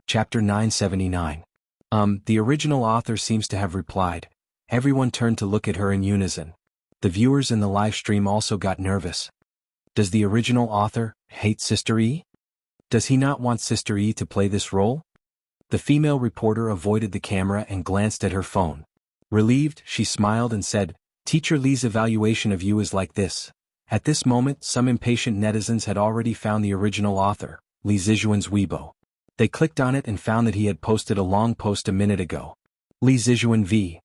Chapter 979. The original author seems to have replied. Everyone turned to look at her in unison. The viewers in the live stream also got nervous. Does the original author hate Sister E? Does he not want Sister E to play this role? The female reporter avoided the camera and glanced at her phone. Relieved, she smiled and said, "Teacher Lee's evaluation of you is like this." At this moment, some impatient netizens had already found the original author, Lee Zijuan's Weibo. They clicked on it and found that he had posted a long post a minute ago. Lee Zijuan v.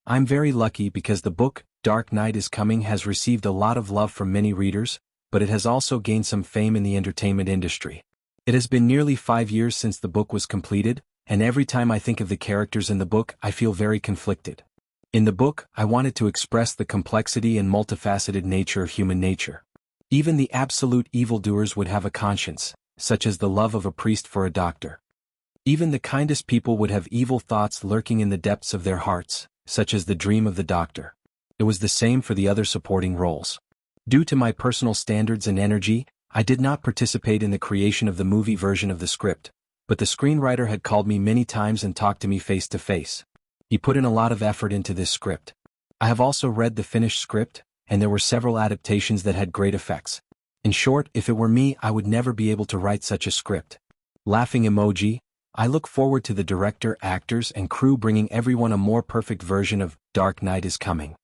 I'm very lucky because the book, Dark Knight is Coming, has received a lot of love from many readers, but it has also gained some fame in the entertainment industry. It has been nearly 5 years since the book was completed, and every time I think of the characters in the book I feel very conflicted. In the book, I wanted to express the complexity and multifaceted nature of human nature. Even the absolute evildoers would have a conscience, such as the love of a priest for a doctor. Even the kindest people would have evil thoughts lurking in the depths of their hearts, such as the dream of the doctor. It was the same for the other supporting roles. Due to my personal standards and energy, I did not participate in the creation of the movie version of the script, but the screenwriter had called me many times and talked to me face to face. He put in a lot of effort into this script. I have also read the finished script, and there were several adaptations that had great effects. In short, if it were me, I would never be able to write such a script. Laughing emoji. I look forward to the director, actors, and crew bringing everyone a more perfect version of Dark Knight is Coming.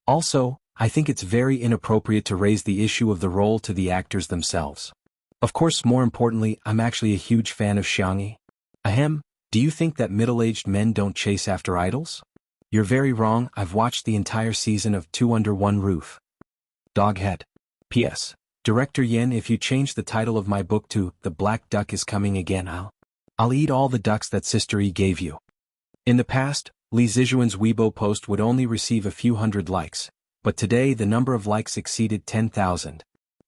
Also, I think it's very inappropriate to raise the issue of the role to the actors themselves. Of course, more importantly, I'm actually a huge fan of Xianxia. Ahem, do you think that middle-aged men don't chase after idols? You're very wrong. I've watched the entire season of Two Under One Roof. Doghead. P.S. Director Yen, if you change the title of my book to The Black Duck is Coming Again, I'll eat all the ducks that Sister E gave you. In the past, Lee Zijuan's Weibo post would only receive a few hundred likes, but today the number of likes exceeded 10,000.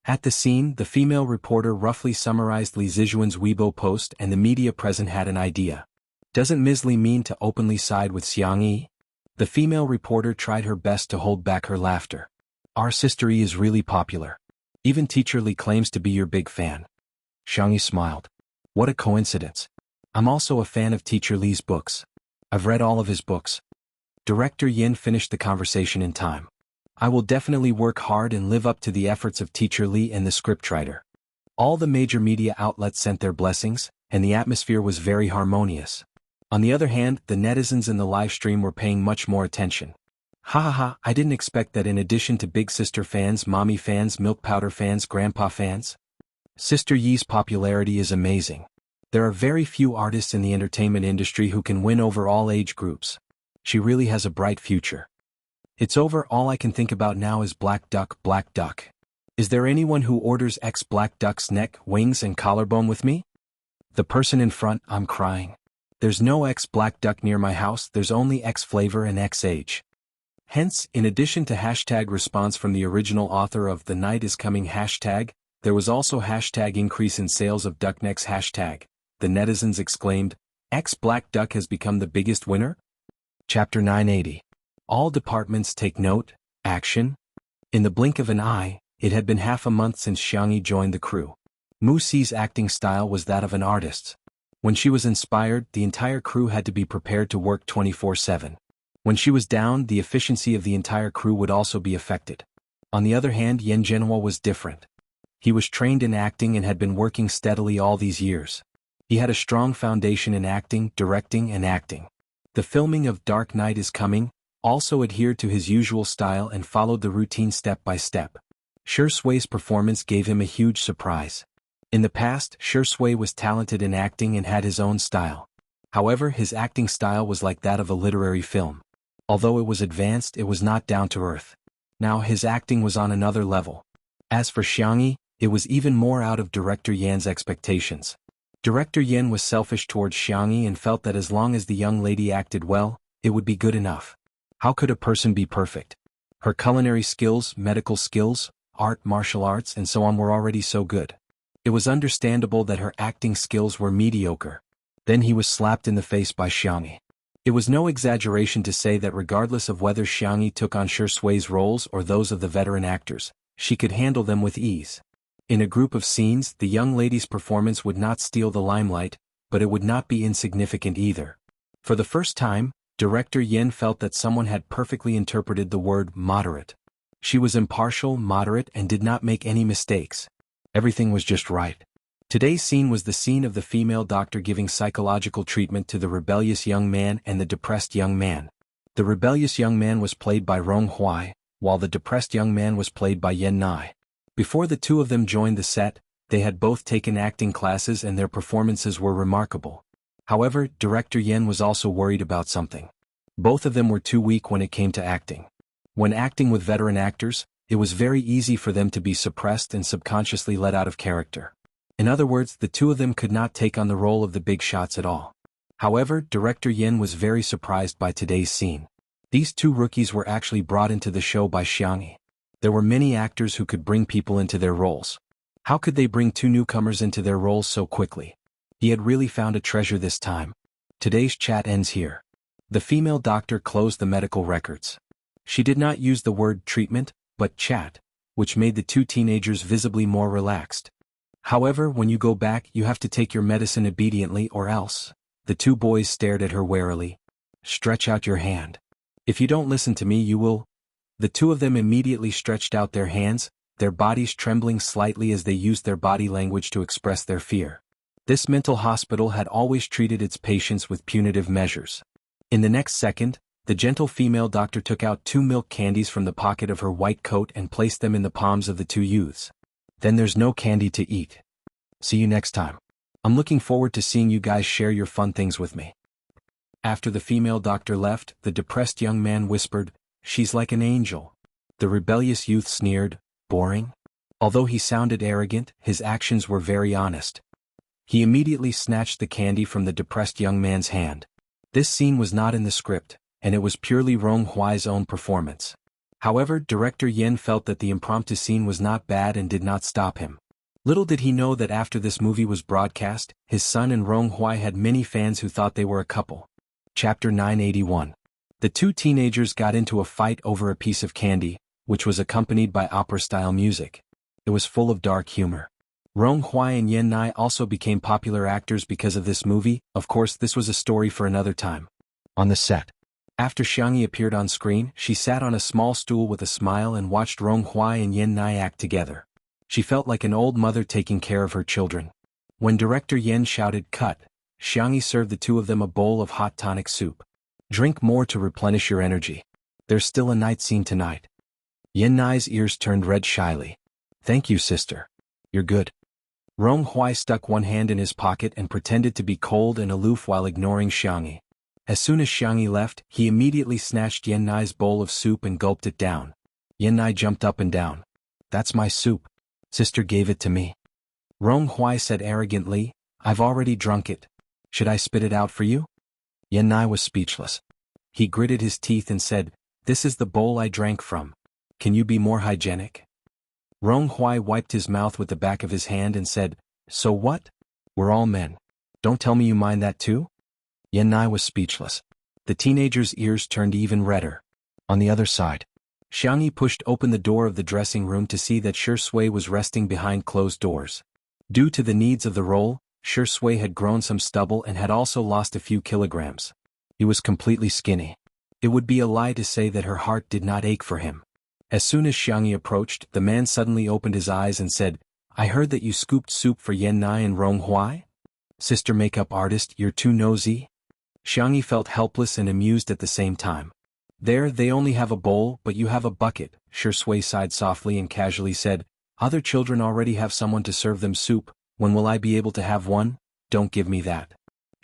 At the scene, the female reporter roughly summarized Lee Zijuan's Weibo post and the media present had an idea. Doesn't Ms. Lee mean to openly side with Xianxia? The female reporter tried her best to hold back her laughter. Our Sister E is really popular. Even Teacher Lee claims to be your big fan. Xianxia smiled. What a coincidence. I'm also a fan of Teacher Lee's books. I've read all of his books. Director Yin finished the conversation in time. I will definitely work hard and live up to the efforts of Teacher Lee and the scriptwriter. All the major media outlets sent their blessings, and the atmosphere was very harmonious. On the other hand, the netizens in the live stream were paying much more attention. Ha, I didn't expect that in addition to Big Sister fans, Mommy fans, Milk Powder fans, Grandpa fans. Sister Yi's popularity is amazing. There are very few artists in the entertainment industry who can win over all age groups. She really has a bright future. It's over. All I can think about now is Black Duck, Black Duck. Is there anyone who orders X Black Duck's neck, wings and collarbone with me? The person in front, I'm crying. There's no X Black Duck near my house, there's only X flavor and X age. Hence, in addition to hashtag response from the original author of The Night is Coming hashtag, there was also hashtag increase in sales of ducknecks hashtag. The netizens exclaimed, X Black Duck has become the biggest winner? Chapter 980. All departments take note, action. In the blink of an eye, it had been half a month since Xianxia joined the crew. Mu Si's acting style was that of an artist. When she was inspired, the entire crew had to be prepared to work 24/7. When she was down, the efficiency of the entire crew would also be affected. On the other hand, Yan Zhenhua was different. He was trained in acting and had been working steadily all these years. He had a strong foundation in acting, directing and acting. The filming of Dark Knight is Coming also adhered to his usual style and followed the routine step by step. Shi Sui's performance gave him a huge surprise. In the past, Shi Sui was talented in acting and had his own style. However, his acting style was like that of a literary film. Although it was advanced, it was not down to earth. Now his acting was on another level. As for Xianxia, it was even more out of Director Yan's expectations. Director Yan was selfish towards Xianxia and felt that as long as the young lady acted well, it would be good enough. How could a person be perfect? Her culinary skills, medical skills, art, martial arts, and so on were already so good. It was understandable that her acting skills were mediocre. Then he was slapped in the face by Xianxia. It was no exaggeration to say that regardless of whether Xianxia took on Shi Sui's roles or those of the veteran actors, she could handle them with ease. In a group of scenes, the young lady's performance would not steal the limelight, but it would not be insignificant either. For the first time, Director Yin felt that someone had perfectly interpreted the word moderate. She was impartial, moderate, and did not make any mistakes. Everything was just right. Today's scene was the scene of the female doctor giving psychological treatment to the rebellious young man and the depressed young man. The rebellious young man was played by Rong Huai, while the depressed young man was played by Yen Nai. Before the two of them joined the set, they had both taken acting classes and their performances were remarkable. However, Director Yen was also worried about something. Both of them were too weak when it came to acting. When acting with veteran actors, it was very easy for them to be suppressed and subconsciously let out of character. In other words, the two of them could not take on the role of the big shots at all. However, Director Yin was very surprised by today's scene. These two rookies were actually brought into the show by Xianxia. There were many actors who could bring people into their roles. How could they bring two newcomers into their roles so quickly? He had really found a treasure this time. Today's chat ends here. The female doctor closed the medical records. She did not use the word treatment, but chat, which made the two teenagers visibly more relaxed. However, when you go back, you have to take your medicine obediently or else. The two boys stared at her warily. Stretch out your hand. If you don't listen to me, you will. The two of them immediately stretched out their hands, their bodies trembling slightly as they used their body language to express their fear. This mental hospital had always treated its patients with punitive measures. In the next second, the gentle female doctor took out 2 milk candies from the pocket of her white coat and placed them in the palms of the two youths. Then there's no candy to eat. See you next time. I'm looking forward to seeing you guys share your fun things with me. After the female doctor left, the depressed young man whispered, "She's like an angel." The rebellious youth sneered, "Boring?" Although he sounded arrogant, his actions were very honest. He immediately snatched the candy from the depressed young man's hand. This scene was not in the script, and it was purely Rong Huai's own performance. However, Director Yen felt that the impromptu scene was not bad and did not stop him. Little did he know that after this movie was broadcast, his son and Rong Huai had many fans who thought they were a couple. Chapter 981. The two teenagers got into a fight over a piece of candy, which was accompanied by opera-style music. It was full of dark humor. Rong Huai and Yen Nai also became popular actors because of this movie. Of course, this was a story for another time. On the set. After Xianxia appeared on screen, she sat on a small stool with a smile and watched Rong Huai and Yen Nai act together. She felt like an old mother taking care of her children. When Director Yen shouted "Cut," Xianxia served the two of them a bowl of hot tonic soup. Drink more to replenish your energy. There's still a night scene tonight. Yen Nai's ears turned red shyly. Thank you, sister. You're good. Rong Huai stuck one hand in his pocket and pretended to be cold and aloof while ignoring Xianxia. As soon as Xianxia left, he immediately snatched Yen Nai's bowl of soup and gulped it down. Yen Nai jumped up and down. That's my soup. Sister gave it to me. Rong Huai said arrogantly, I've already drunk it. Should I spit it out for you? Yen Nai was speechless. He gritted his teeth and said, This is the bowl I drank from. Can you be more hygienic? Rong Huai wiped his mouth with the back of his hand and said, So what? We're all men. Don't tell me you mind that too? Yen Nai was speechless. The teenager's ears turned even redder. On the other side, Xianxia pushed open the door of the dressing room to see that Shui was resting behind closed doors. Due to the needs of the role, Shui had grown some stubble and had also lost a few kilograms. He was completely skinny. It would be a lie to say that her heart did not ache for him. As soon as Xianxia approached, the man suddenly opened his eyes and said, I heard that you scooped soup for Yen Nai and Rong Huai? Sister makeup artist, you're too nosy? Xianxia felt helpless and amused at the same time. There, they only have a bowl, but you have a bucket, Shui sighed softly and casually said, Other children already have someone to serve them soup, when will I be able to have one? Don't give me that.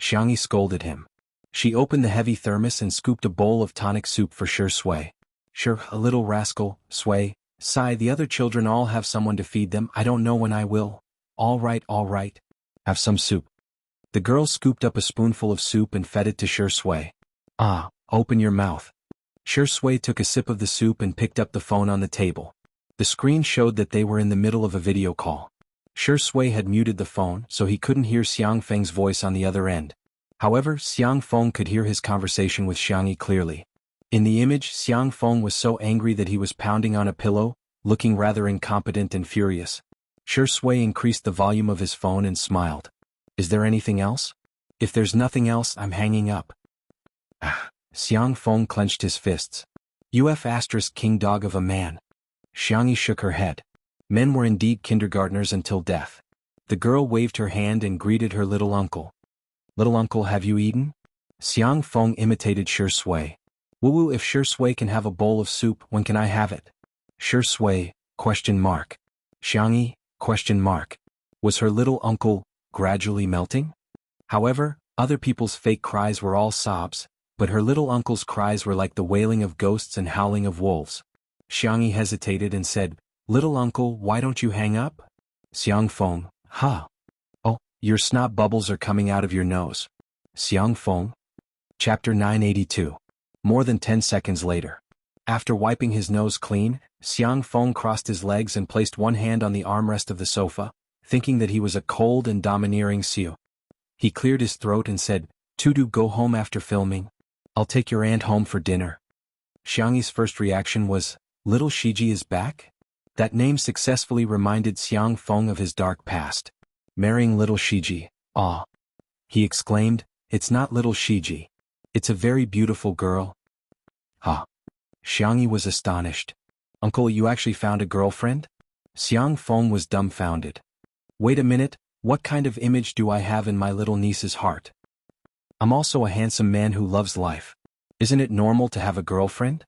Xianxia scolded him. She opened the heavy thermos and scooped a bowl of tonic soup for Shui. Sure, a little rascal, Shui. Sigh, the other children all have someone to feed them, I don't know when I will. All right. Have some soup. The girl scooped up a spoonful of soup and fed it to Shui. Ah, open your mouth. Shui took a sip of the soup and picked up the phone on the table. The screen showed that they were in the middle of a video call. Shui had muted the phone so he couldn't hear Xiang Feng's voice on the other end. However, Xiang Feng could hear his conversation with Xianxia clearly. In the image, Xiang Feng was so angry that he was pounding on a pillow, looking rather incompetent and furious. Shui increased the volume of his phone and smiled. Is there anything else? If there's nothing else, I'm hanging up. Ah. Xiang Feng clenched his fists. UF asterisk king dog of a man. Xiangyi shook her head. Men were indeed kindergartners until death. The girl waved her hand and greeted her little uncle. Little uncle, have you eaten? Xiang Feng imitated Shi Sui. Woo, if Shi Sui can have a bowl of soup, when can I have it? Shi Sui, ? Xiangyi, ? Was her little uncle gradually melting? However, other people's fake cries were all sobs, but her little uncle's cries were like the wailing of ghosts and howling of wolves. Xiangyi hesitated and said, Little uncle, why don't you hang up? Xiang Feng, huh? Oh, your snot bubbles are coming out of your nose. Xiang Feng. Chapter 982. More than 10 seconds later. After wiping his nose clean, Xiang Feng crossed his legs and placed one hand on the armrest of the sofa, thinking that he was a cold and domineering Xiu. He cleared his throat and said, Tudu, go home after filming. I'll take your aunt home for dinner. Xiangyi's first reaction was, Little Shiji is back? That name successfully reminded Xiang Feng of his dark past. Marrying little Shiji, ah. He exclaimed, It's not little Shiji. It's a very beautiful girl. Ha. Xiangyi was astonished. Uncle, you actually found a girlfriend? Xiang Feng was dumbfounded. Wait a minute, what kind of image do I have in my little niece's heart? I'm also a handsome man who loves life. Isn't it normal to have a girlfriend?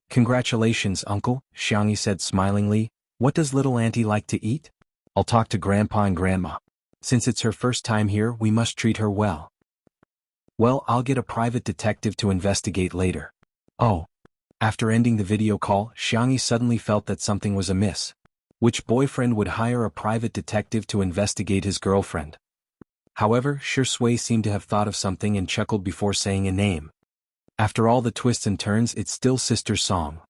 Congratulations, uncle, Xiangyi said smilingly. What does little auntie like to eat? I'll talk to grandpa and grandma. Since it's her first time here, we must treat her well. Well, I'll get a private detective to investigate later. Oh. After ending the video call, Xiangyi suddenly felt that something was amiss. Which boyfriend would hire a private detective to investigate his girlfriend? However, Shi Sui seemed to have thought of something and chuckled before saying a name. After all the twists and turns, it's still Sister Song.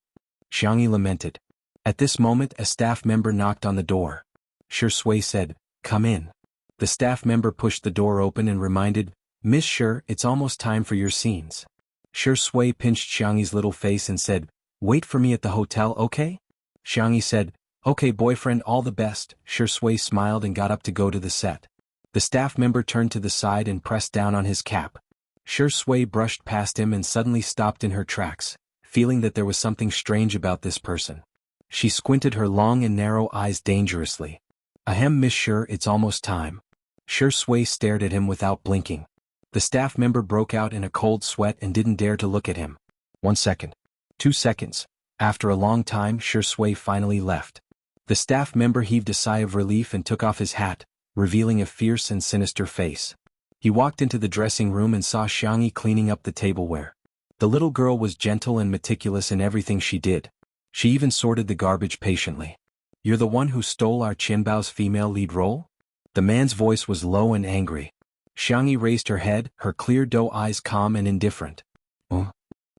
Xiangyi lamented. At this moment, a staff member knocked on the door. Shi Sui said, Come in. The staff member pushed the door open and reminded, Miss Shi, it's almost time for your scenes. Shi Sui pinched Xiangyi's little face and said, Wait for me at the hotel, okay? Xiangyi said, Okay boyfriend, all the best. Shi Sui smiled and got up to go to the set. The staff member turned to the side and pressed down on his cap. Shi Sui brushed past him and suddenly stopped in her tracks, feeling that there was something strange about this person. She squinted her long and narrow eyes dangerously. Ahem, Miss Shi, it's almost time. Shi Sui stared at him without blinking. The staff member broke out in a cold sweat and didn't dare to look at him. 1 second. 2 seconds. After a long time, Shi Sui finally left. The staff member heaved a sigh of relief and took off his hat, revealing a fierce and sinister face. He walked into the dressing room and saw Xiangyi cleaning up the tableware. The little girl was gentle and meticulous in everything she did. She even sorted the garbage patiently. You're the one who stole our Qianbao's female lead role? The man's voice was low and angry. Xiangyi raised her head, her clear doe eyes calm and indifferent.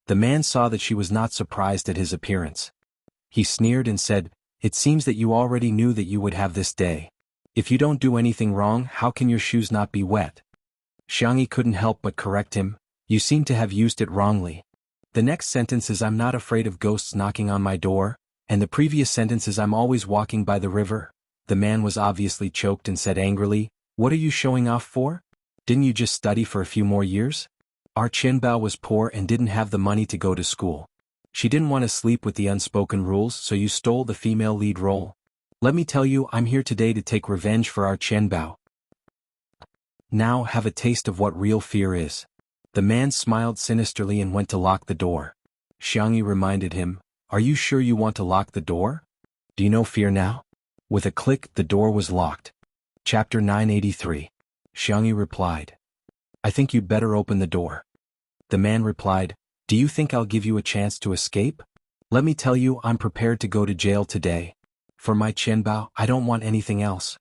The man saw that she was not surprised at his appearance. He sneered and said, It seems that you already knew that you would have this day. If you don't do anything wrong, how can your shoes not be wet? Xiangyi couldn't help but correct him, You seem to have used it wrongly. The next sentence is I'm not afraid of ghosts knocking on my door, and the previous sentence is I'm always walking by the river. The man was obviously choked and said angrily, What are you showing off for? Didn't you just study for a few more years? Our Qianbao was poor and didn't have the money to go to school. She didn't want to sleep with the unspoken rules, so you stole the female lead role. Let me tell you, I'm here today to take revenge for our Qianbao. Now have a taste of what real fear is. The man smiled sinisterly and went to lock the door. Xiangyi reminded him, Are you sure you want to lock the door? Do you know fear now? With a click, the door was locked. Chapter 983. Xiangyi replied, I think you'd better open the door. The man replied, Do you think I'll give you a chance to escape? Let me tell you, I'm prepared to go to jail today. For my Qianbao, I don't want anything else.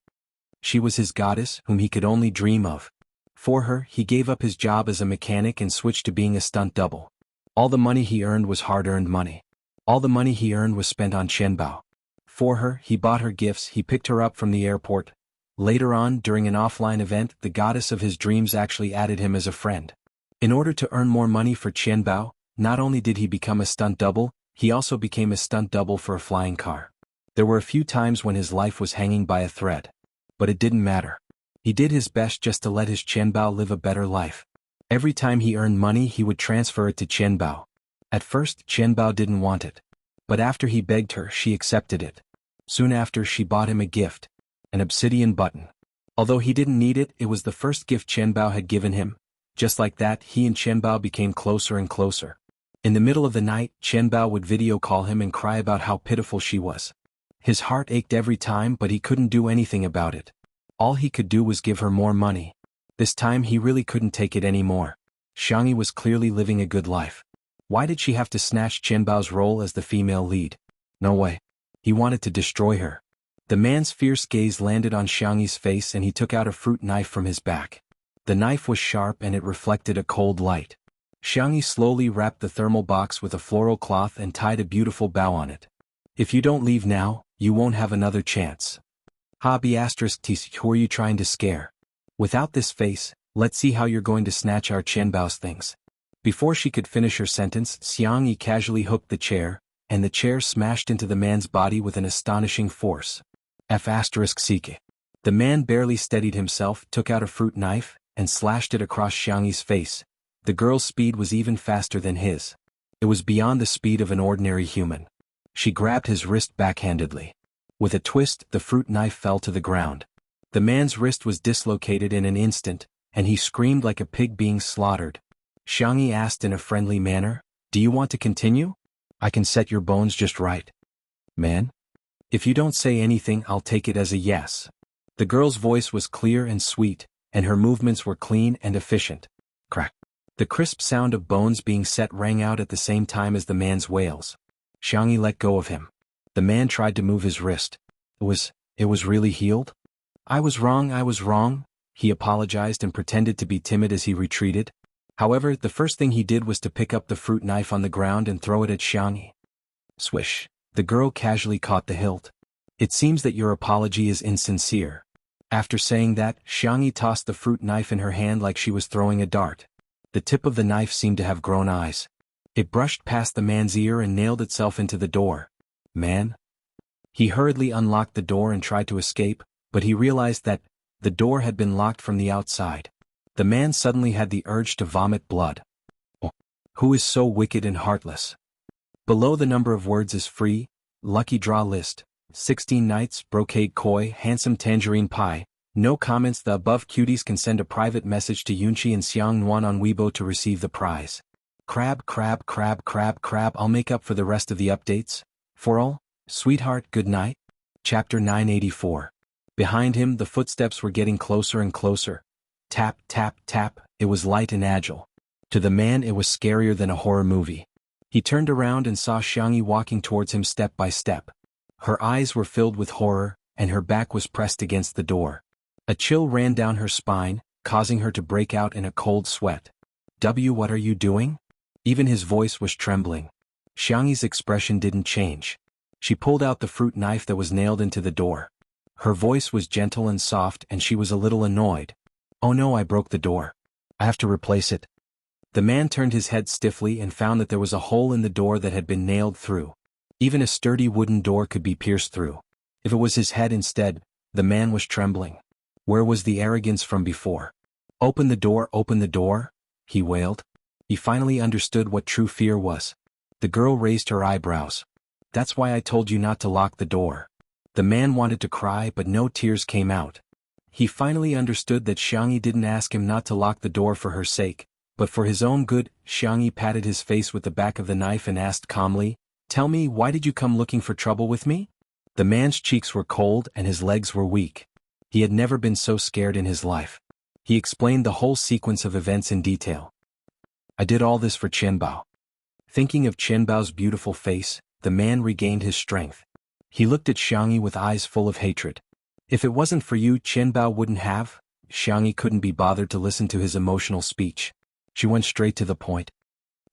She was his goddess, whom he could only dream of. For her, he gave up his job as a mechanic and switched to being a stunt double. All the money he earned was hard-earned money. All the money he earned was spent on Qianbao. For her, he bought her gifts, he picked her up from the airport. Later on, during an offline event, the goddess of his dreams actually added him as a friend. In order to earn more money for Qianbao, not only did he become a stunt double, he also became a stunt double for a flying car. There were a few times when his life was hanging by a thread. But it didn't matter. He did his best just to let his Qianbao live a better life. Every time he earned money he would transfer it to Qianbao. At first Qianbao didn't want it. But after he begged her she accepted it. Soon after she bought him a gift. An obsidian button. Although he didn't need it, it was the first gift Qianbao had given him. Just like that, he and Qianbao became closer and closer. In the middle of the night, Qianbao would video call him and cry about how pitiful she was. His heart ached every time, but he couldn't do anything about it. All he could do was give her more money. This time he really couldn't take it anymore. Xianxia was clearly living a good life. Why did she have to snatch Qianbao's role as the female lead? No way. He wanted to destroy her. The man's fierce gaze landed on Xianxia's face and he took out a fruit knife from his back. The knife was sharp and it reflected a cold light. Xianxia slowly wrapped the thermal box with a floral cloth and tied a beautiful bow on it. If you don't leave now, you won't have another chance. Hobby *Ts, who are you trying to scare? Without this face, let's see how you're going to snatch our Qianbao's things. Before she could finish her sentence, Xianxia casually hooked the chair, and the chair smashed into the man's body with an astonishing force. *Seek. The man barely steadied himself, took out a fruit knife, and slashed it across Xianxia's face. The girl's speed was even faster than his. It was beyond the speed of an ordinary human. She grabbed his wrist backhandedly. With a twist, the fruit knife fell to the ground. The man's wrist was dislocated in an instant, and he screamed like a pig being slaughtered. Xianxia asked in a friendly manner, "Do you want to continue? I can set your bones just right." "Man? If you don't say anything, I'll take it as a yes." The girl's voice was clear and sweet, and her movements were clean and efficient. Crack. The crisp sound of bones being set rang out at the same time as the man's wails. Xianxia let go of him. The man tried to move his wrist. It was really healed? I was wrong, he apologized and pretended to be timid as he retreated. However, the first thing he did was to pick up the fruit knife on the ground and throw it at Xianxia. Swish. The girl casually caught the hilt. "It seems that your apology is insincere." After saying that, Xianxia tossed the fruit knife in her hand like she was throwing a dart. The tip of the knife seemed to have grown eyes. It brushed past the man's ear and nailed itself into the door. "Man?" He hurriedly unlocked the door and tried to escape, but he realized that the door had been locked from the outside. The man suddenly had the urge to vomit blood. Oh, who is so wicked and heartless? Below the number of words is free. Lucky draw list. 16 Knights, Brocade Koi, Handsome Tangerine Pie. No comments. The above cuties can send a private message to Yunqi and Xiangnuan on Weibo to receive the prize. Crab. I'll make up for the rest of the updates. For all, sweetheart, good night. Chapter 984. Behind him the footsteps were getting closer and closer. Tap, tap, tap, it was light and agile. To the man it was scarier than a horror movie. He turned around and saw Xianxia walking towards him step by step. Her eyes were filled with horror, and her back was pressed against the door. A chill ran down her spine, causing her to break out in a cold sweat. What are you doing? Even his voice was trembling. Xianxia's expression didn't change. She pulled out the fruit knife that was nailed into the door. Her voice was gentle and soft and she was a little annoyed. "Oh no, I broke the door. I have to replace it." The man turned his head stiffly and found that there was a hole in the door that had been nailed through. Even a sturdy wooden door could be pierced through. If it was his head instead, the man was trembling. Where was the arrogance from before? Open the door, he wailed. He finally understood what true fear was. The girl raised her eyebrows. "That's why I told you not to lock the door." The man wanted to cry but no tears came out. He finally understood that Xianxia didn't ask him not to lock the door for her sake, but for his own good. Xianxia patted his face with the back of the knife and asked calmly, "Tell me, why did you come looking for trouble with me?" The man's cheeks were cold and his legs were weak. He had never been so scared in his life. He explained the whole sequence of events in detail. "I did all this for Qianbao." Thinking of Qianbao's beautiful face, the man regained his strength. He looked at Xianxia with eyes full of hatred. "If it wasn't for you, Qianbao wouldn't have." Xianxia couldn't be bothered to listen to his emotional speech. She went straight to the point.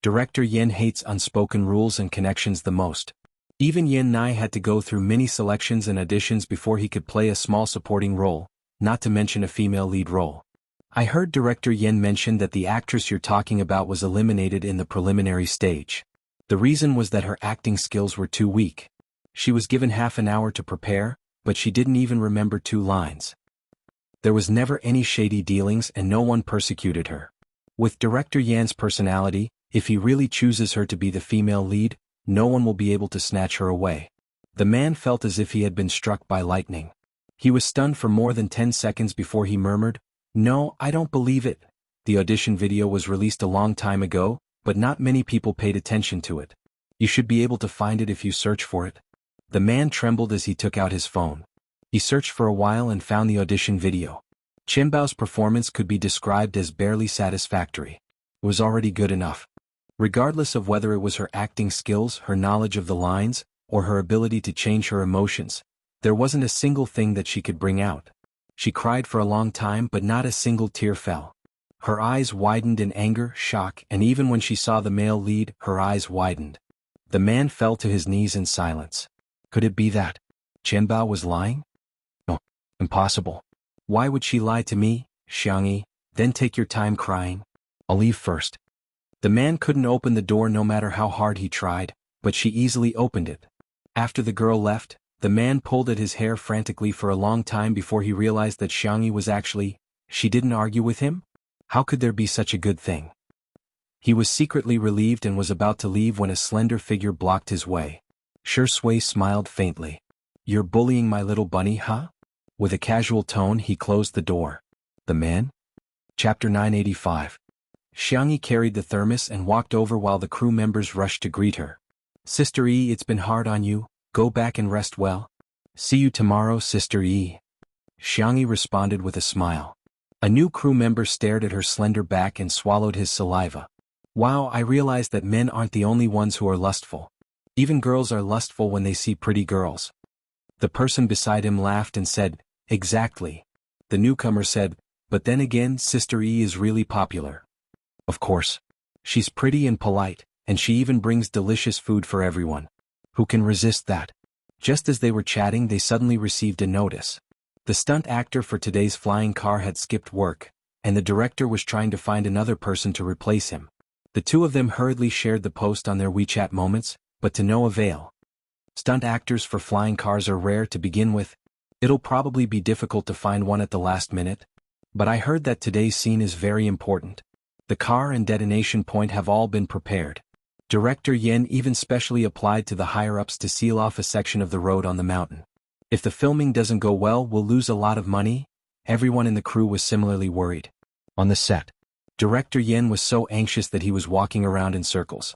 Director Yen hates unspoken rules and connections the most. Even Yen Nai had to go through many selections and auditions before he could play a small supporting role, not to mention a female lead role. "I heard Director Yen mention that the actress you're talking about was eliminated in the preliminary stage. The reason was that her acting skills were too weak. She was given half an hour to prepare, but she didn't even remember 2 lines. There was never any shady dealings and no one persecuted her. With Director Yan's personality, if he really chooses her to be the female lead, no one will be able to snatch her away. The man felt as if he had been struck by lightning. He was stunned for more than 10 seconds before he murmured, "No, I don't believe it." The audition video was released a long time ago, but not many people paid attention to it. You should be able to find it if you search for it. The man trembled as he took out his phone. He searched for a while and found the audition video. Qinbao's performance could be described as barely satisfactory. It was already good enough. Regardless of whether it was her acting skills, her knowledge of the lines, or her ability to change her emotions, there wasn't a single thing that she could bring out. She cried for a long time but not a single tear fell. Her eyes widened in anger, shock, and even when she saw the male lead, her eyes widened. The man fell to his knees in silence. Could it be that Qinbao was lying? No, impossible. Why would she lie to me, Xianxia? Then take your time crying. I'll leave first. The man couldn't open the door no matter how hard he tried, but she easily opened it. After the girl left, the man pulled at his hair frantically for a long time before he realized that Xianxia was actually. She didn't argue with him? How could there be such a good thing? He was secretly relieved and was about to leave when a slender figure blocked his way. Shui smiled faintly. You're bullying my little bunny, huh? With a casual tone he closed the door. The man? Chapter 985. Xianxia carried the thermos and walked over while the crew members rushed to greet her. Sister E, it's been hard on you, go back and rest well. See you tomorrow, Sister E. Xianxia responded with a smile. A new crew member stared at her slender back and swallowed his saliva. Wow, I realized that men aren't the only ones who are lustful. Even girls are lustful when they see pretty girls. The person beside him laughed and said, exactly. The newcomer said, but then again, Sister E is really popular. Of course. She's pretty and polite, and she even brings delicious food for everyone. Who can resist that? Just as they were chatting, they suddenly received a notice. The stunt actor for today's flying car had skipped work, and the director was trying to find another person to replace him. The two of them hurriedly shared the post on their WeChat moments, but to no avail. Stunt actors for flying cars are rare to begin with. It'll probably be difficult to find one at the last minute. But I heard that today's scene is very important. The car and detonation point have all been prepared. Director Yan even specially applied to the higher-ups to seal off a section of the road on the mountain. If the filming doesn't go well, we'll lose a lot of money. Everyone in the crew was similarly worried. On the set, Director Yan was so anxious that he was walking around in circles.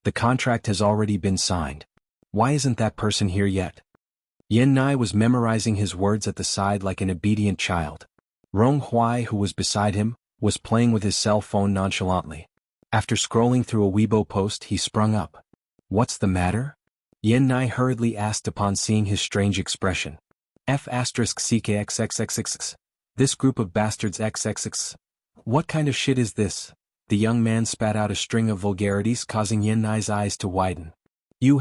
The contract has already been signed. Why isn't that person here yet? Yan Nai was memorizing his words at the side like an obedient child. Rong Huai, who was beside him, was playing with his cell phone nonchalantly. After scrolling through a Weibo post, he sprung up. What's the matter? Yan Nai hurriedly asked upon seeing his strange expression. F***CKXXXX. This group of bastards XXX. What kind of shit is this? The young man spat out a string of vulgarities, causing Yan Nai's eyes to widen.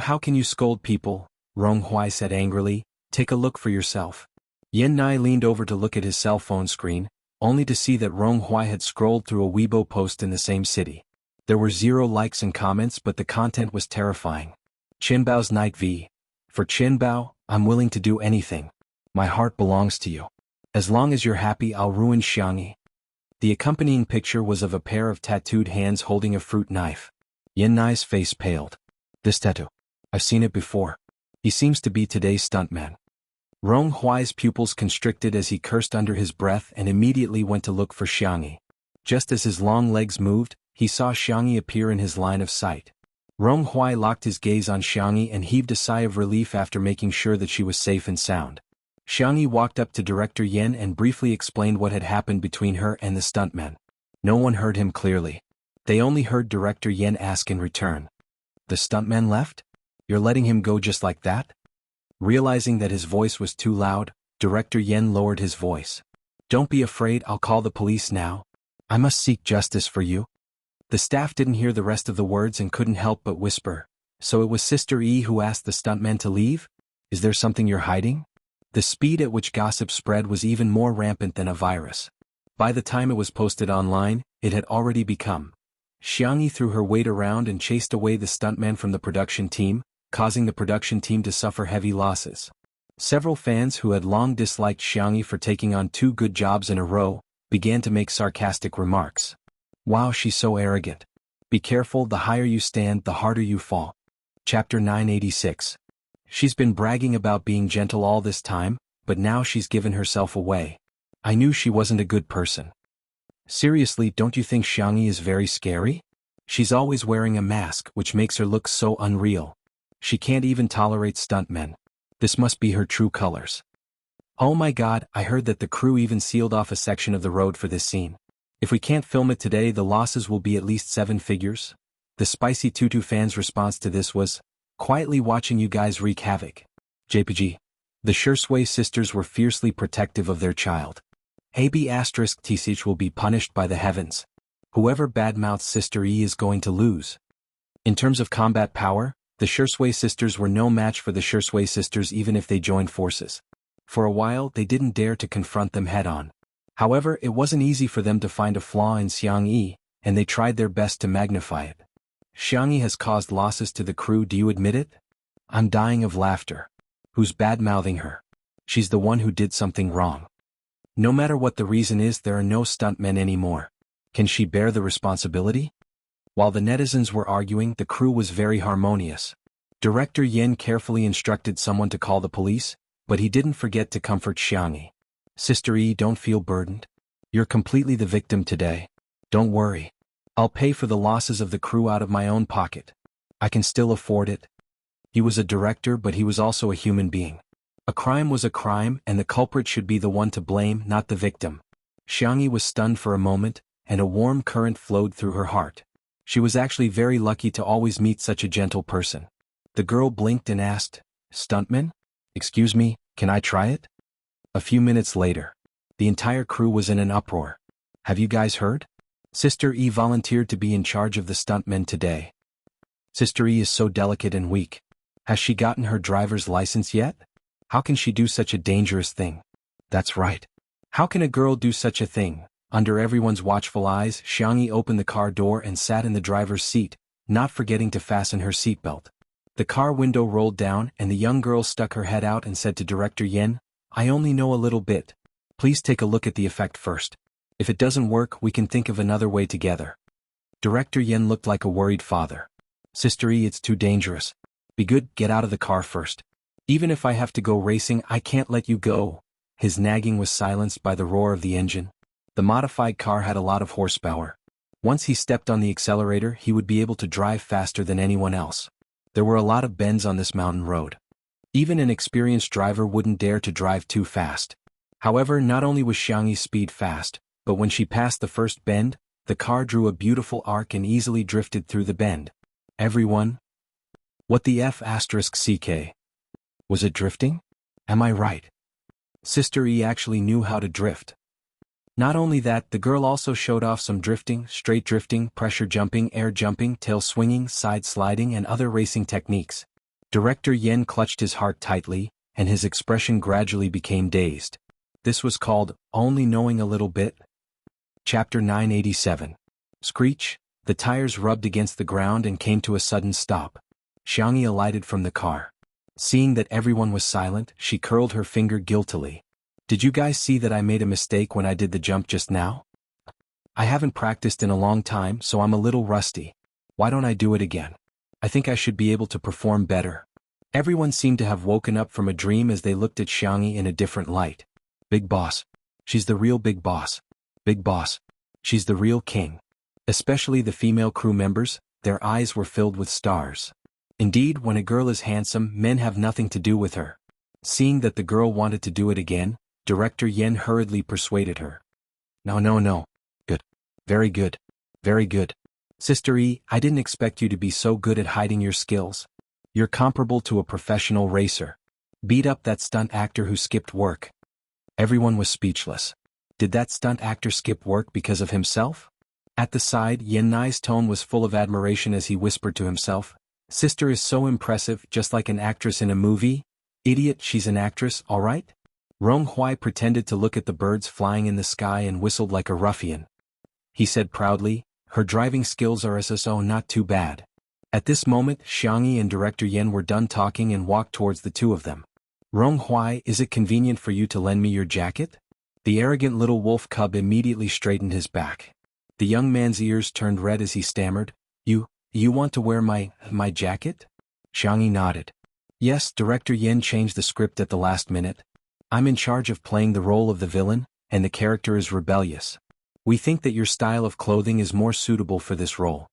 How can you scold people? Rong Huai said angrily. Take a look for yourself. Yan Nai leaned over to look at his cell phone screen, only to see that Rong Huai had scrolled through a Weibo post in the same city. There were 0 likes and comments, but the content was terrifying. Qinbao's Night V. For Qinbao, I'm willing to do anything. My heart belongs to you. As long as you're happy, I'll ruin Xianxia. The accompanying picture was of a pair of tattooed hands holding a fruit knife. Yan Nai's face paled. This tattoo. I've seen it before. He seems to be today's stuntman. Rong Huai's pupils constricted as he cursed under his breath and immediately went to look for Xianxia. Just as his long legs moved, he saw Xianxia appear in his line of sight. Rong Huai locked his gaze on Xianxia and heaved a sigh of relief after making sure that she was safe and sound. Xianxia walked up to Director Yan and briefly explained what had happened between her and the stuntman. No one heard him clearly. They only heard Director Yan ask in return. The stuntman left? You're letting him go just like that? Realizing that his voice was too loud, Director Yan lowered his voice. Don't be afraid, I'll call the police now. I must seek justice for you. The staff didn't hear the rest of the words and couldn't help but whisper. So it was Sister E who asked the stuntman to leave? Is there something you're hiding? The speed at which gossip spread was even more rampant than a virus. By the time it was posted online, it had already become. Xianxia threw her weight around and chased away the stuntman from the production team, causing the production team to suffer heavy losses. Several fans who had long disliked Xianxia for taking on 2 good jobs in a row began to make sarcastic remarks. Wow, she's so arrogant. Be careful, the higher you stand, the harder you fall. Chapter 986. She's been bragging about being gentle all this time, but now she's given herself away. I knew she wasn't a good person. Seriously, don't you think Xianxia is very scary? She's always wearing a mask, which makes her look so unreal. She can't even tolerate stuntmen. This must be her true colors. Oh my god, I heard that the crew even sealed off a section of the road for this scene. If we can't film it today, the losses will be at least 7 figures. The Spicy Tutu fans' response to this was, quietly watching you guys wreak havoc. JPG. The Shursui sisters were fiercely protective of their child. AB*TCH will be punished by the heavens. Whoever badmouths Sister E is going to lose. In terms of combat power, the Shursui sisters were no match for the Shursui sisters even if they joined forces. For a while they didn't dare to confront them head-on. However, it wasn't easy for them to find a flaw in Xianxia, and they tried their best to magnify it. Xianxia has caused losses to the crew, do you admit it? I'm dying of laughter. Who's bad-mouthing her? She's the one who did something wrong. No matter what the reason is, there are no stuntmen anymore. Can she bear the responsibility? While the netizens were arguing, the crew was very harmonious. Director Yen carefully instructed someone to call the police, but he didn't forget to comfort Xianxia. Sister E, don't feel burdened. You're completely the victim today. Don't worry. I'll pay for the losses of the crew out of my own pocket. I can still afford it. He was a director, but he was also a human being. A crime was a crime, and the culprit should be the one to blame, not the victim. Xianxia was stunned for a moment, and a warm current flowed through her heart. She was actually very lucky to always meet such a gentle person. The girl blinked and asked, "Stuntman? Excuse me, can I try it?" A few minutes later, the entire crew was in an uproar. Have you guys heard? Sister E volunteered to be in charge of the stuntmen today. Sister E is so delicate and weak. Has she gotten her driver's license yet? How can she do such a dangerous thing? That's right. How can a girl do such a thing? Under everyone's watchful eyes, Xianxia opened the car door and sat in the driver's seat, not forgetting to fasten her seatbelt. The car window rolled down and the young girl stuck her head out and said to Director Yen, "I only know a little bit. Please take a look at the effect first. If it doesn't work, we can think of another way together." Director Yen looked like a worried father. Sister E, it's too dangerous. Be good, get out of the car first. Even if I have to go racing, I can't let you go. His nagging was silenced by the roar of the engine. The modified car had a lot of horsepower. Once he stepped on the accelerator, he would be able to drive faster than anyone else. There were a lot of bends on this mountain road. Even an experienced driver wouldn't dare to drive too fast. However, not only was Xianxia's speed fast, but when she passed the first bend, the car drew a beautiful arc and easily drifted through the bend. Everyone? What the F***CK? Was it drifting? Am I right? Sister E actually knew how to drift. Not only that, the girl also showed off some drifting, straight drifting, pressure jumping, air jumping, tail swinging, side sliding and other racing techniques. Director Yen clutched his heart tightly, and his expression gradually became dazed. This was called, only knowing a little bit. Chapter 987. Screech. The tires rubbed against the ground and came to a sudden stop. Xianxia alighted from the car. Seeing that everyone was silent, she curled her finger guiltily. Did you guys see that I made a mistake when I did the jump just now? I haven't practiced in a long time, so I'm a little rusty. Why don't I do it again? I think I should be able to perform better. Everyone seemed to have woken up from a dream as they looked at Xianxia in a different light. Big boss. She's the real big boss. Big boss. She's the real king. Especially the female crew members, their eyes were filled with stars. Indeed, when a girl is handsome, men have nothing to do with her. Seeing that the girl wanted to do it again, Director Yen hurriedly persuaded her. No. Good. Very good. Very good. Sister E, I didn't expect you to be so good at hiding your skills. You're comparable to a professional racer. Beat up that stunt actor who skipped work. Everyone was speechless. Did that stunt actor skip work because of himself? At the side, Yen Nai's tone was full of admiration as he whispered to himself, "Sister is so impressive, just like an actress in a movie. Idiot, she's an actress, all right?" Rong Hui pretended to look at the birds flying in the sky and whistled like a ruffian. He said proudly, "Her driving skills are so not too bad." At this moment, Xianxia and Director Yen were done talking and walked towards the two of them. Ronghuai, is it convenient for you to lend me your jacket? The arrogant little wolf cub immediately straightened his back. The young man's ears turned red as he stammered, You want to wear my jacket? Xianxia nodded. Yes, Director Yin changed the script at the last minute. I'm in charge of playing the role of the villain, and the character is rebellious. We think that your style of clothing is more suitable for this role.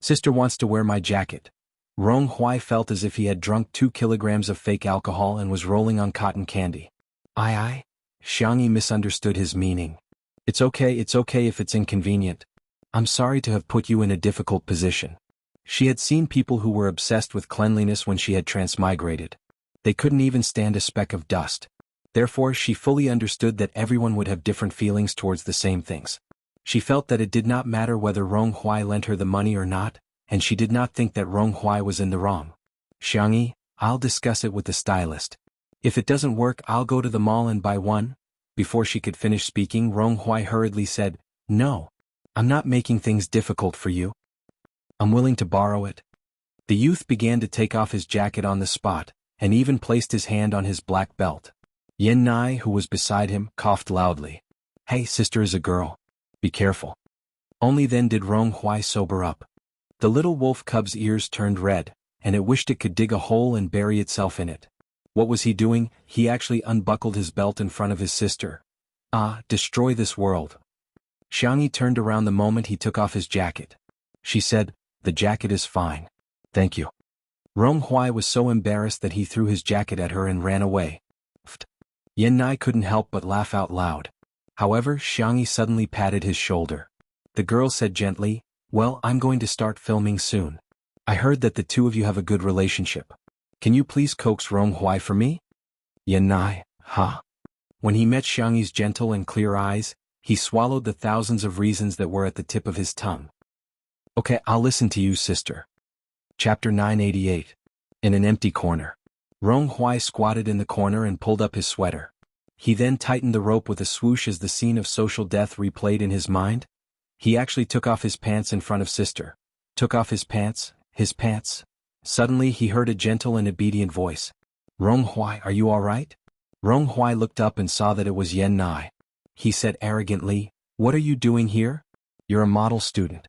Sister wants to wear my jacket. Ronghuai felt as if he had drunk 2 kilograms of fake alcohol and was rolling on cotton candy. Aye. Xianxia misunderstood his meaning. It's okay if it's inconvenient. I'm sorry to have put you in a difficult position. She had seen people who were obsessed with cleanliness when she had transmigrated. They couldn't even stand a speck of dust. Therefore, she fully understood that everyone would have different feelings towards the same things. She felt that it did not matter whether Ronghuai lent her the money or not, and she did not think that Ronghuai was in the wrong. Xianxia, I'll discuss it with the stylist. If it doesn't work, I'll go to the mall and buy one. Before she could finish speaking, Ronghuai hurriedly said, No. I'm not making things difficult for you. I'm willing to borrow it. The youth began to take off his jacket on the spot, and even placed his hand on his black belt. Xianxia, who was beside him, coughed loudly. Hey, sister is a girl. Be careful. Only then did Ronghuai sober up. The little wolf cub's ears turned red, and it wished it could dig a hole and bury itself in it. What was he doing? He actually unbuckled his belt in front of his sister. Destroy this world. Xianxia turned around the moment he took off his jacket. She said, The jacket is fine. Thank you. Ronghuai was so embarrassed that he threw his jacket at her and ran away. Xianxia couldn't help but laugh out loud. However, Xianxia suddenly patted his shoulder. The girl said gently, Well, I'm going to start filming soon. I heard that the two of you have a good relationship. Can you please coax Ronghuai for me? Xianxia, huh? When he met Xianxia's gentle and clear eyes, he swallowed the thousands of reasons that were at the tip of his tongue. Okay, I'll listen to you, sister. Chapter 988. In an empty corner. Ronghuai squatted in the corner and pulled up his sweater. He then tightened the rope with a swoosh as the scene of social death replayed in his mind. He actually took off his pants in front of sister. Took off his pants. Suddenly he heard a gentle and obedient voice. Ronghuai, are you all right? Ronghuai looked up and saw that it was Xianxia. He said arrogantly, What are you doing here? You're a model student.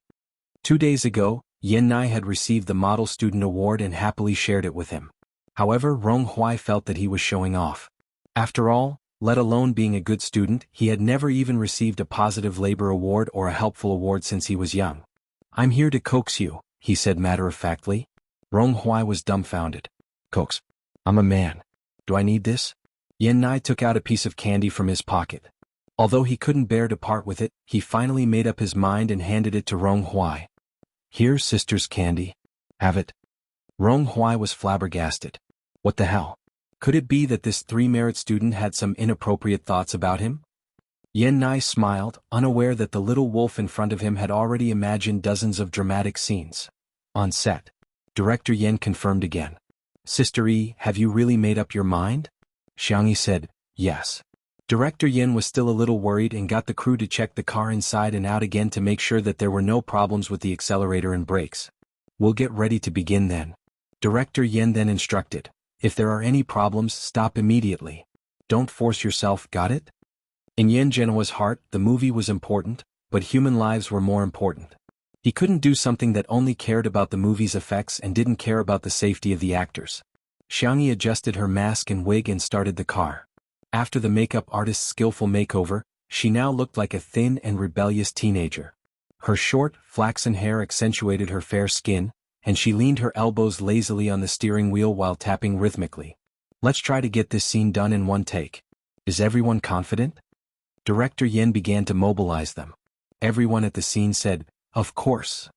2 days ago, Xianxia had received the Model Student Award and happily shared it with him. However, Ronghuai felt that he was showing off. After all, let alone being a good student, he had never even received a positive labor award or a helpful award since he was young. I'm here to coax you, he said matter-of-factly. Ronghuai was dumbfounded. Coax? I'm a man. Do I need this? Xianxia took out a piece of candy from his pocket. Although he couldn't bear to part with it, he finally made up his mind and handed it to Ronghuai. Here's sister's candy. Have it. Ronghuai was flabbergasted. What the hell? Could it be that this 3-merit student had some inappropriate thoughts about him? Xianxia smiled, unaware that the little wolf in front of him had already imagined dozens of dramatic scenes. On set. Director Yin confirmed again. Sister E, have you really made up your mind? Xianxia said, Yes. Director Yin was still a little worried and got the crew to check the car inside and out again to make sure that there were no problems with the accelerator and brakes. We'll get ready to begin then. Director Yin then instructed. If there are any problems, stop immediately. Don't force yourself, got it? In Yin Genoa's heart, the movie was important, but human lives were more important. He couldn't do something that only cared about the movie's effects and didn't care about the safety of the actors. Xianxia adjusted her mask and wig and started the car. After the makeup artist's skillful makeover, she now looked like a thin and rebellious teenager. Her short, flaxen hair accentuated her fair skin, and she leaned her elbows lazily on the steering wheel while tapping rhythmically. Let's try to get this scene done in one take. Is everyone confident? Director Yin began to mobilize them. Everyone at the scene said, Of course.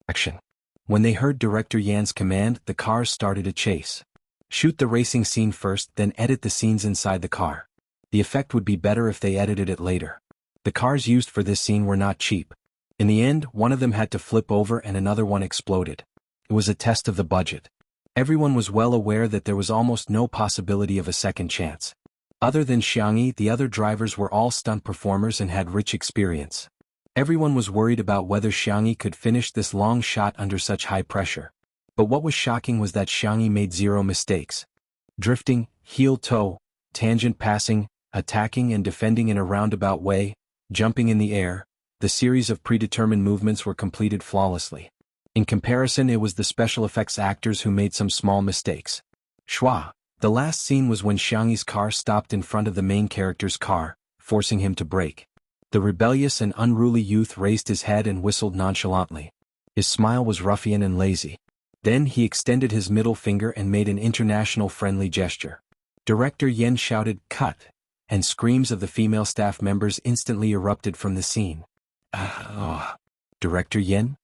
Action. When they heard Director Yan's command, the cars started a chase. Shoot the racing scene first, then edit the scenes inside the car. The effect would be better if they edited it later. The cars used for this scene were not cheap. In the end, one of them had to flip over and another one exploded. It was a test of the budget. Everyone was well aware that there was almost no possibility of a second chance. Other than Xianxia, the other drivers were all stunt performers and had rich experience. Everyone was worried about whether Xianxia could finish this long shot under such high pressure. But what was shocking was that Xianxia made 0 mistakes. Drifting, heel toe, tangent passing, attacking and defending in a roundabout way, jumping in the air. The series of predetermined movements were completed flawlessly. In comparison, it was the special effects actors who made some small mistakes. Schwa. The last scene was when Xianxia's car stopped in front of the main character's car, forcing him to brake. The rebellious and unruly youth raised his head and whistled nonchalantly. His smile was ruffian and lazy. Then he extended his middle finger and made an international friendly gesture. Director Yen shouted, "Cut!" and screams of the female staff members instantly erupted from the scene. Director Yen?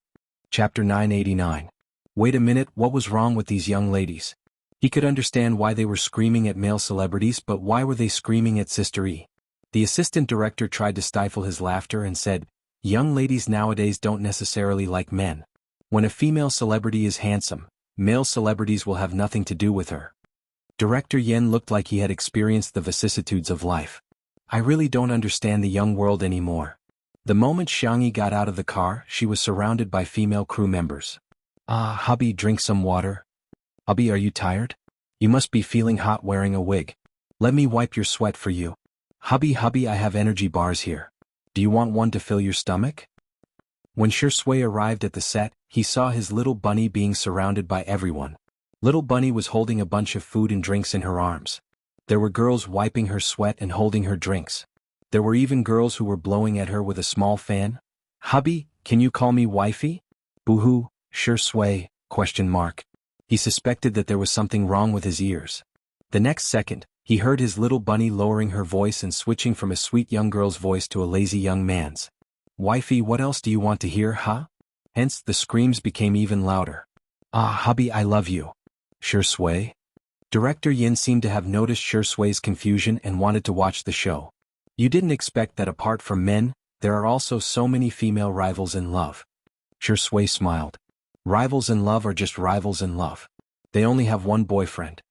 Chapter 989. Wait a minute, what was wrong with these young ladies? He could understand why they were screaming at male celebrities, but why were they screaming at Sister E? The assistant director tried to stifle his laughter and said, "Young ladies nowadays don't necessarily like men. When a female celebrity is handsome, male celebrities will have nothing to do with her." Director Yen looked like he had experienced the vicissitudes of life. "I really don't understand the young world anymore." The moment Xianxia got out of the car, she was surrounded by female crew members. Hubby, drink some water." "Hubby, are you tired? You must be feeling hot wearing a wig. Let me wipe your sweat for you." "Hubby, I have energy bars here. Do you want one to fill your stomach?" When Shui arrived at the set, he saw his little bunny being surrounded by everyone. Little bunny was holding a bunch of food and drinks in her arms. There were girls wiping her sweat and holding her drinks. There were even girls who were blowing at her with a small fan. "Hubby, can you call me wifey?" "Boo-hoo, Shui, ? He suspected that there was something wrong with his ears. The next second, he heard his little bunny lowering her voice and switching from a sweet young girl's voice to a lazy young man's. "Wifey, what else do you want to hear, huh?" Hence, the screams became even louder. Hubby, I love you." "Shui?" Director Yin seemed to have noticed Shui's confusion and wanted to watch the show. "You didn't expect that apart from men, there are also so many female rivals in love." Shui smiled. "Rivals in love are just rivals in love. They only have one boyfriend."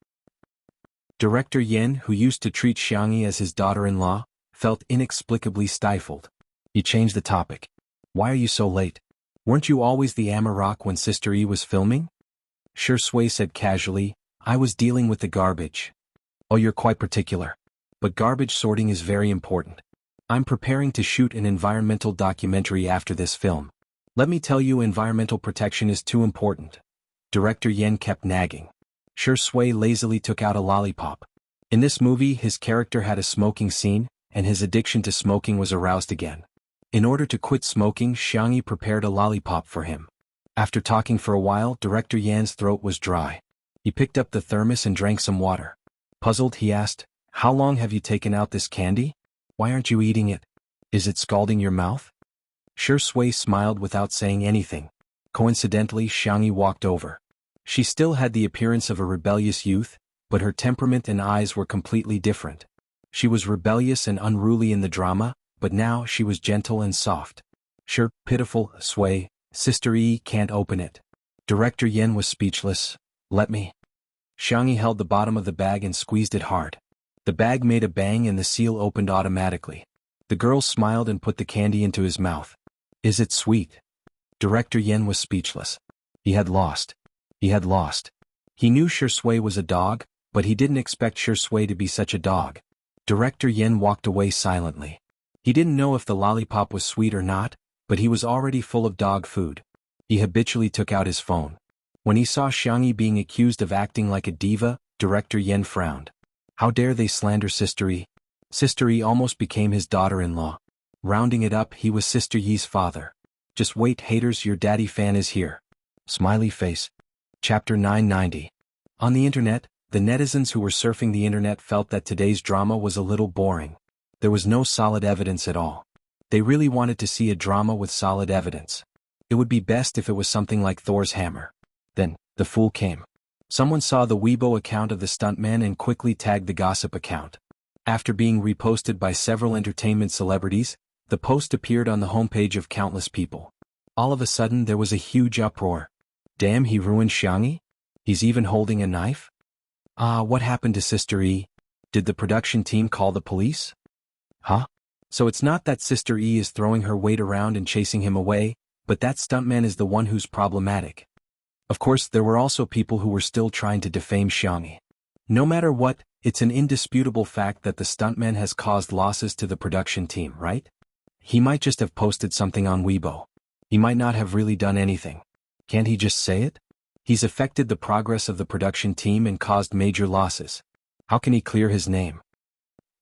Director Yen, who used to treat Xianxia as his daughter-in-law, felt inexplicably stifled. He changed the topic. "Why are you so late? Weren't you always the Amarok when Sister E was filming?" Shui said casually, "I was dealing with the garbage." "Oh, you're quite particular. But garbage sorting is very important. I'm preparing to shoot an environmental documentary after this film. Let me tell you, environmental protection is too important." Director Yen kept nagging. Shui lazily took out a lollipop. In this movie, his character had a smoking scene, and his addiction to smoking was aroused again. In order to quit smoking, Xianxia prepared a lollipop for him. After talking for a while, Director Yan's throat was dry. He picked up the thermos and drank some water. Puzzled, he asked, "How long have you taken out this candy? Why aren't you eating it? Is it scalding your mouth?" Shui smiled without saying anything. Coincidentally, Xianxia walked over. She still had the appearance of a rebellious youth, but her temperament and eyes were completely different. She was rebellious and unruly in the drama, but now she was gentle and soft. Pitiful, Shui, Sister E can't open it." Director Yen was speechless. "Let me." Xianxia held the bottom of the bag and squeezed it hard. The bag made a bang and the seal opened automatically. The girl smiled and put the candy into his mouth. "Is it sweet?" Director Yen was speechless. He had lost. He had lost. He knew Shui was a dog, but he didn't expect Shui to be such a dog. Director Yen walked away silently. He didn't know if the lollipop was sweet or not, but he was already full of dog food. He habitually took out his phone. When he saw Xianxia being accused of acting like a diva, Director Yen frowned. How dare they slander Sister E? Sister E almost became his daughter-in-law. Rounding it up, he was Sister Yi's father. Just wait, haters, your daddy fan is here. Smiley face. Chapter 990. On the internet, the netizens who were surfing the internet felt that today's drama was a little boring. There was no solid evidence at all. They really wanted to see a drama with solid evidence. It would be best if it was something like Thor's hammer. Then, the fool came. Someone saw the Weibo account of the stuntman and quickly tagged the gossip account. After being reposted by several entertainment celebrities, the post appeared on the homepage of countless people. All of a sudden there was a huge uproar. Damn, he ruined Xianxia? He's even holding a knife? What happened to Sister E? Did the production team call the police? Huh? So it's not that Sister E is throwing her weight around and chasing him away, but that stuntman is the one who's problematic. Of course, there were also people who were still trying to defame Xianxia. No matter what, It's an indisputable fact that the stuntman has caused losses to the production team, right? He might just have posted something on Weibo. He might not have really done anything. Can't he just say it? He's affected the progress of the production team and caused major losses. How can he clear his name?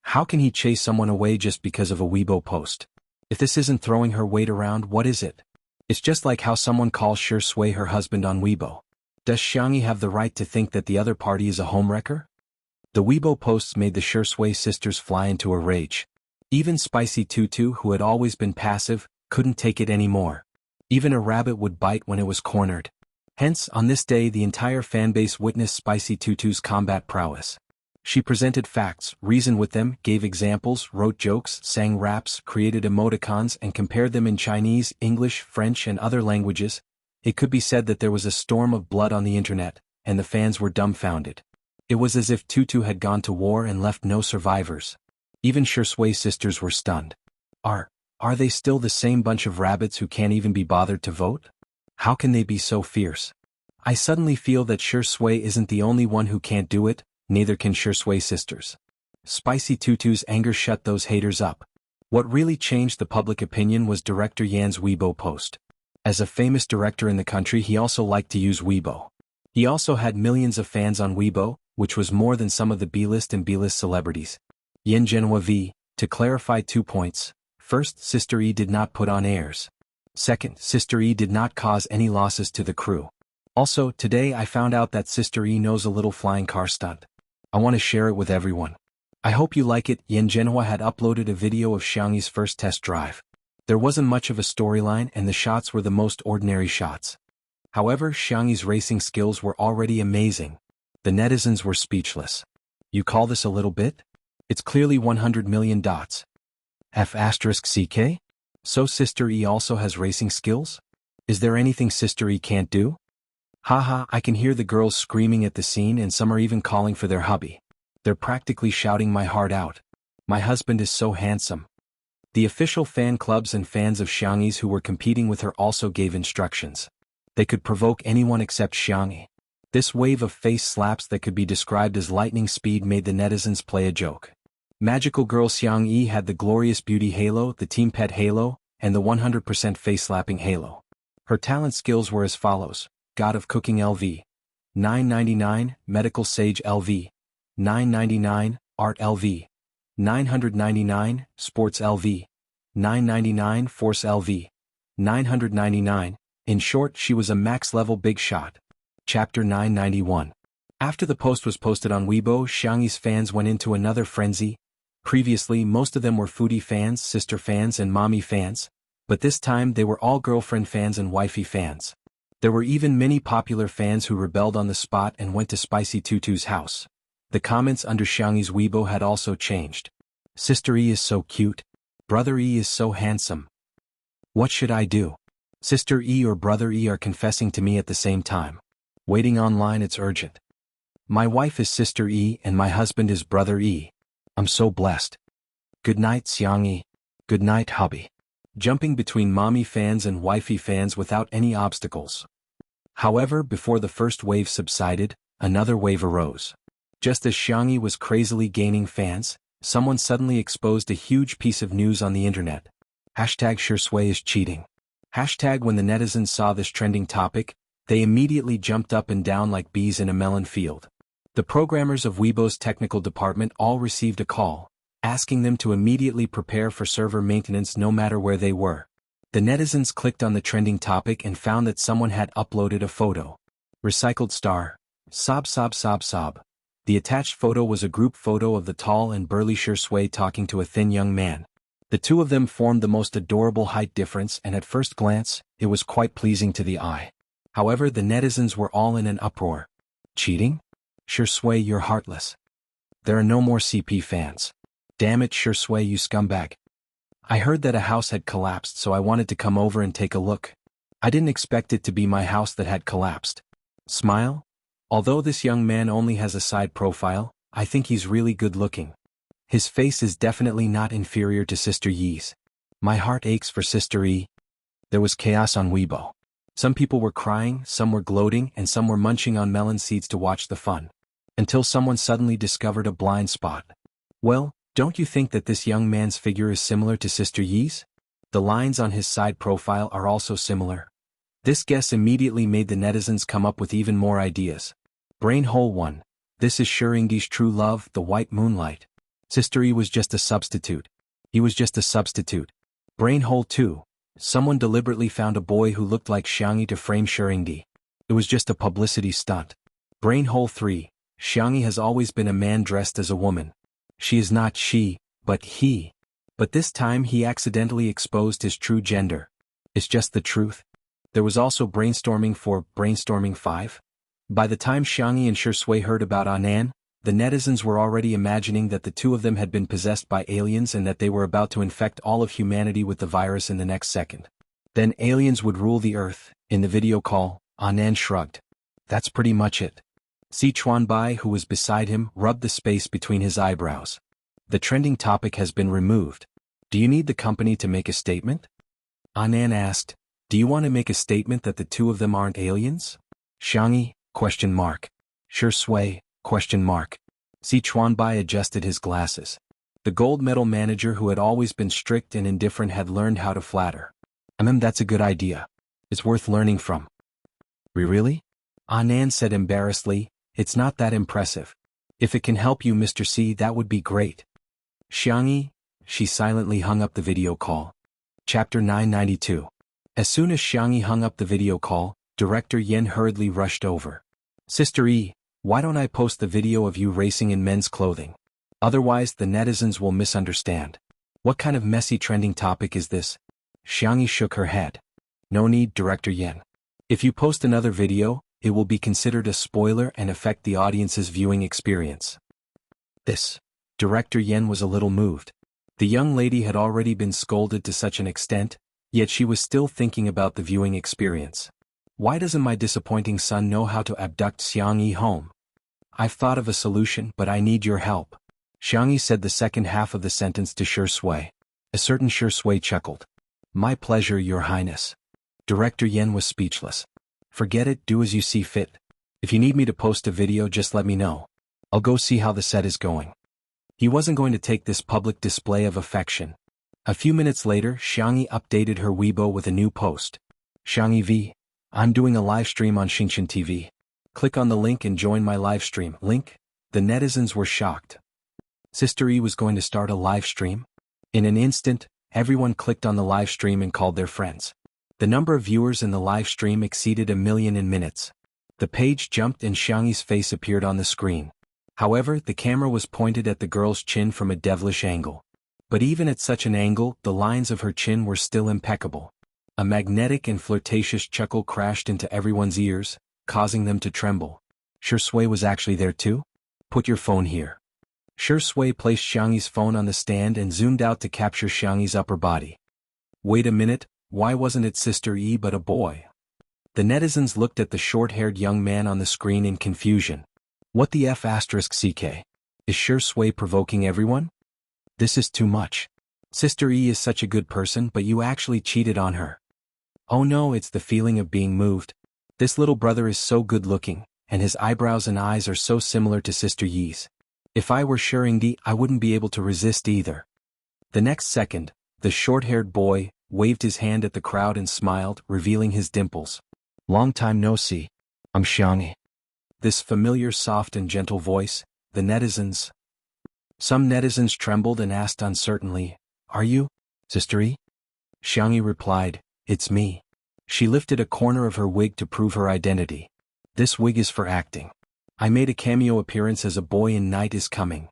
How can he chase someone away just because of a Weibo post? If this isn't throwing her weight around, what is it? It's just like how someone calls Shui her husband on Weibo. Does Xianxia have the right to think that the other party is a homewrecker? The Weibo posts made the Shui sisters fly into a rage. Even Spicy Tutu, who had always been passive, couldn't take it anymore. Even a rabbit would bite when it was cornered. Hence, on this day the entire fanbase witnessed Spicy Tutu's combat prowess. She presented facts, reasoned with them, gave examples, wrote jokes, sang raps, created emoticons and compared them in Chinese, English, French and other languages. It could be said that there was a storm of blood on the internet, and the fans were dumbfounded. It was as if Tutu had gone to war and left no survivors. Even Shui sisters were stunned. Are they still the same bunch of rabbits who can't even be bothered to vote? How can they be so fierce? I suddenly feel that Shui isn't the only one who can't do it, neither can Shui sisters. Spicy Tutu's anger shut those haters up. What really changed the public opinion was director Yan's Weibo post. As a famous director in the country, he also liked to use Weibo. He also had millions of fans on Weibo, which was more than some of the B-list and B-list celebrities. Jianghu v. To clarify 2 points. First, Sister E did not put on airs. Second, Sister E did not cause any losses to the crew. Also, today I found out that Sister E knows a little flying car stunt. I want to share it with everyone. I hope you like it. Jianghu had uploaded a video of Xianxia's first test drive. There wasn't much of a storyline and the shots were the most ordinary shots. However, Xianxia's racing skills were already amazing. The netizens were speechless. You call this a little bit? It's clearly 100 million dots. F***CK? So Sister E also has racing skills? Is there anything Sister E can't do? Haha, I can hear the girls screaming at the scene and some are even calling for their hubby. They're practically shouting my heart out. My husband is so handsome. The official fan clubs and fans of Xianxia's who were competing with her also gave instructions. They could provoke anyone except Xianxia. This wave of face slaps that could be described as lightning speed made the netizens play a joke. Magical girl Xianxia had the glorious beauty halo, the team pet halo, and the 100% face slapping halo. Her talent skills were as follows: God of Cooking LV, 999, Medical Sage LV, 999, Art LV, 999, Sports LV, 999, Force LV, 999. In short, she was a max-level big shot. Chapter 991. After the post was posted on Weibo, Xianxia's fans went into another frenzy. Previously, most of them were foodie fans, sister fans and mommy fans, but this time they were all girlfriend fans and wifey fans. There were even many popular fans who rebelled on the spot and went to Spicy Tutu's house. The comments under Xianxia's Weibo had also changed. Sister E is so cute. Brother E is so handsome. What should I do? Sister E or Brother E are confessing to me at the same time. Waiting online, it's urgent. My wife is Sister E and my husband is Brother E. I'm so blessed. Good night, Xianxia. Good night, hubby. Jumping between mommy fans and wifey fans without any obstacles. However, before the first wave subsided, another wave arose. Just as Xianxia was crazily gaining fans, someone suddenly exposed a huge piece of news on the internet. #Shui is cheating. When the netizens saw this trending topic, they immediately jumped up and down like bees in a melon field. The programmers of Weibo's technical department all received a call, asking them to immediately prepare for server maintenance no matter where they were. The netizens clicked on the trending topic and found that someone had uploaded a photo. Recycled star. Sob. The attached photo was a group photo of the tall and burly Shui talking to a thin young man. The two of them formed the most adorable height difference and at first glance, it was quite pleasing to the eye. However, the netizens were all in an uproar. Cheating? Shui, you're heartless. There are no more CP fans. Damn it, Shui, you scumbag. I heard that a house had collapsed, so I wanted to come over and take a look. I didn't expect it to be my house that had collapsed. Smile? Although this young man only has a side profile, I think he's really good looking. His face is definitely not inferior to Sister Yi's. My heart aches for Sister E. There was chaos on Weibo. Some people were crying, some were gloating, and some were munching on melon seeds to watch the fun. until someone suddenly discovered a blind spot. Well, don't you think that this young man's figure is similar to Sister Yi's? The lines on his side profile are also similar. This guess immediately made the netizens come up with even more ideas. Brain hole 1. This is Xianxia's true love, the white moonlight. Sister Yi was just a substitute. He was just a substitute. Brain hole 2. Someone deliberately found a boy who looked like Xianxia to frame Xianxia. It was just a publicity stunt. Brain hole 3. Xianxia has always been a man dressed as a woman. She is not she, but he. But this time he accidentally exposed his true gender. It's just the truth. There was also brainstorming 4, brainstorming 5. By the time Xianxia and Shui heard about Anan, the netizens were already imagining that the two of them had been possessed by aliens and that they were about to infect all of humanity with the virus in the next second. Then aliens would rule the Earth. In the video call, Anan shrugged. That's pretty much it. Si Chuanbai, who was beside him, rubbed the space between his eyebrows. The trending topic has been removed. Do you need the company to make a statement? Anan asked. Do you want to make a statement that the two of them aren't aliens? Xianxia? Shui? Si Chuanbai adjusted his glasses. The gold medal manager who had always been strict and indifferent had learned how to flatter. That's a good idea. It's worth learning from. Really? Anan said embarrassedly, it's not that impressive. If it can help you, Mr. C, that would be great. Xianxia? She silently hung up the video call. Chapter 992. As soon as Xianxia hung up the video call, Director Yen hurriedly rushed over. Sister E, why don't I post the video of you racing in men's clothing? Otherwise the netizens will misunderstand. What kind of messy trending topic is this? Xianxia shook her head. No need, Director Yen. If you post another video, it will be considered a spoiler and affect the audience's viewing experience. Director Yen was a little moved. The young lady had already been scolded to such an extent, yet she was still thinking about the viewing experience. Why doesn't my disappointing son know how to abduct Xianxia home? I've thought of a solution, but I need your help. Xianxia said the second half of the sentence to Shui. A certain Shui chuckled. My pleasure, Your Highness. Director Yen was speechless. Forget it, do as you see fit. If you need me to post a video, just let me know. I'll go see how the set is going. He wasn't going to take this public display of affection. A few minutes later, Xianxia updated her Weibo with a new post. Xianxia V. I'm doing a live stream on Xianxia TV. Click on the link and join my live stream. Link? The netizens were shocked. Sister E was going to start a live stream? In an instant, everyone clicked on the live stream and called their friends. The number of viewers in the live stream exceeded 1 million in minutes. The page jumped and Xianxia's face appeared on the screen. However, the camera was pointed at the girl's chin from a devilish angle. But even at such an angle, the lines of her chin were still impeccable. A magnetic and flirtatious chuckle crashed into everyone's ears, causing them to tremble. Shui was actually there too? Put your phone here. Shui placed Xianxia's phone on the stand and zoomed out to capture Xianxia's upper body. Wait a minute, why wasn't it Sister E but a boy? The netizens looked at the short-haired young man on the screen in confusion. What the F***? Is Shui provoking everyone? This is too much. Sister E is such a good person, but you actually cheated on her. Oh no, it's the feeling of being moved. This little brother is so good-looking, and his eyebrows and eyes are so similar to Sister Yi's. If I were Xianxia, I wouldn't be able to resist either. The next second, the short-haired boy waved his hand at the crowd and smiled, revealing his dimples. Long time no see. I'm Xianxia. This familiar soft and gentle voice, the netizens. Some netizens trembled and asked uncertainly, Are you, Sister E? Xianxia replied, It's me. She lifted a corner of her wig to prove her identity. This wig is for acting. I made a cameo appearance as a boy in Night is Coming.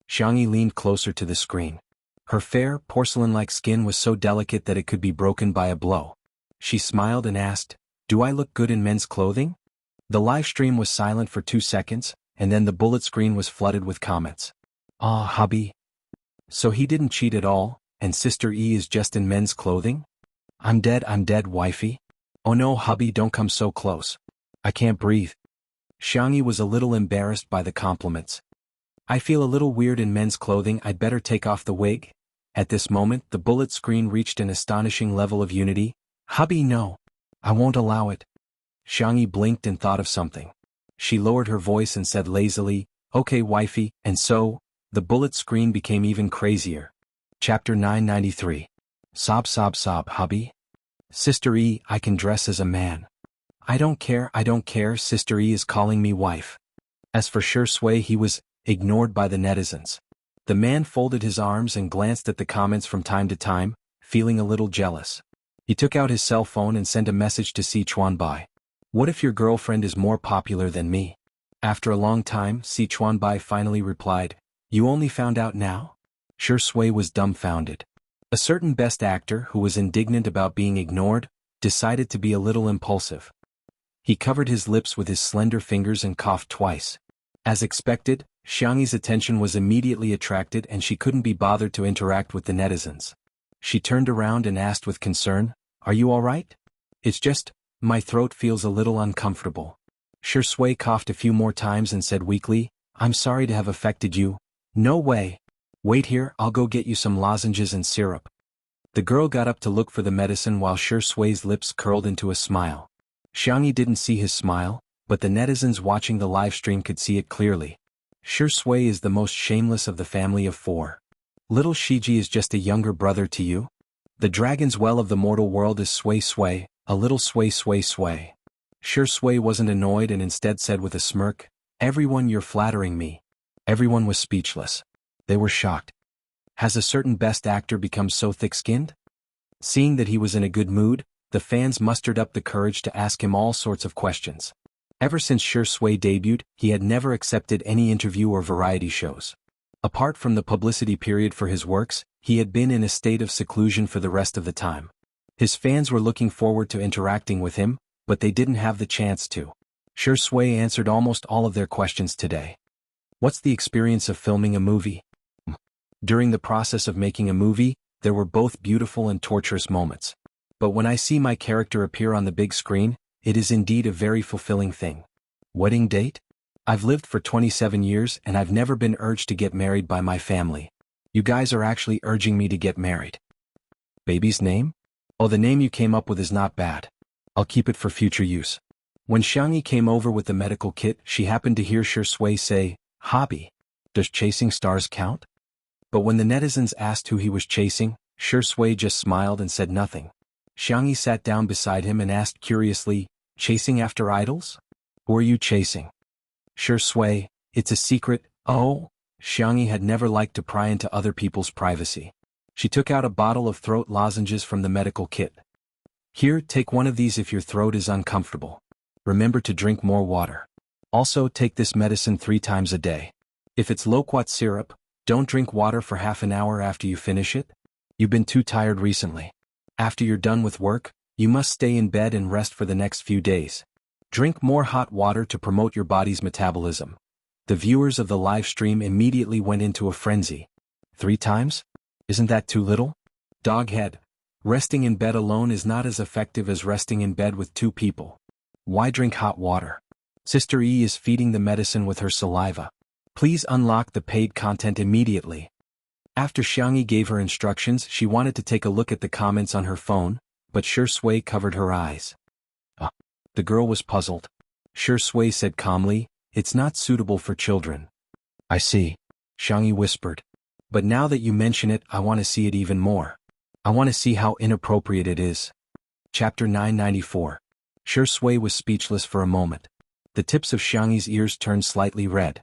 Xianxia leaned closer to the screen. Her fair, porcelain-like skin was so delicate that it could be broken by a blow. She smiled and asked, Do I look good in men's clothing? The live stream was silent for 2 seconds, and then the bullet screen was flooded with comments. Ah, hubby. So he didn't cheat at all, and Sister E is just in men's clothing? I'm dead, wifey. Oh no, hubby, don't come so close. I can't breathe. Xianxia was a little embarrassed by the compliments. I feel a little weird in men's clothing, I'd better take off the wig. At this moment, the bullet screen reached an astonishing level of unity. Hubby, no. I won't allow it. Xianxia blinked and thought of something. she lowered her voice and said lazily, "Okay wifey," and so, the bullet screen became even crazier. Chapter 993. Sob sob sob hubby? Sister E, I can dress as a man. I don't care, Sister E is calling me wife. As for Shui, he was ignored by the netizens. The man folded his arms and glanced at the comments from time to time, feeling a little jealous. He took out his cell phone and sent a message to Si Chuanbai. What if your girlfriend is more popular than me? After a long time, Si Chuanbai finally replied, You only found out now? Shui was dumbfounded. A certain best actor who was indignant about being ignored, decided to be a little impulsive. He covered his lips with his slender fingers and coughed twice. As expected, Xianxi's attention was immediately attracted and she couldn't be bothered to interact with the netizens. She turned around and asked with concern, Are you alright? It's just, my throat feels a little uncomfortable. Shui coughed a few more times and said weakly, I'm sorry to have affected you. No way. Wait here, I'll go get you some lozenges and syrup. The girl got up to look for the medicine while Shui's lips curled into a smile. Xianxi didn't see his smile, but the netizens watching the live stream could see it clearly. Shui is the most shameless of the family of four. Little Shiji is just a younger brother to you? The dragon's well of the mortal world is Sui, a little Sui. Shui wasn't annoyed and instead said with a smirk, Everyone, you're flattering me. Everyone was speechless. They were shocked. Has a certain best actor become so thick-skinned? Seeing that he was in a good mood, the fans mustered up the courage to ask him all sorts of questions. Ever since Shui debuted, he had never accepted any interview or variety shows. Apart from the publicity period for his works, he had been in a state of seclusion for the rest of the time. His fans were looking forward to interacting with him, but they didn't have the chance to. Shui answered almost all of their questions today. What's the experience of filming a movie? During the process of making a movie, there were both beautiful and torturous moments. But when I see my character appear on the big screen, it is indeed a very fulfilling thing. Wedding date? I've lived for 27 years and I've never been urged to get married by my family. You guys are actually urging me to get married. Baby's name? Oh, the name you came up with is not bad. I'll keep it for future use. When Xianxi came over with the medical kit, she happened to hear Shui say, Hobby. Does chasing stars count? But when the netizens asked who he was chasing, Shui just smiled and said nothing. Xianxi sat down beside him and asked curiously, Chasing after idols? Who are you chasing? Shui, it's a secret. Oh? Xianxi had never liked to pry into other people's privacy. She took out a bottle of throat lozenges from the medical kit. Here, take one of these if your throat is uncomfortable. Remember to drink more water. Also, take this medicine 3 times a day. If it's loquat syrup, don't drink water for half an hour after you finish it. You've been too tired recently. After you're done with work, you must stay in bed and rest for the next few days. Drink more hot water to promote your body's metabolism. The viewers of the live stream immediately went into a frenzy. 3 times? Isn't that too little? Doghead. Resting in bed alone is not as effective as resting in bed with 2 people. Why drink hot water? Sister E is feeding the medicine with her saliva. Please unlock the paid content immediately. After Xianxi gave her instructions, she wanted to take a look at the comments on her phone, but Shui covered her eyes. The girl was puzzled. Shui said calmly, It's not suitable for children. I see. Xianxi whispered. But now that you mention it, I want to see it even more. I want to see how inappropriate it is. Chapter 994. Shui was speechless for a moment. The tips of Xianxi's ears turned slightly red.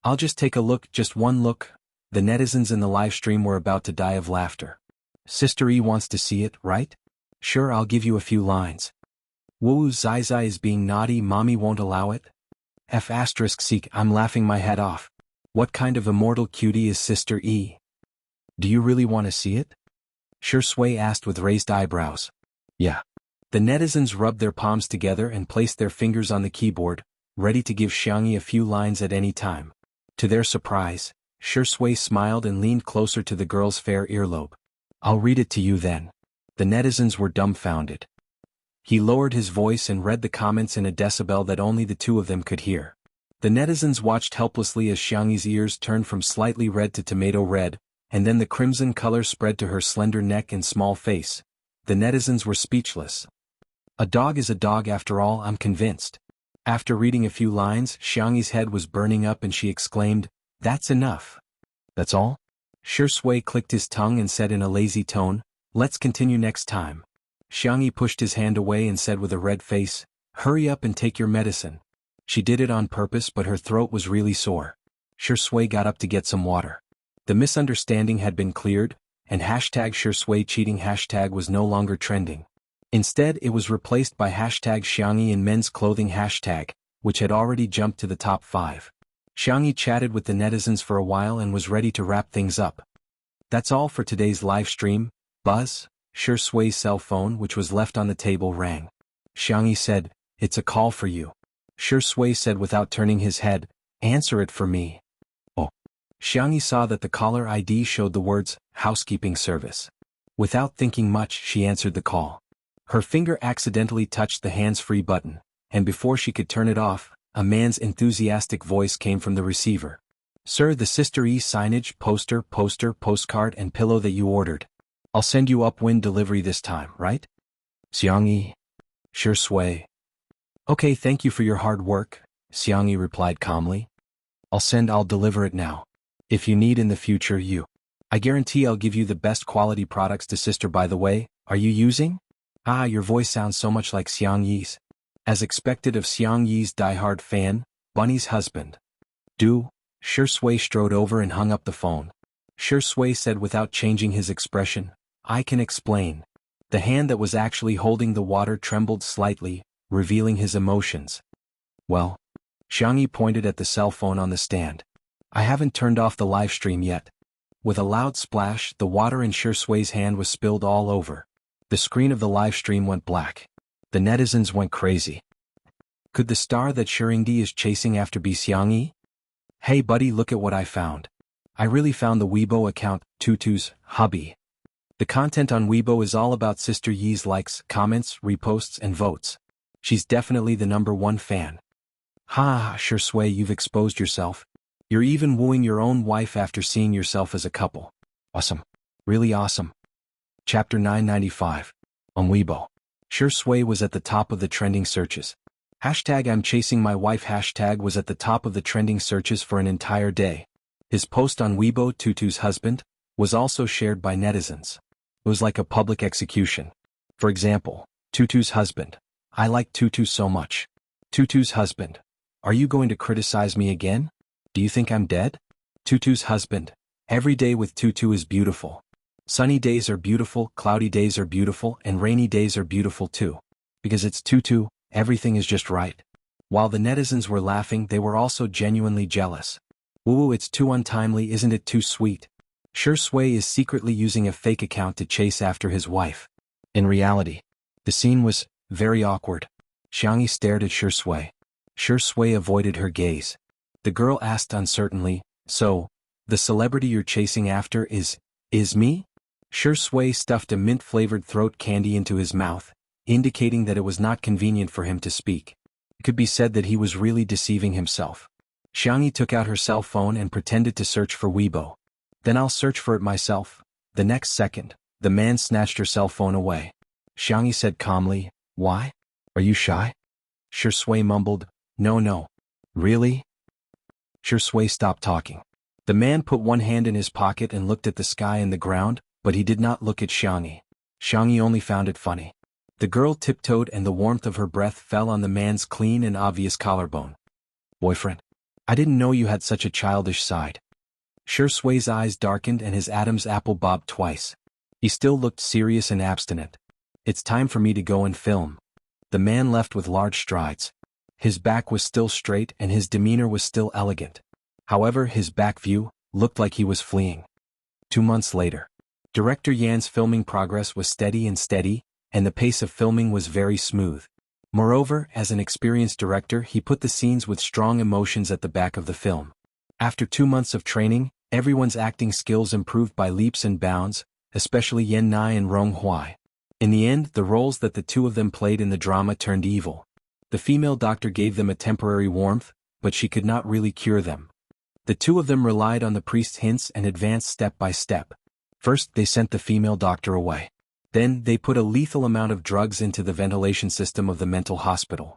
I'll just take a look, just one look. The netizens in the live stream were about to die of laughter. Sister E wants to see it, right? Sure, I'll give you a few lines. Woo Zai is being naughty, mommy won't allow it? Seek, I'm laughing my head off. What kind of immortal cutie is Sister E? Do you really want to see it? Shui asked with raised eyebrows. Yeah. The netizens rubbed their palms together and placed their fingers on the keyboard, ready to give Xianxi a few lines at any time. To their surprise, Shui smiled and leaned closer to the girl's fair earlobe. I'll read it to you then. The netizens were dumbfounded. He lowered his voice and read the comments in a decibel that only the 2 of them could hear. The netizens watched helplessly as Xianxi's ears turned from slightly red to tomato red, and then the crimson color spread to her slender neck and small face. The netizens were speechless. A dog is a dog after all, I'm convinced. After reading a few lines, Xiangxi's head was burning up and she exclaimed, "That's enough." "That's all?" Shui clicked his tongue and said in a lazy tone, "Let's continue next time." Xiangxi pushed his hand away and said with a red face, "Hurry up and take your medicine." She did it on purpose, but her throat was really sore. Shui got up to get some water. The misunderstanding had been cleared, and #Shui cheating hashtag was no longer trending. Instead, it was replaced by #Xiangxi in men's clothing hashtag, which had already jumped to the top 5. Xiangxi chatted with the netizens for a while and was ready to wrap things up. That's all for today's live stream. Buzz, Shui's cell phone, which was left on the table, rang. Xiangxi said, "It's a call for you." Shui said without turning his head, "Answer it for me." Oh. Xiangxi saw that the caller ID showed the words, "Housekeeping Service." Without thinking much, she answered the call. Her finger accidentally touched the hands-free button, and before she could turn it off, a man's enthusiastic voice came from the receiver. "Sir, the Sister E signage, poster, postcard and pillow that you ordered. I'll send you upwind delivery this time, right?" Xiangxi. Shui. "Okay, thank you for your hard work," Xiangxi replied calmly. I'll deliver it now. If you need in the future, I guarantee I'll give you the best quality products to Sister. By the way, are you using? Ah, your voice sounds so much like Xiangxi's. As expected of Xiangxi's diehard fan, Bunny's husband. Shui strode over and hung up the phone. Shui said without changing his expression, "I can explain." The hand that was actually holding the water trembled slightly, revealing his emotions. "Well?" Xiangxi pointed at the cell phone on the stand. "I haven't turned off the live stream yet." With a loud splash, the water in Shui's hand was spilled all over. The screen of the live stream went black. The netizens went crazy. Could the star that Shuringdi is chasing after be Xiangxi? Hey buddy, look at what I found. I really found the Weibo account, Tutu's hubby. The content on Weibo is all about Sister Yi's likes, comments, reposts and votes. She's definitely the #1 fan. Ha, Shui, you've exposed yourself. You're even wooing your own wife after seeing yourself as a couple. Awesome. Really awesome. Chapter 995. On Weibo. Shui was at the top of the trending searches. #I'm chasing my wife hashtag was at the top of the trending searches for an entire day. His post on Weibo, Tutu's husband, was also shared by netizens. It was like a public execution. For example, Tutu's husband. I like Tutu so much. Tutu's husband. Are you going to criticize me again? Do you think I'm dead? Tutu's husband. Every day with Tutu is beautiful. Sunny days are beautiful, cloudy days are beautiful, and rainy days are beautiful too. Because it's Tutu, everything is just right. While the netizens were laughing, they were also genuinely jealous. Ooh, it's too untimely, isn't it too sweet? Shui is secretly using a fake account to chase after his wife. In reality, the scene was very awkward. Xiangxi stared at Shui. Shui avoided her gaze. The girl asked uncertainly, "So, the celebrity you're chasing after is me?" Shui stuffed a mint-flavored throat candy into his mouth, indicating that it was not convenient for him to speak. It could be said that he was really deceiving himself. Xiangxi took out her cell phone and pretended to search for Weibo. "Then I'll search for it myself." The next second, the man snatched her cell phone away. Xiangxi said calmly, "Why? Are you shy?" Shui mumbled, No. Really?" Shui stopped talking. The man put one hand in his pocket and looked at the sky and the ground, but he did not look at Xiangxi. Xiangxi only found it funny. The girl tiptoed and the warmth of her breath fell on the man's clean and obvious collarbone. "Boyfriend? I didn't know you had such a childish side." Shui's eyes darkened and his Adam's apple bobbed twice. He still looked serious and abstinent. "It's time for me to go and film." The man left with large strides. His back was still straight and his demeanor was still elegant. However, his back view looked like he was fleeing. 2 months later. Director Yan's filming progress was steady, and the pace of filming was very smooth. Moreover, as an experienced director, he put the scenes with strong emotions at the back of the film. After 2 months of training, everyone's acting skills improved by leaps and bounds, especially Yan Nai and Rong Huai. In the end, the roles that the two of them played in the drama turned evil. The female doctor gave them a temporary warmth, but she could not really cure them. The two of them relied on the priest's hints and advanced step by step. First, they sent the female doctor away. Then, they put a lethal amount of drugs into the ventilation system of the mental hospital.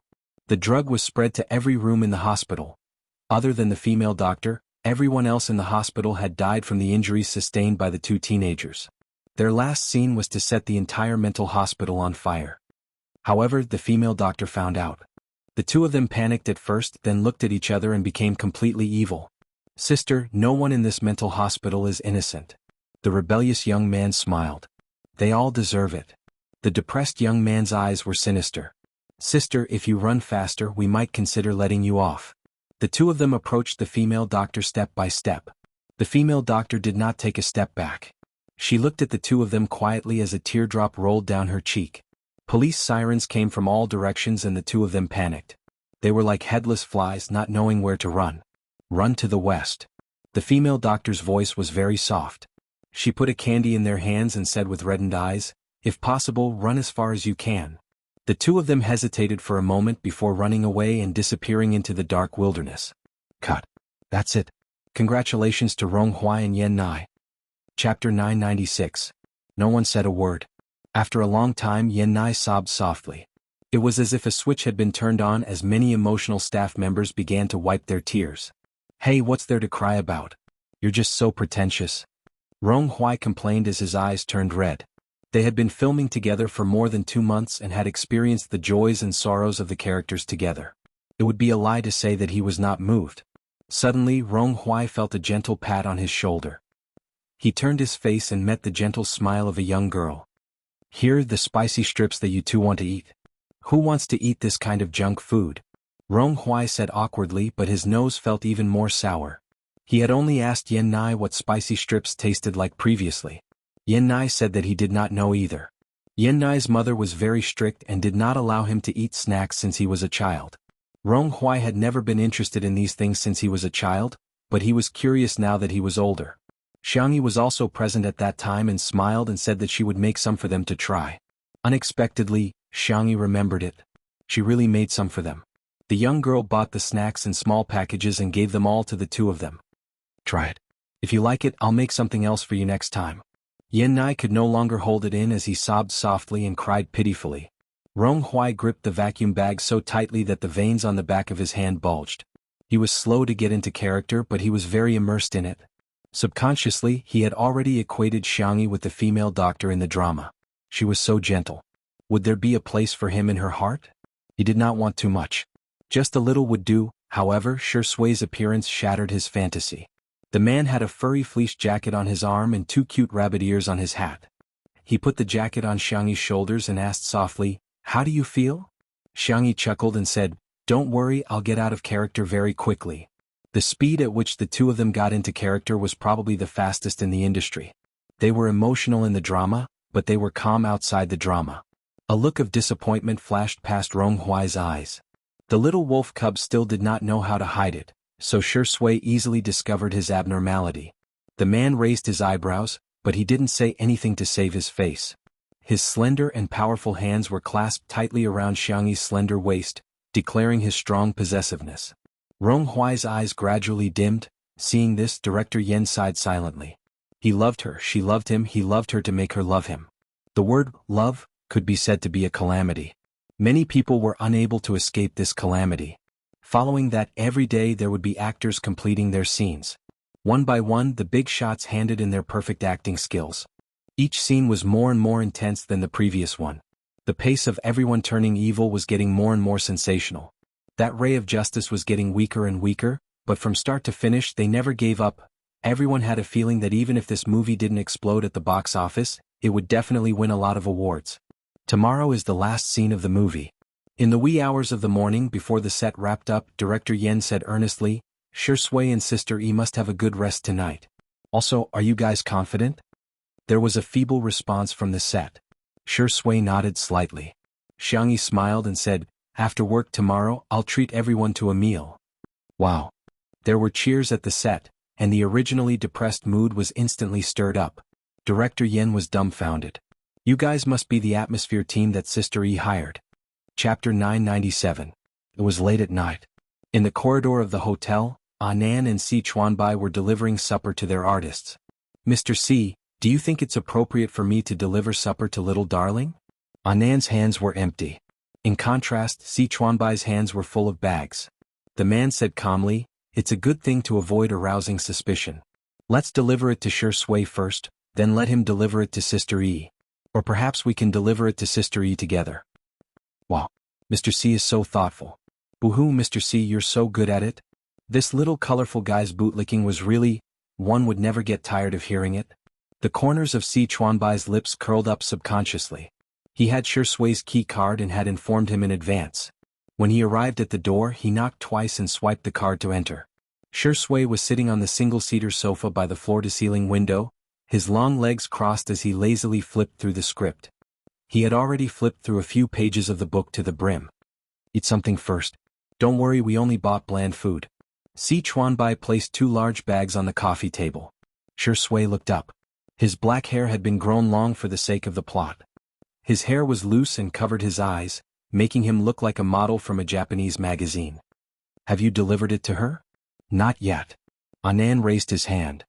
The drug was spread to every room in the hospital. Other than the female doctor, everyone else in the hospital had died from the injuries sustained by the two teenagers. Their last scene was to set the entire mental hospital on fire. However, the female doctor found out. The two of them panicked at first, then looked at each other and became completely evil. "Sister, no one in this mental hospital is innocent." The rebellious young man smiled. "They all deserve it." The depressed young man's eyes were sinister. "Sister, if you run faster, we might consider letting you off." The two of them approached the female doctor step by step. The female doctor did not take a step back. She looked at the two of them quietly as a teardrop rolled down her cheek. Police sirens came from all directions and the two of them panicked. They were like headless flies not knowing where to run. "Run to the west." The female doctor's voice was very soft. She put a candy in their hands and said with reddened eyes, "If possible, run as far as you can." The two of them hesitated for a moment before running away and disappearing into the dark wilderness. Cut. That's it. Congratulations to Ronghuai and Yan Nai. Chapter 996. No one said a word. After a long time, Yan Nai sobbed softly. It was as if a switch had been turned on as many emotional staff members began to wipe their tears. "Hey, what's there to cry about? You're just so pretentious." Ronghuai complained as his eyes turned red. They had been filming together for more than 2 months and had experienced the joys and sorrows of the characters together. It would be a lie to say that he was not moved. Suddenly, Ronghuai felt a gentle pat on his shoulder. He turned his face and met the gentle smile of a young girl. "Here, the spicy strips that you two want to eat." "Who wants to eat this kind of junk food?" Ronghuai said awkwardly, but his nose felt even more sour. He had only asked Yan Nai what spicy strips tasted like previously. Yan Nai said that he did not know either. Yan Nai's mother was very strict and did not allow him to eat snacks since he was a child. Ronghuai had never been interested in these things since he was a child, but he was curious now that he was older. Xianxia was also present at that time and smiled and said that she would make some for them to try. Unexpectedly, Xianxia remembered it. She really made some for them. The young girl bought the snacks in small packages and gave them all to the two of them. "Try it. If you like it, I'll make something else for you next time." Yan Nai could no longer hold it in as he sobbed softly and cried pitifully. Ronghuai gripped the vacuum bag so tightly that the veins on the back of his hand bulged. He was slow to get into character, but he was very immersed in it. Subconsciously, he had already equated Xianxia with the female doctor in the drama. She was so gentle. Would there be a place for him in her heart? He did not want too much. Just a little would do. However, Shui's appearance shattered his fantasy. The man had a furry fleece jacket on his arm and 2 cute rabbit ears on his hat. He put the jacket on Xianxi's shoulders and asked softly, "How do you feel?" Xianxia chuckled and said, "Don't worry, I'll get out of character very quickly." The speed at which the two of them got into character was probably the fastest in the industry. They were emotional in the drama, but they were calm outside the drama. A look of disappointment flashed past Ronghuai's eyes. The little wolf cub still did not know how to hide it, so Shui easily discovered his abnormality. The man raised his eyebrows, but he didn't say anything to save his face. His slender and powerful hands were clasped tightly around Xianxi's slender waist, declaring his strong possessiveness. Ronghuai's eyes gradually dimmed. Seeing this, Director Yen sighed silently. He loved her, she loved him, he loved her to make her love him. The word, love, could be said to be a calamity. Many people were unable to escape this calamity. Following that, every day there would be actors completing their scenes. One by one, the big shots handed in their perfect acting skills. Each scene was more and more intense than the previous one. The pace of everyone turning evil was getting more and more sensational. That ray of justice was getting weaker and weaker, but from start to finish they never gave up. Everyone had a feeling that even if this movie didn't explode at the box office, it would definitely win a lot of awards. Tomorrow is the last scene of the movie. In the wee hours of the morning before the set wrapped up, Director Yen said earnestly, "Shui and Sister E must have a good rest tonight. Also, are you guys confident?" There was a feeble response from the set. Shui nodded slightly. Xianxia smiled and said, "After work tomorrow, I'll treat everyone to a meal." Wow. There were cheers at the set, and the originally depressed mood was instantly stirred up. Director Yen was dumbfounded. "You guys must be the atmosphere team that Sister E hired." Chapter 997. It was late at night. In the corridor of the hotel, Anan and Si Chuanbai were delivering supper to their artists. "Mr. Si, do you think it's appropriate for me to deliver supper to little darling?" Anan's hands were empty. In contrast, Si Chuanbai's hands were full of bags. The man said calmly, "It's a good thing to avoid arousing suspicion. Let's deliver it to Shi Sui first, then let him deliver it to Sister Yi. Or perhaps we can deliver it to Sister Yi together." Wow. Mr. C is so thoughtful. Woohoo, Mr. C, you're so good at it. This little colorful guy's bootlicking was really, one would never get tired of hearing it. The corners of Si Chuanbai's lips curled up subconsciously. He had Shi Sui's key card and had informed him in advance. When he arrived at the door, he knocked twice and swiped the card to enter. Shi Sui was sitting on the single-seater sofa by the floor-to-ceiling window, his long legs crossed as he lazily flipped through the script. He had already flipped through a few pages of the book to the brim. "Eat something first. Don't worry, we only bought bland food." Si Chuanbai placed 2 large bags on the coffee table. Shi Sui looked up. His black hair had been grown long for the sake of the plot. His hair was loose and covered his eyes, making him look like a model from a Japanese magazine. "Have you delivered it to her?" "Not yet." Anan raised his hand.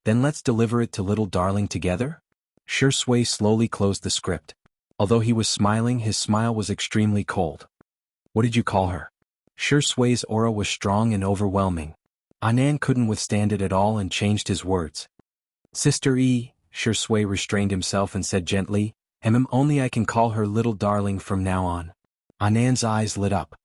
"Then let's deliver it to little darling together?" Shi Sui slowly closed the script. Although he was smiling, his smile was extremely cold. "What did you call her?" Shi Sui's aura was strong and overwhelming. Anan couldn't withstand it at all and changed his words. "Sister E," Shi Sui restrained himself and said gently, only I can call her little darling from now on." Anan's eyes lit up.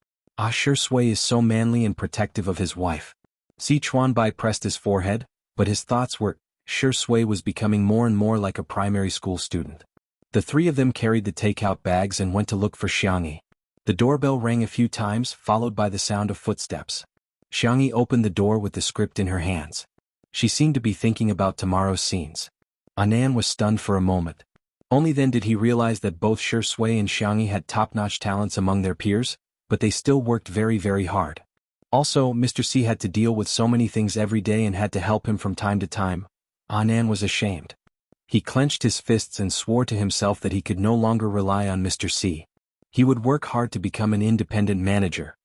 Shi Sui is so manly and protective of his wife. Si Chuanbai pressed his forehead, but his thoughts were, Shi Sui was becoming more and more like a primary school student. The 3 of them carried the takeout bags and went to look for Xianxia. The doorbell rang a few times, followed by the sound of footsteps. Xianxia opened the door with the script in her hands. She seemed to be thinking about tomorrow's scenes. Anan was stunned for a moment. Only then did he realize that both Shi Sui and Xianxia had top-notch talents among their peers, but they still worked very, very hard. Also, Mr. C had to deal with so many things every day and had to help him from time to time. Anan was ashamed. He clenched his fists and swore to himself that he could no longer rely on Mr. C. He would work hard to become an independent manager.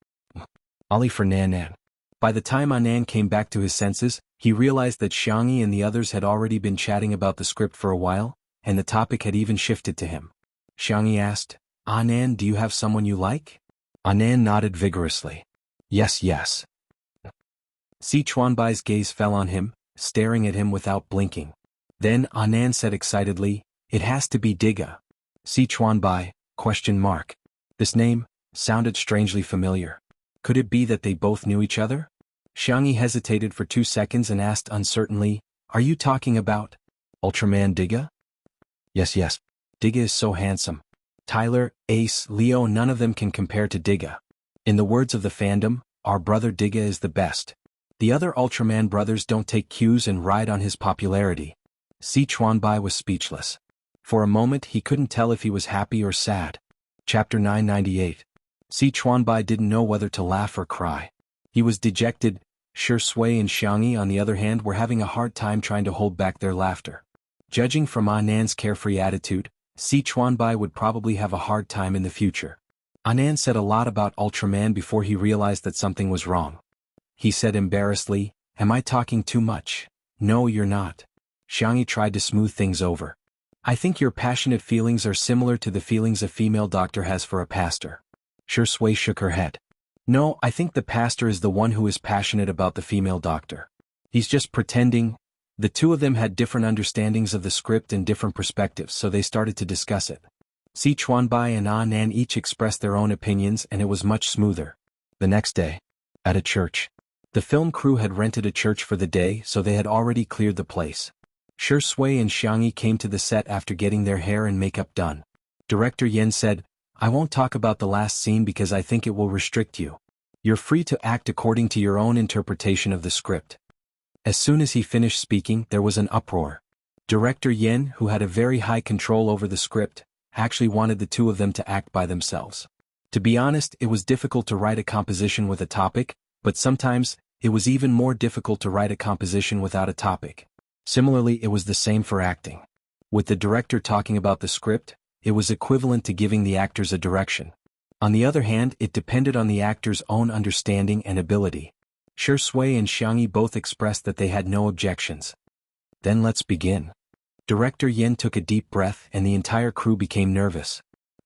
Ali for Nanan. By the time Anan came back to his senses, he realized that Xianxia and the others had already been chatting about the script for a while, and the topic had even shifted to him. Xianxia asked, "Anan, do you have someone you like?" Anan nodded vigorously. "Yes, yes." Si Chuanbai's gaze fell on him, staring at him without blinking. Then Anan said excitedly, "It has to be Diga." Si Chuanbai, ? This name sounded strangely familiar. Could it be that they both knew each other? Xianxia hesitated for 2 seconds and asked uncertainly, "Are you talking about Ultraman Diga?" Yes, yes. Diga is so handsome. Tyler, Ace, Leo, none of them can compare to Diga. In the words of the fandom, our brother Diga is the best. The other Ultraman brothers don't take cues and ride on his popularity. Si Chuanbai was speechless. For a moment he couldn't tell if he was happy or sad. Chapter 998. Si Chuanbai didn't know whether to laugh or cry. He was dejected. Shi Sui and Xianxia, on the other hand, were having a hard time trying to hold back their laughter. Judging from Anan's carefree attitude, Si Chuanbai would probably have a hard time in the future. Anan said a lot about Ultraman before he realized that something was wrong. He said embarrassedly, "Am I talking too much?" "No, you're not." Xianxia tried to smooth things over. "I think your passionate feelings are similar to the feelings a female doctor has for a pastor." Shi Sui shook her head. "No, I think the pastor is the one who is passionate about the female doctor. He's just pretending." The 2 of them had different understandings of the script and different perspectives, so they started to discuss it. Si Chuanbai and Anan each expressed their own opinions, and it was much smoother. The next day, at a church. The film crew had rented a church for the day, so they had already cleared the place. Shi Sui and Xianxia came to the set after getting their hair and makeup done. Director Yen said, "I won't talk about the last scene because I think it will restrict you. You're free to act according to your own interpretation of the script." As soon as he finished speaking, there was an uproar. Director Yen, who had a very high control over the script, actually wanted the 2 of them to act by themselves. To be honest, it was difficult to write a composition with a topic, but sometimes, it was even more difficult to write a composition without a topic. Similarly, it was the same for acting. With the director talking about the script, it was equivalent to giving the actors a direction. On the other hand, it depended on the actor's own understanding and ability. Shi Sui and Xianxia both expressed that they had no objections. "Then let's begin." Director Yen took a deep breath and the entire crew became nervous.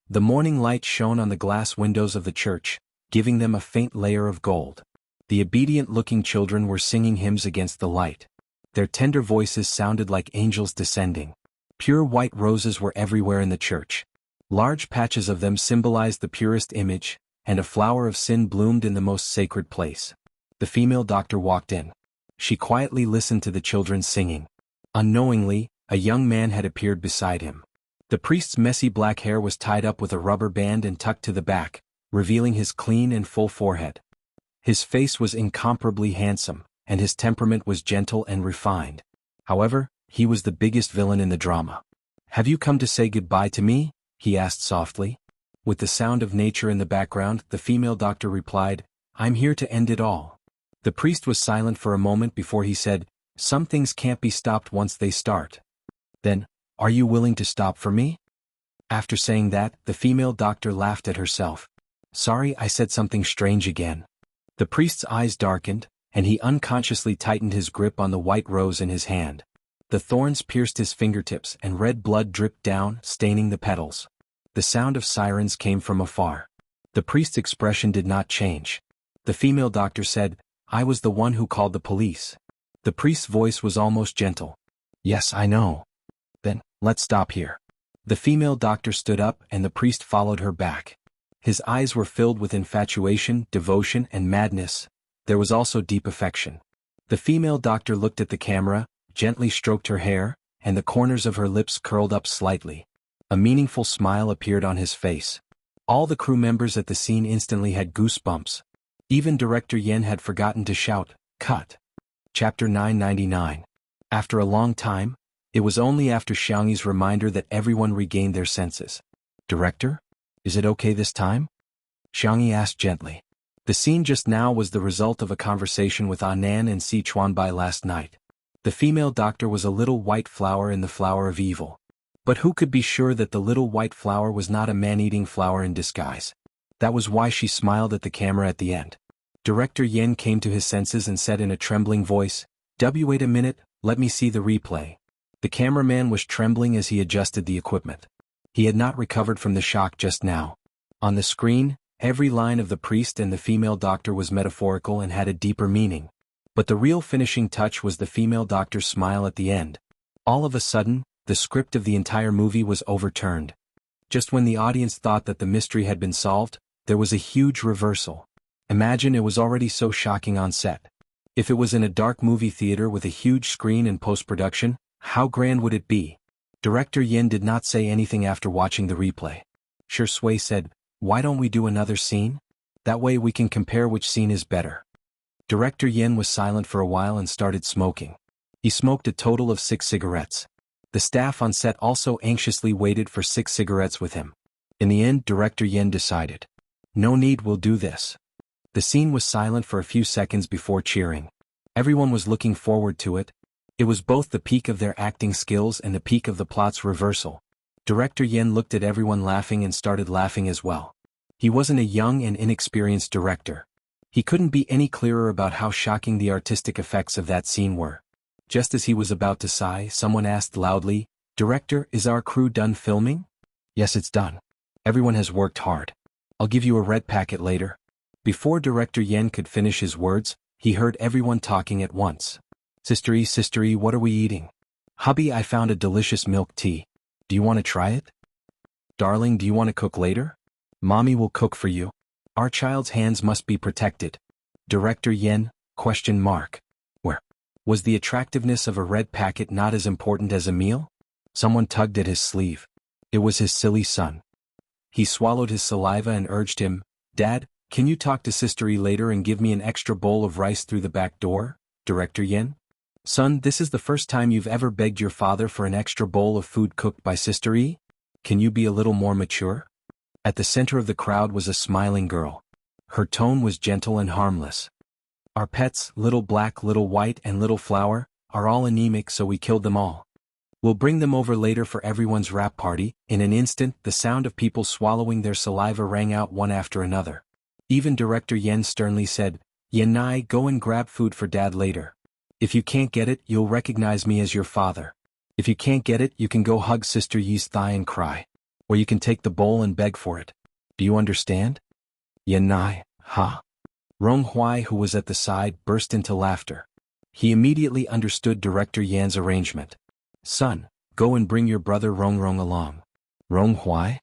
The morning light shone on the glass windows of the church, giving them a faint layer of gold. The obedient-looking children were singing hymns against the light. Their tender voices sounded like angels descending. Pure white roses were everywhere in the church. Large patches of them symbolized the purest image, and a flower of sin bloomed in the most sacred place. The female doctor walked in. She quietly listened to the children singing. Unknowingly, a young man had appeared beside him. The priest's messy black hair was tied up with a rubber band and tucked to the back, revealing his clean and full forehead. His face was incomparably handsome, and his temperament was gentle and refined. However, he was the biggest villain in the drama. "Have you come to say goodbye to me?" he asked softly. With the sound of nature in the background, the female doctor replied, "I'm here to end it all." The priest was silent for a moment before he said, "Some things can't be stopped once they start." "Then, are you willing to stop for me?" After saying that, the female doctor laughed at herself. "Sorry, I said something strange again." The priest's eyes darkened, and he unconsciously tightened his grip on the white rose in his hand. The thorns pierced his fingertips and red blood dripped down, staining the petals. The sound of sirens came from afar. The priest's expression did not change. The female doctor said, "I was the one who called the police." The priest's voice was almost gentle. "Yes, I know." "Then, let's stop here." The female doctor stood up and the priest followed her back. His eyes were filled with infatuation, devotion, and madness. There was also deep affection. The female doctor looked at the camera, gently stroked her hair, and the corners of her lips curled up slightly. A meaningful smile appeared on his face. All the crew members at the scene instantly had goosebumps. Even Director Yen had forgotten to shout, "Cut." Chapter 999. After a long time, it was only after Xianxia's reminder that everyone regained their senses. "Director? Is it okay this time?" Xianxia asked gently. The scene just now was the result of a conversation with Anan and Si Chuanbai last night. The female doctor was a little white flower in the flower of evil. But who could be sure that the little white flower was not a man-eating flower in disguise? That was why she smiled at the camera at the end. Director Yen came to his senses and said in a trembling voice, Wait a minute, let me see the replay." The cameraman was trembling as he adjusted the equipment. He had not recovered from the shock just now. On the screen, every line of the priest and the female doctor was metaphorical and had a deeper meaning. But the real finishing touch was the female doctor's smile at the end. All of a sudden, the script of the entire movie was overturned. Just when the audience thought that the mystery had been solved, there was a huge reversal. Imagine it was already so shocking on set. If it was in a dark movie theater with a huge screen and post-production, how grand would it be? Director Yin did not say anything after watching the replay. Shi Sui said, "Why don't we do another scene? That way we can compare which scene is better." Director Yin was silent for a while and started smoking. He smoked a total of 6 cigarettes. The staff on set also anxiously waited for 6 cigarettes with him. In the end, Director Yin decided, "No need, we'll do this." The scene was silent for a few seconds before cheering. Everyone was looking forward to it. It was both the peak of their acting skills and the peak of the plot's reversal. Director Yen looked at everyone laughing and started laughing as well. He wasn't a young and inexperienced director. He couldn't be any clearer about how shocking the artistic effects of that scene were. Just as he was about to sigh, someone asked loudly, "Director, is our crew done filming?" "Yes, it's done. Everyone has worked hard. I'll give you a red packet later." Before Director Yen could finish his words, he heard everyone talking at once. Sistery, what are we eating?" "Hubby, I found a delicious milk tea. Do you want to try it?" "Darling, do you want to cook later?" "Mommy will cook for you. Our child's hands must be protected." Director Yen, ? Where? Was the attractiveness of a red packet not as important as a meal? Someone tugged at his sleeve. It was his silly son. He swallowed his saliva and urged him, "Dad, can you talk to Sistery later and give me an extra bowl of rice through the back door?" Director Yen. "Son, this is the first time you've ever begged your father for an extra bowl of food cooked by Sistery? Can you be a little more mature?" At the center of the crowd was a smiling girl. Her tone was gentle and harmless. "Our pets, Little Black, Little White, and Little Flower, are all anemic, so we killed them all. We'll bring them over later for everyone's wrap party." In an instant, the sound of people swallowing their saliva rang out one after another. Even Director Yen sternly said, "Yenai, go and grab food for Dad later. If you can't get it, you'll recognize me as your father. If you can't get it, you can go hug Sister Yi's thigh and cry." Or you can take the bowl and beg for it. Do you understand? Yan Nai, ha. Rong Huai, who was at the side, burst into laughter. He immediately understood Director Yan's arrangement. Son, go and bring your brother Rong along. Rong Huai?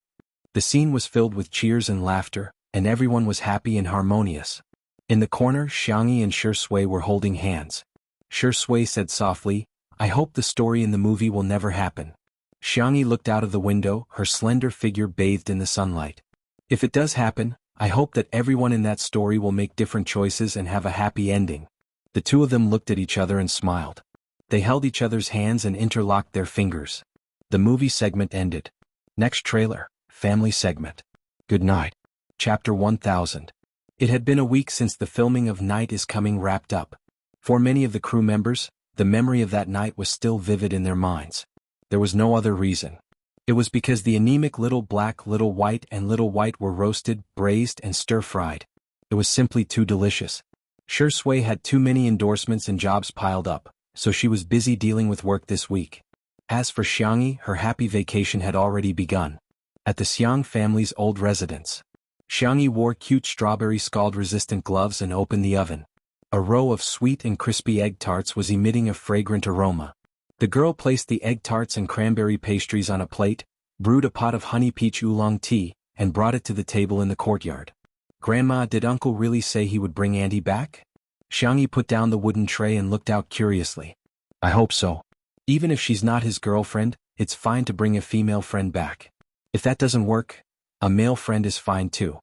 The scene was filled with cheers and laughter, and everyone was happy and harmonious. In the corner, Xianxia and Shi Sui were holding hands. Shi Sui said softly, I hope the story in the movie will never happen. Xianxia looked out of the window, her slender figure bathed in the sunlight. If it does happen, I hope that everyone in that story will make different choices and have a happy ending. The two of them looked at each other and smiled. They held each other's hands and interlocked their fingers. The movie segment ended. Next trailer, family segment. Good night. Chapter 1000. It had been a week since the filming of Night is Coming wrapped up. For many of the crew members, the memory of that night was still vivid in their minds. There was no other reason. It was because the anemic Little Black, Little White and Little White were roasted, braised and stir-fried. It was simply too delicious. Shi Sui had too many endorsements and jobs piled up, so she was busy dealing with work this week. As for Xianxia, her happy vacation had already begun. At the Xiang family's old residence. Xianxia wore cute strawberry scald-resistant gloves and opened the oven. A row of sweet and crispy egg tarts was emitting a fragrant aroma. The girl placed the egg tarts and cranberry pastries on a plate, brewed a pot of honey peach oolong tea, and brought it to the table in the courtyard. Grandma, did Uncle really say he would bring Auntie back? Xianxia put down the wooden tray and looked out curiously. I hope so. Even if she's not his girlfriend, it's fine to bring a female friend back. If that doesn't work, a male friend is fine too.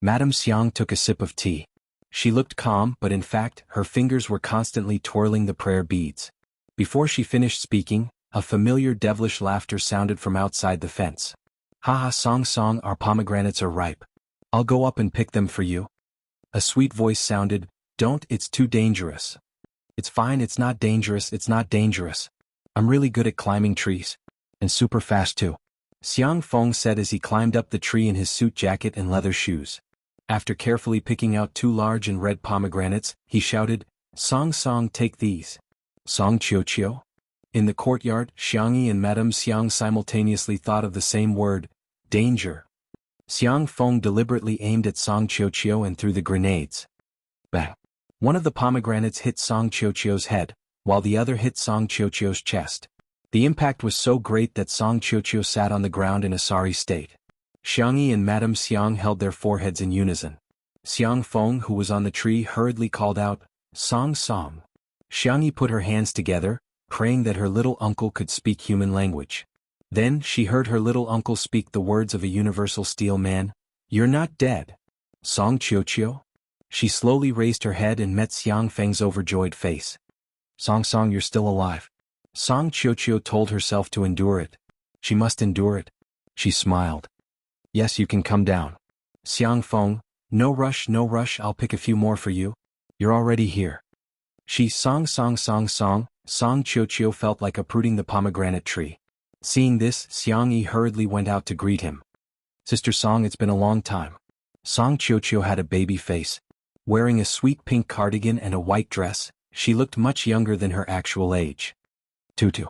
Madame Xiang took a sip of tea. She looked calm, but in fact, her fingers were constantly twirling the prayer beads. Before she finished speaking, a familiar devilish laughter sounded from outside the fence. Ha ha, Song, our pomegranates are ripe. I'll go up and pick them for you. A sweet voice sounded, don't, it's too dangerous. It's fine, it's not dangerous, it's not dangerous. I'm really good at climbing trees. And super fast too. Xiang Feng said as he climbed up the tree in his suit jacket and leather shoes. After carefully picking out 2 large and red pomegranates, he shouted, Song, take these. Song Qiu. In the courtyard, Xianxia and Madame Xiang simultaneously thought of the same word, danger. Xiang Feng deliberately aimed at Song Qiu and threw the grenades. Bang! One of the pomegranates hit Song Qiu's head, while the other hit Song Qiu's chest. The impact was so great that Song Qiu sat on the ground in a sorry state. Xianxia and Madame Xiang held their foreheads in unison. Xiang Feng, who was on the tree, hurriedly called out, Song. Xianxia put her hands together, praying that her little uncle could speak human language. Then she heard her little uncle speak the words of a universal steel man, You're not dead. Song Qiu. She slowly raised her head and met Xiang Feng's overjoyed face. Song, you're still alive. Song Qiu told herself to endure it. She must endure it. She smiled. Yes, you can come down. Xiang Feng, no rush, I'll pick a few more for you. You're already here. Song Qiu felt like uprooting the pomegranate tree. Seeing this, Xianxia hurriedly went out to greet him. Sister Song, it's been a long time. Song Qiu had a baby face. Wearing a sweet pink cardigan and a white dress, she looked much younger than her actual age. Tutu.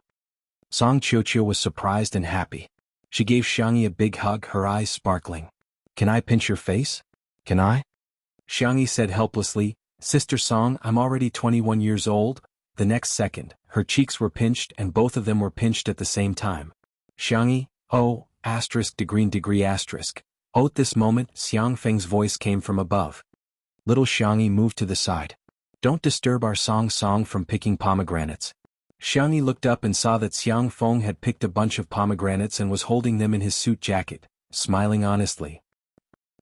Song Qiu was surprised and happy. She gave Xianxia a big hug, her eyes sparkling. Can I pinch your face? Can I? Xianxia said helplessly, Sister Song, I'm already 21 years old. The next second, her cheeks were pinched and both of them were pinched at the same time. Xianxia, oh, degree asterisk. Oh, at this moment, Xiang Feng's voice came from above. Little Xianxia moved to the side. Don't disturb our Song from picking pomegranates. Xianxia looked up and saw that Xiang Feng had picked a bunch of pomegranates and was holding them in his suit jacket, smiling honestly.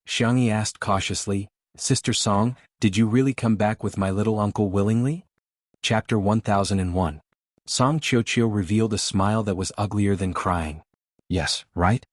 Xianxia asked cautiously, Sister Song, did you really come back with my little uncle willingly? Chapter 1001. Song Qiu revealed a smile that was uglier than crying. Yes, right?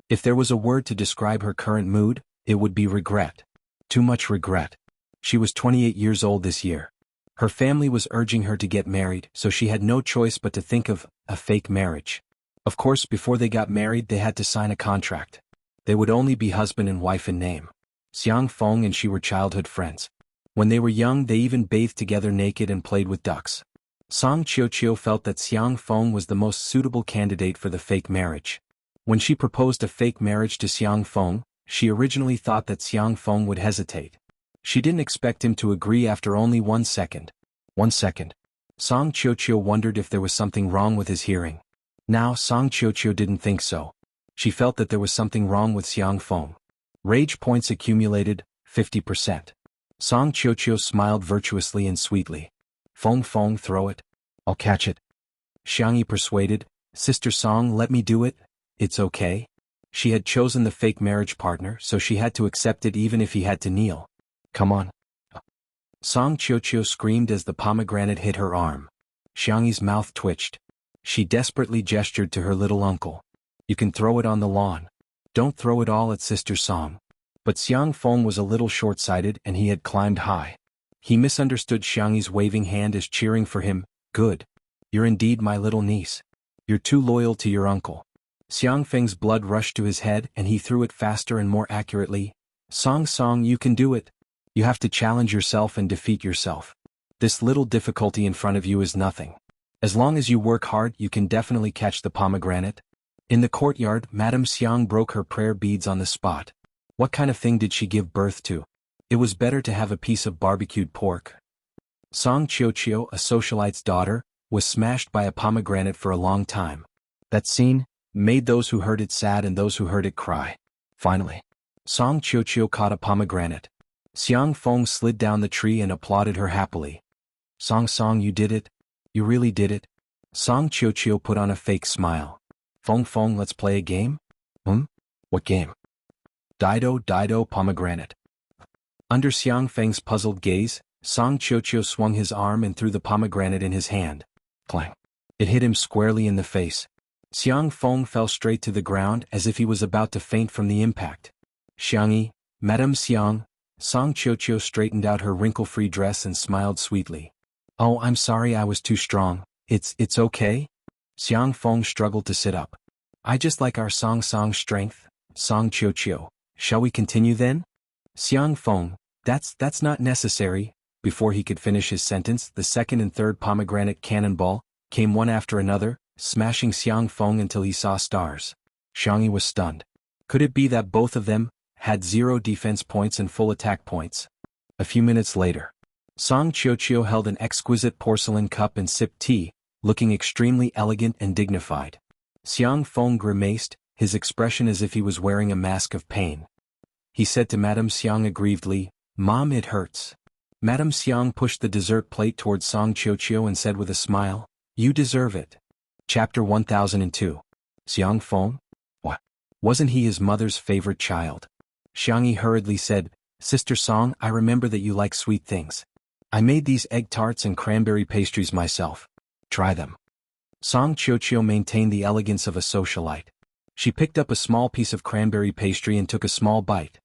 If there was a word to describe her current mood, it would be regret. Too much regret. She was 28 years old this year. Her family was urging her to get married, so she had no choice but to think of a fake marriage. Of course, before they got married they had to sign a contract. They would only be husband and wife in name. Xiang Feng and she were childhood friends. When they were young they even bathed together naked and played with ducks. Song Qiu felt that Xiang Feng was the most suitable candidate for the fake marriage. When she proposed a fake marriage to Xiang Feng, she originally thought that Xiang Feng would hesitate. She didn't expect him to agree after only 1 second. 1 second. Song Qiuqiu wondered if there was something wrong with his hearing. Now Song Qiuqiu didn't think so. She felt that there was something wrong with Xiang Feng. Rage points accumulated, 50%. Song Qiuqiu smiled virtuously and sweetly. Feng, throw it. I'll catch it. Xiangyi persuaded, Sister Song, let me do it. It's okay. She had chosen the fake marriage partner, so she had to accept it even if he had to kneel. Come on. Song Qiuqiu screamed as the pomegranate hit her arm. Xiangyi's mouth twitched. She desperately gestured to her little uncle. You can throw it on the lawn. Don't throw it all at Sister Song. But Xiang Feng was a little short-sighted and he had climbed high. He misunderstood Xiangyi's waving hand as cheering for him. Good. You're indeed my little niece. You're too loyal to your uncle. Xiang Feng's blood rushed to his head and he threw it faster and more accurately. Song, you can do it. You have to challenge yourself and defeat yourself. This little difficulty in front of you is nothing. As long as you work hard, you can definitely catch the pomegranate. In the courtyard, Madame Xiang broke her prayer beads on the spot. What kind of thing did she give birth to? It was better to have a piece of barbecued pork. Song Qiuqiu, a socialite's daughter, was smashed by a pomegranate for a long time. That scene made those who heard it sad and those who heard it cry. Finally, Song Qiuqiu caught a pomegranate. Xiang Feng slid down the tree and applauded her happily. Song, you did it. You really did it. Song Qiuqiu put on a fake smile. Feng, let's play a game? What game? Dido, pomegranate. Under Xiang Feng's puzzled gaze, Song Qiuqiu swung his arm and threw the pomegranate in his hand. Clang. It hit him squarely in the face. Xiang Feng fell straight to the ground as if he was about to faint from the impact. Xiangyi, Madame Xiang. Song Qiuqiu straightened out her wrinkle-free dress and smiled sweetly. Oh, I'm sorry I was too strong. It's okay? Xiang Feng struggled to sit up. I just like our Song's strength. Song Qiuqiu. Shall we continue then? Xiang Feng, that's not necessary. Before he could finish his sentence, the second and third pomegranate cannonball came one after another, smashing Xiang Feng until he saw stars. Xiangyi was stunned. Could it be that both of them had 0 defense points and full attack points? A few minutes later, Song Qiuqiu held an exquisite porcelain cup and sipped tea, looking extremely elegant and dignified. Xiang Feng grimaced, his expression as if he was wearing a mask of pain. He said to Madame Xiang aggrievedly, Mom, it hurts. Madame Xiang pushed the dessert plate towards Song Qiuqiu and said with a smile, You deserve it. Chapter 1002. Xiang Feng? What? Wasn't he his mother's favorite child? Xiangyi hurriedly said, Sister Song, I remember that you like sweet things. I made these egg tarts and cranberry pastries myself. Try them. Song Qiuqiu maintained the elegance of a socialite. She picked up a small piece of cranberry pastry and took a small bite.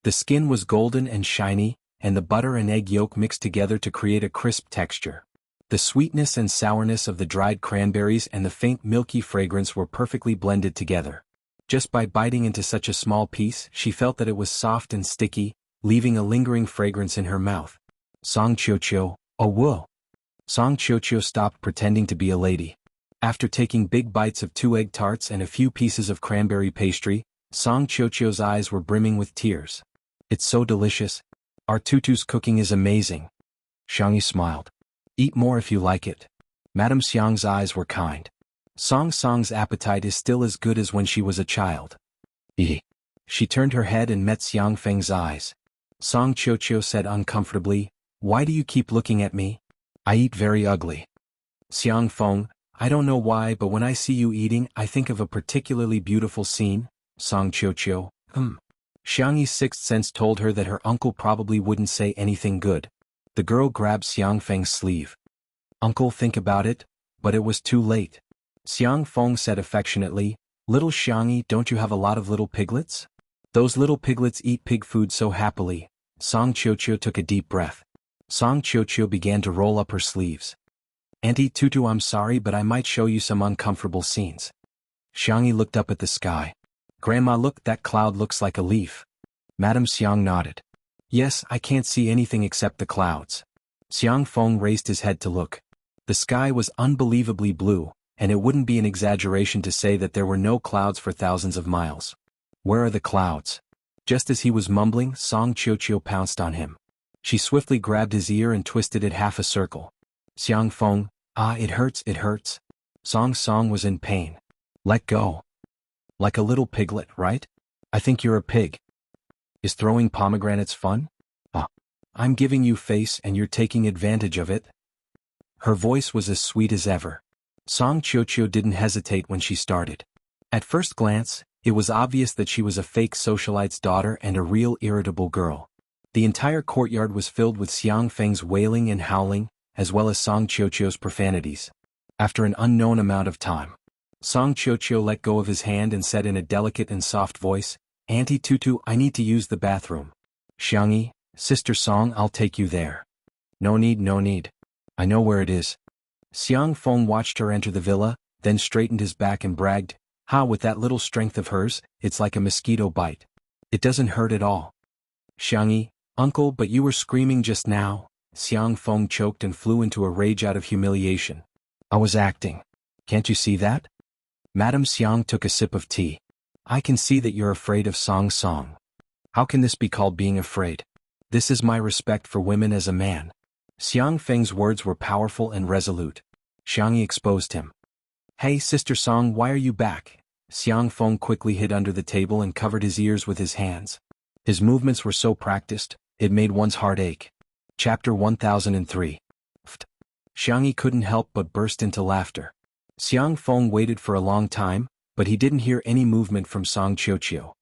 The skin was golden and shiny, and the butter and egg yolk mixed together to create a crisp texture. The sweetness and sourness of the dried cranberries and the faint milky fragrance were perfectly blended together. Just by biting into such a small piece, she felt that it was soft and sticky, leaving a lingering fragrance in her mouth. Song Qiuqiu, oh whoa. Song Qiuqiu stopped pretending to be a lady. After taking big bites of 2 egg tarts and a few pieces of cranberry pastry, Song Qiuqiu's eyes were brimming with tears. It's so delicious. Our tutu's cooking is amazing. Xiangyi smiled. Eat more if you like it. Madame Xiang's eyes were kind. Song's appetite is still as good as when she was a child. Eee. She turned her head and met Xiang Feng's eyes. Song Qiuqiu said uncomfortably, Why do you keep looking at me? I eat very ugly. Xiang Feng, I don't know why, but when I see you eating, I think of a particularly beautiful scene. Song Qiuqiu, Xiangyi's sixth sense told her that her uncle probably wouldn't say anything good. The girl grabbed Xiang Feng's sleeve. Uncle, think about it, but it was too late. Xiang Feng said affectionately, Little Xiangyi, don't you have a lot of little piglets? Those little piglets eat pig food so happily. Song Qiuqiu took a deep breath. Song Qiuqiu began to roll up her sleeves. Auntie Tutu, I'm sorry, but I might show you some uncomfortable scenes. Xiangyi looked up at the sky. Grandma, look, that cloud looks like a leaf. Madame Xiang nodded. Yes, I can't see anything except the clouds. Xiang Feng raised his head to look. The sky was unbelievably blue, and it wouldn't be an exaggeration to say that there were no clouds for thousands of miles. Where are the clouds? Just as he was mumbling, Song Qiuqiu pounced on him. She swiftly grabbed his ear and twisted it half a circle. Xiang Feng, ah, it hurts, it hurts. Song was in pain. Let go. Like a little piglet, right? I think you're a pig. Is throwing pomegranates fun? Ah, I'm giving you face and you're taking advantage of it. Her voice was as sweet as ever. Song Qiuqiu didn't hesitate when she started. At first glance, it was obvious that she was a fake socialite's daughter and a real irritable girl. The entire courtyard was filled with Xiang Feng's wailing and howling, as well as Song Qiuqiu's profanities. After an unknown amount of time, Song Qiuqiu let go of his hand and said in a delicate and soft voice, Auntie Tutu, I need to use the bathroom. Xiangyi, Sister Song, I'll take you there. No need, no need. I know where it is. Xiang Feng watched her enter the villa, then straightened his back and bragged, Ha, with that little strength of hers, it's like a mosquito bite. It doesn't hurt at all. Xiangyi, Uncle, but you were screaming just now. Xiang Feng choked and flew into a rage out of humiliation. I was acting. Can't you see that? Madame Xiang took a sip of tea. I can see that you're afraid of Song. How can this be called being afraid? This is my respect for women as a man. Xiang Feng's words were powerful and resolute. Xiangyi exposed him. Hey, Sister Song, why are you back? Xiang Feng quickly hid under the table and covered his ears with his hands. His movements were so practiced, it made one's heart ache. Chapter 1003. Xiangyi couldn't help but burst into laughter. Xiang Feng waited for a long time, but he didn't hear any movement from Song Qiuqiu.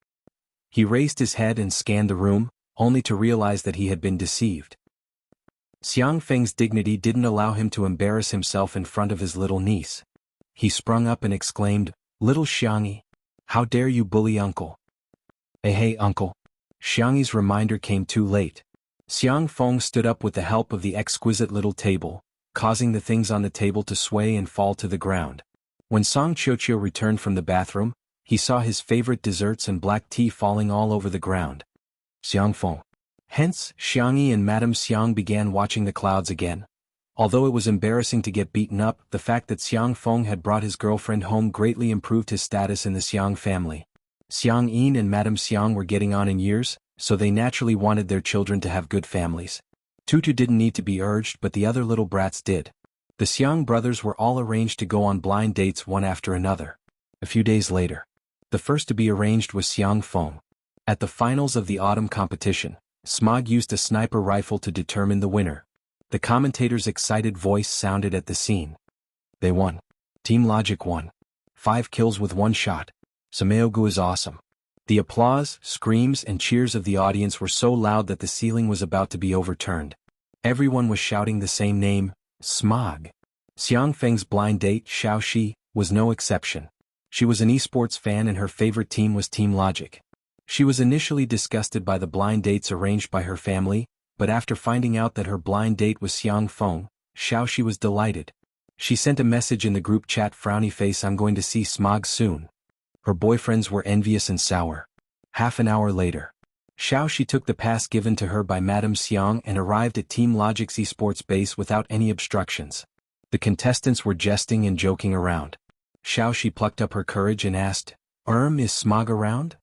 He raised his head and scanned the room, only to realize that he had been deceived. Xiang Feng's dignity didn't allow him to embarrass himself in front of his little niece. He sprung up and exclaimed, Little Xiangyi, how dare you bully Uncle? Hey, Uncle. Xiangyi's reminder came too late. Xiang Feng stood up with the help of the exquisite little table, causing the things on the table to sway and fall to the ground. When Song Qiuqiu returned from the bathroom, he saw his favorite desserts and black tea falling all over the ground. Xiang Feng. Hence, Xiangyi and Madame Xiang began watching the clouds again. Although it was embarrassing to get beaten up, the fact that Xiang Feng had brought his girlfriend home greatly improved his status in the Xiang family. Xiang Yin and Madame Xiang were getting on in years, so they naturally wanted their children to have good families. Tutu didn't need to be urged, but the other little brats did. The Xiang brothers were all arranged to go on blind dates one after another. A few days later, the first to be arranged was Xiang Feng. At the finals of the autumn competition, Smog used a sniper rifle to determine the winner. The commentator's excited voice sounded at the scene. They won. Team Logic won. 5 kills with 1 shot. Sameogu is awesome. The applause, screams, and cheers of the audience were so loud that the ceiling was about to be overturned. Everyone was shouting the same name, Smog. Xiang Feng's blind date, Xiaoxi, was no exception. She was an esports fan and her favorite team was Team Logic. She was initially disgusted by the blind dates arranged by her family, but after finding out that her blind date was Xiang Feng, Xiaoxi was delighted. She sent a message in the group chat, frowny face, I'm going to see Smog soon. Her boyfriends were envious and sour. Half an hour later, Xiaoxi took the pass given to her by Madame Xiang and arrived at Team Logic's esports base without any obstructions. The contestants were jesting and joking around. Xiaoxi plucked up her courage and asked, is Smog around?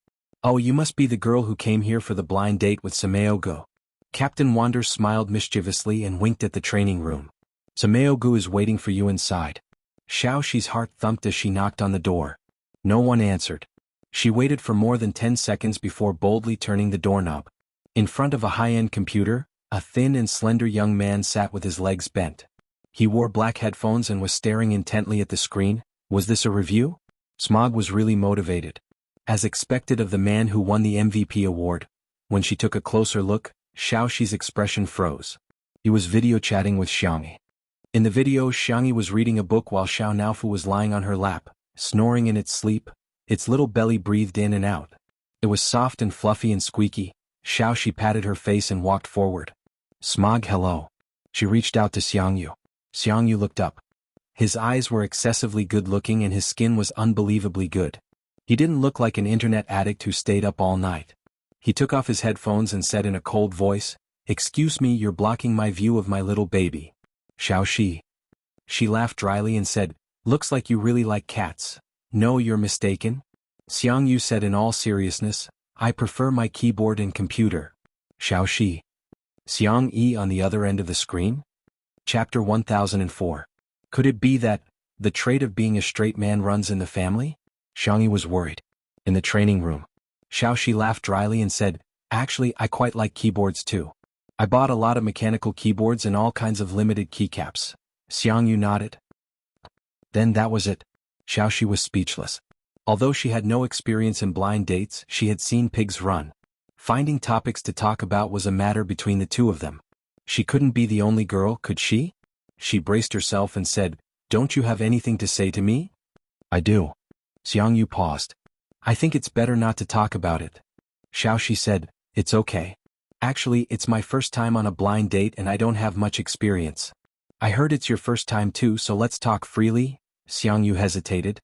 Oh, you must be the girl who came here for the blind date with Sameogu. Captain Wander smiled mischievously and winked at the training room. Sameogu is waiting for you inside. Xiaoxi's heart thumped as she knocked on the door. No one answered. She waited for more than 10 seconds before boldly turning the doorknob. In front of a high-end computer, a thin and slender young man sat with his legs bent. He wore black headphones and was staring intently at the screen. Was this a review? Smog was really motivated. As expected of the man who won the MVP award, when she took a closer look, Xiaoxi's expression froze. He was video chatting with Xiangyi. In the video, Xiangyi was reading a book while Xiao Naofu was lying on her lap, snoring in its sleep. Its little belly breathed in and out. It was soft and fluffy and squeaky. Xiaoxi patted her face and walked forward. Smog, hello. She reached out to Xiangyu. Xiangyu looked up. His eyes were excessively good-looking and his skin was unbelievably good. He didn't look like an internet addict who stayed up all night. He took off his headphones and said in a cold voice, Excuse me, you're blocking my view of my little baby. Xiaoxi. She laughed dryly and said, Looks like you really like cats. No, you're mistaken. Xiangyu said in all seriousness, I prefer my keyboard and computer. Xiaoxi. Xiang Yi on the other end of the screen? Chapter 1004. Could it be that the trait of being a straight man runs in the family? Xiang Yi was worried. In the training room, Xiaoxi laughed dryly and said, Actually, I quite like keyboards too. I bought a lot of mechanical keyboards and all kinds of limited keycaps. Xiangyu nodded. Then that was it. Xiaoxi was speechless. Although she had no experience in blind dates, she had seen pigs run. Finding topics to talk about was a matter between the two of them. She couldn't be the only girl, could she? She braced herself and said, Don't you have anything to say to me? I do. Xiangyu paused. I think it's better not to talk about it. Xiaoxi said, It's okay. Actually, it's my first time on a blind date and I don't have much experience. I heard it's your first time too, so let's talk freely. Xiangyu hesitated.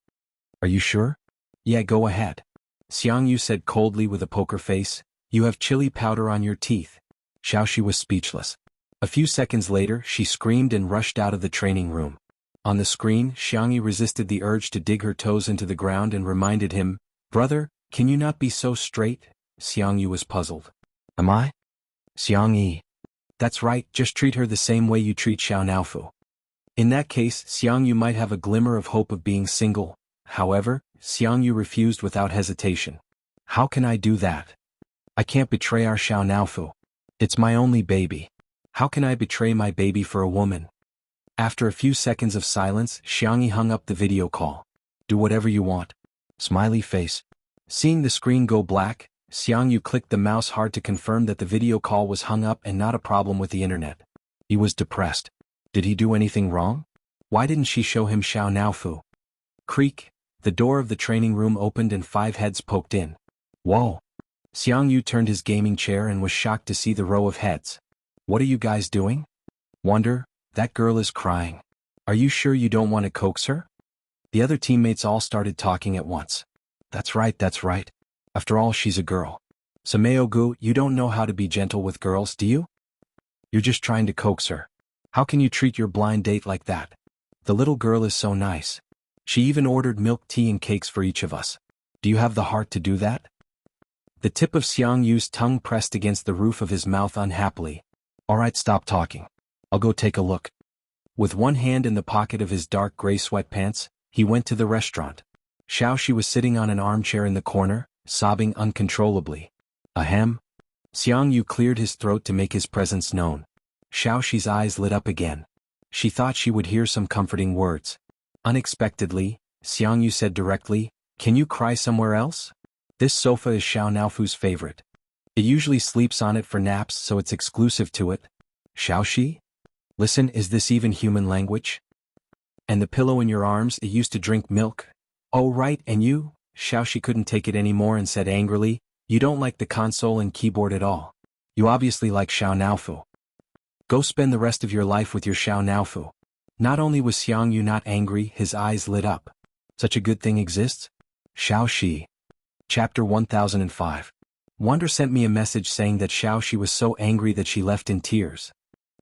Are you sure? Yeah, go ahead. Xiangyu said coldly with a poker face, You have chili powder on your teeth. Xiaoxi was speechless. A few seconds later, she screamed and rushed out of the training room. On the screen, Xiangyu resisted the urge to dig her toes into the ground and reminded him, Brother, can you not be so straight? Xiangyu was puzzled. Am I? Xiangyi. That's right, just treat her the same way you treat Xiao Naofu. In that case, Xiangyu might have a glimmer of hope of being single. However, Xiangyu refused without hesitation. How can I do that? I can't betray our Xiao Naofu. It's my only baby. How can I betray my baby for a woman? After a few seconds of silence, Xiangyi hung up the video call. Do whatever you want. Smiley face. Seeing the screen go black, Xiangyu clicked the mouse hard to confirm that the video call was hung up and not a problem with the internet. He was depressed. Did he do anything wrong? Why didn't she show him Xiao Naofu? Creak. The door of the training room opened and 5 heads poked in. Whoa. Xiangyu turned his gaming chair and was shocked to see the row of heads. What are you guys doing? Wonder, that girl is crying. Are you sure you don't want to coax her? The other teammates all started talking at once. That's right, that's right. After all, she's a girl. Sameogu, you don't know how to be gentle with girls, do you? You're just trying to coax her. How can you treat your blind date like that? The little girl is so nice. She even ordered milk tea and cakes for each of us. Do you have the heart to do that? The tip of Xiangyu's tongue pressed against the roof of his mouth unhappily. Alright, stop talking. I'll go take a look. With one hand in the pocket of his dark gray sweatpants, he went to the restaurant. Xiaoxi was sitting on an armchair in the corner, sobbing uncontrollably. Ahem. Xiangyu cleared his throat to make his presence known. Xiaoxi's eyes lit up again. She thought she would hear some comforting words. Unexpectedly, Xiangyu said directly, Can you cry somewhere else? This sofa is Xiao Naofu's favorite. It usually sleeps on it for naps, so it's exclusive to it. Xiaoxi? Listen, is this even human language? And the pillow in your arms, it used to drink milk? Oh right, and you? Xiaoxi couldn't take it anymore and said angrily, You don't like the console and keyboard at all. You obviously like Xiao Naofu. Go spend the rest of your life with your Xiao Naofu. Not only was Xiangyu not angry, his eyes lit up. Such a good thing exists? Xiaoxi. Chapter 1005. Wonder sent me a message saying that Xiaoxi was so angry that she left in tears.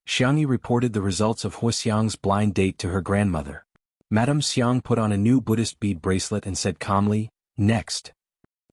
Xiangyu reported the results of Huxiang's blind date to her grandmother. Madame Xiang put on a new Buddhist bead bracelet and said calmly, Next.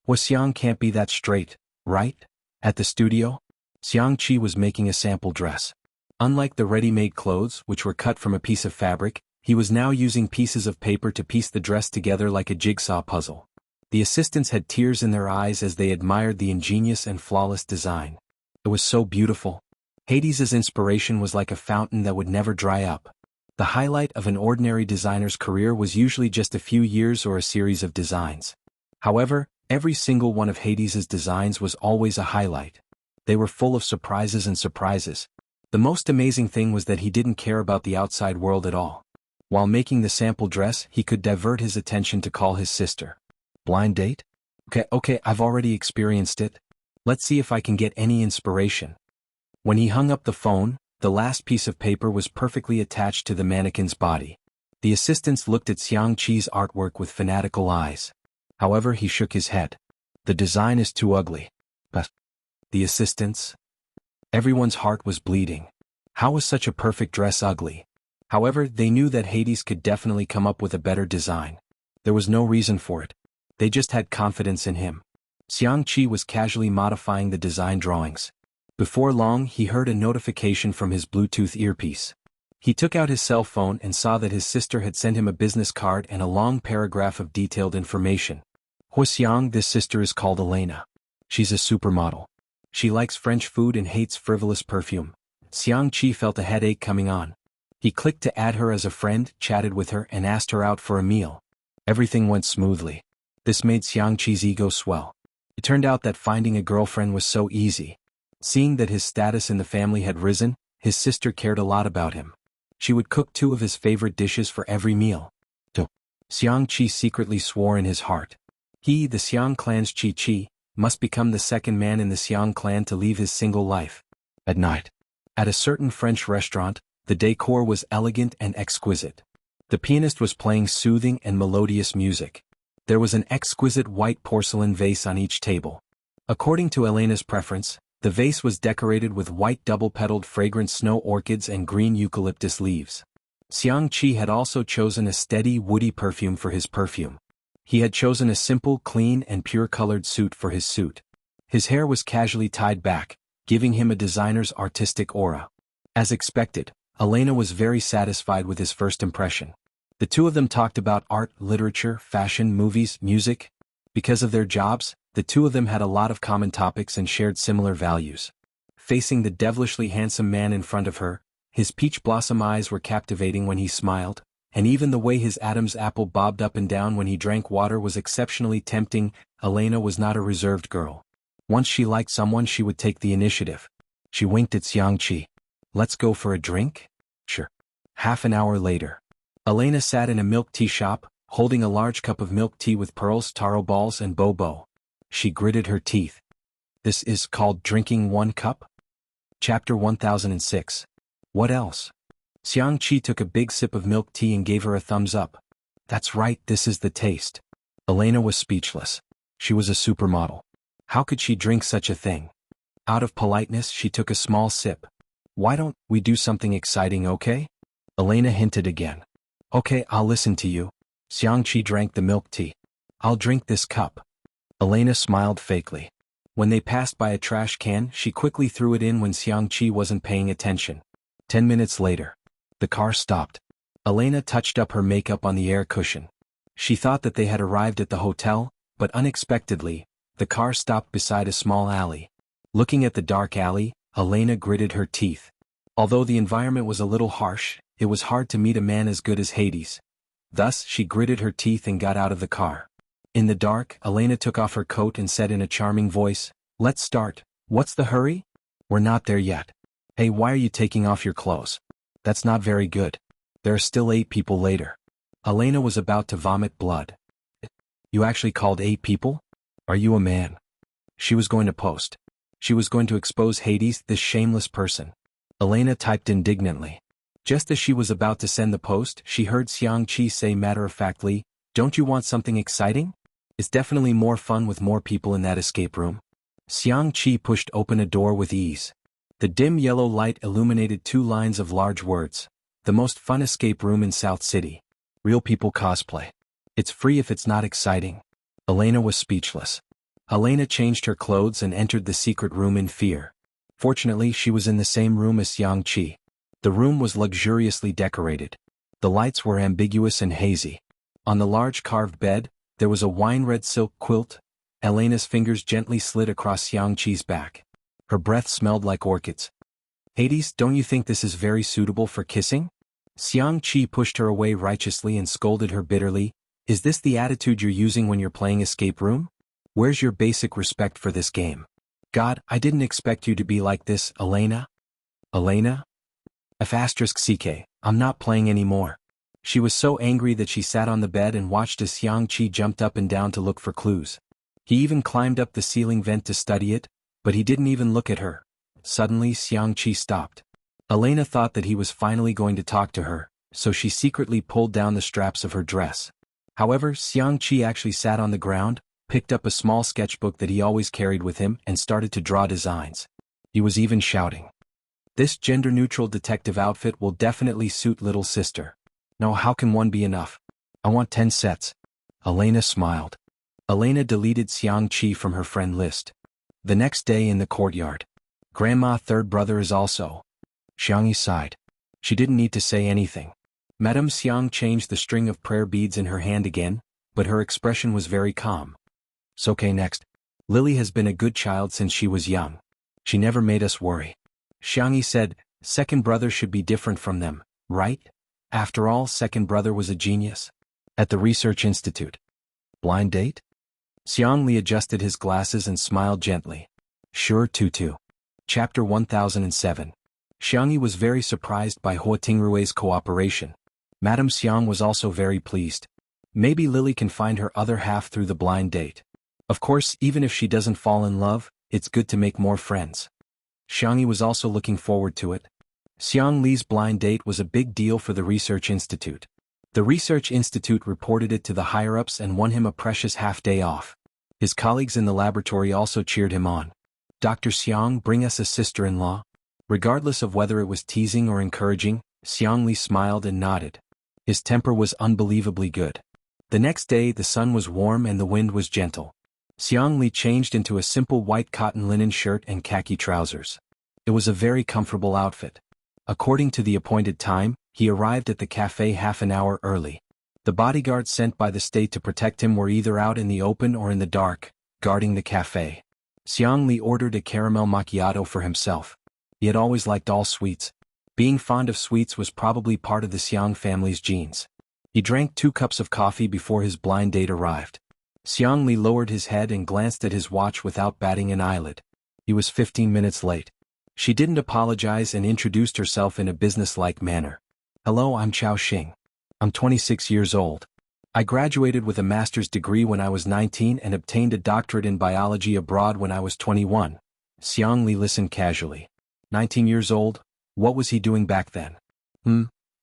Huxiang can't be that straight, right? At the studio, Xiangqi was making a sample dress. Unlike the ready-made clothes, which were cut from a piece of fabric, he was now using pieces of paper to piece the dress together like a jigsaw puzzle. The assistants had tears in their eyes as they admired the ingenious and flawless design. It was so beautiful. Hades's inspiration was like a fountain that would never dry up. The highlight of an ordinary designer's career was usually just a few years or a series of designs. However, every single one of Hades's designs was always a highlight. They were full of surprises and surprises. The most amazing thing was that he didn't care about the outside world at all. While making the sample dress, he could divert his attention to call his sister. Blind date? Okay, I've already experienced it. Let's see if I can get any inspiration. When he hung up the phone, the last piece of paper was perfectly attached to the mannequin's body. The assistants looked at Xiangqi's artwork with fanatical eyes. However, he shook his head. The design is too ugly. But the assistants? Everyone's heart was bleeding. How was such a perfect dress ugly? However, they knew that Hades could definitely come up with a better design. There was no reason for it. They just had confidence in him. Xianxia was casually modifying the design drawings. Before long, he heard a notification from his Bluetooth earpiece. He took out his cell phone and saw that his sister had sent him a business card and a long paragraph of detailed information. Huxiang, this sister is called Elena. She's a supermodel. She likes French food and hates frivolous perfume. Xianxia felt a headache coming on. He clicked to add her as a friend, chatted with her and asked her out for a meal. Everything went smoothly. This made Xianxia's ego swell. It turned out that finding a girlfriend was so easy. Seeing that his status in the family had risen, his sister cared a lot about him. She would cook 2 of his favorite dishes for every meal. Xianxia secretly swore in his heart. He, the Xiang clan's Chi, must become the second man in the Xiang clan to leave his single life. At night. At a certain French restaurant, the decor was elegant and exquisite. The pianist was playing soothing and melodious music. There was an exquisite white porcelain vase on each table. According to Elena's preference, the vase was decorated with white double-petaled fragrant snow orchids and green eucalyptus leaves. Xianxia had also chosen a steady, woody perfume for his perfume. He had chosen a simple, clean and pure-colored suit for his suit. His hair was casually tied back, giving him a designer's artistic aura. As expected, Elena was very satisfied with his first impression. The 2 of them talked about art, literature, fashion, movies, music. Because of their jobs, the 2 of them had a lot of common topics and shared similar values. Facing the devilishly handsome man in front of her, his peach blossom eyes were captivating when he smiled, and even the way his Adam's apple bobbed up and down when he drank water was exceptionally tempting. Elena was not a reserved girl. Once she liked someone, she would take the initiative. She winked at Xianxia. Let's go for a drink? Sure. Half an hour later. Elena sat in a milk tea shop, holding a large cup of milk tea with pearls, taro balls and bobo. She gritted her teeth. This is called drinking 1 cup? Chapter 1006. What else? Xianxia took a big sip of milk tea and gave her a thumbs up. That's right, this is the taste. Elena was speechless. She was a supermodel. How could she drink such a thing? Out of politeness, she took a small sip. Why don't we do something exciting, okay? Elena hinted again. Okay, I'll listen to you. Xianxia drank the milk tea. I'll drink this cup. Elena smiled fakely. When they passed by a trash can, she quickly threw it in when Xianxia wasn't paying attention. 10 minutes later. The car stopped. Elena touched up her makeup on the air cushion. She thought that they had arrived at the hotel, but unexpectedly, the car stopped beside a small alley. Looking at the dark alley, Elena gritted her teeth. Although the environment was a little harsh, it was hard to meet a man as good as Hades. Thus, she gritted her teeth and got out of the car. In the dark, Elena took off her coat and said in a charming voice, "Let's start. What's the hurry? We're not there yet. Hey, why are you taking off your clothes? That's not very good. There are still 8 people later." Elena was about to vomit blood. You actually called 8 people? Are you a man? She was going to post. She was going to expose Hades, this shameless person. Elena typed indignantly. Just as she was about to send the post, she heard Xianxia say matter-of-factly, "Don't you want something exciting? It's definitely more fun with more people in that escape room." Xianxia pushed open a door with ease. The dim yellow light illuminated 2 lines of large words. The most fun escape room in South City. Real people cosplay. It's free if it's not exciting. Elena was speechless. Elena changed her clothes and entered the secret room in fear. Fortunately, she was in the same room as Xianxia. The room was luxuriously decorated. The lights were ambiguous and hazy. On the large carved bed, there was a wine-red silk quilt. Elena's fingers gently slid across Xianxia's back. Her breath smelled like orchids. "Hades, don't you think this is very suitable for kissing?" Xianxia pushed her away righteously and scolded her bitterly. "Is this the attitude you're using when you're playing escape room? Where's your basic respect for this game? God, I didn't expect you to be like this, Elena." Elena? *CK, I'm not playing anymore. She was so angry that she sat on the bed and watched as Xianxia jumped up and down to look for clues. He even climbed up the ceiling vent to study it, but he didn't even look at her. Suddenly Xianxia stopped. Elena thought that he was finally going to talk to her, so she secretly pulled down the straps of her dress. However, Xianxia actually sat on the ground, picked up a small sketchbook that he always carried with him and started to draw designs. He was even shouting. This gender-neutral detective outfit will definitely suit little sister. No, how can one be enough? I want 10 sets. Elena smiled. Elena deleted Xianxia from her friend list. The next day in the courtyard. Grandma third brother is also. Xianxia sighed. She didn't need to say anything. Madame Xiang changed the string of prayer beads in her hand again, but her expression was very calm. "So okay, next. Lily has been a good child since she was young. She never made us worry." Xianxia said, "Second brother should be different from them, right? After all, second brother was a genius." At the research institute. Blind date? Xiangli adjusted his glasses and smiled gently. Sure, Tutu. Chapter 1007. Xiangli was very surprised by Hua Tingrue's cooperation. Madame Xiang was also very pleased. Maybe Lily can find her other half through the blind date. Of course, even if she doesn't fall in love, it's good to make more friends. Xiangli was also looking forward to it. Xiang Li's blind date was a big deal for the Research Institute. The Research Institute reported it to the higher-ups and won him a precious half-day off. His colleagues in the laboratory also cheered him on. "Dr. Xiang, bring us a sister-in-law." Regardless of whether it was teasing or encouraging, Xiang Li smiled and nodded. His temper was unbelievably good. The next day the sun was warm and the wind was gentle. Xiang Li changed into a simple white cotton linen shirt and khaki trousers. It was a very comfortable outfit. According to the appointed time, he arrived at the cafe half an hour early. The bodyguards sent by the state to protect him were either out in the open or in the dark, guarding the cafe. Xiang Li ordered a caramel macchiato for himself. He had always liked all sweets. Being fond of sweets was probably part of the Xiang family's genes. He drank 2 cups of coffee before his blind date arrived. Xiang Li lowered his head and glanced at his watch without batting an eyelid. He was 15 minutes late. She didn't apologize and introduced herself in a businesslike manner. "Hello, I'm Chao Xing. I'm 26 years old. I graduated with a master's degree when I was 19 and obtained a doctorate in biology abroad when I was 21. Xiang Li listened casually. 19 years old? What was he doing back then?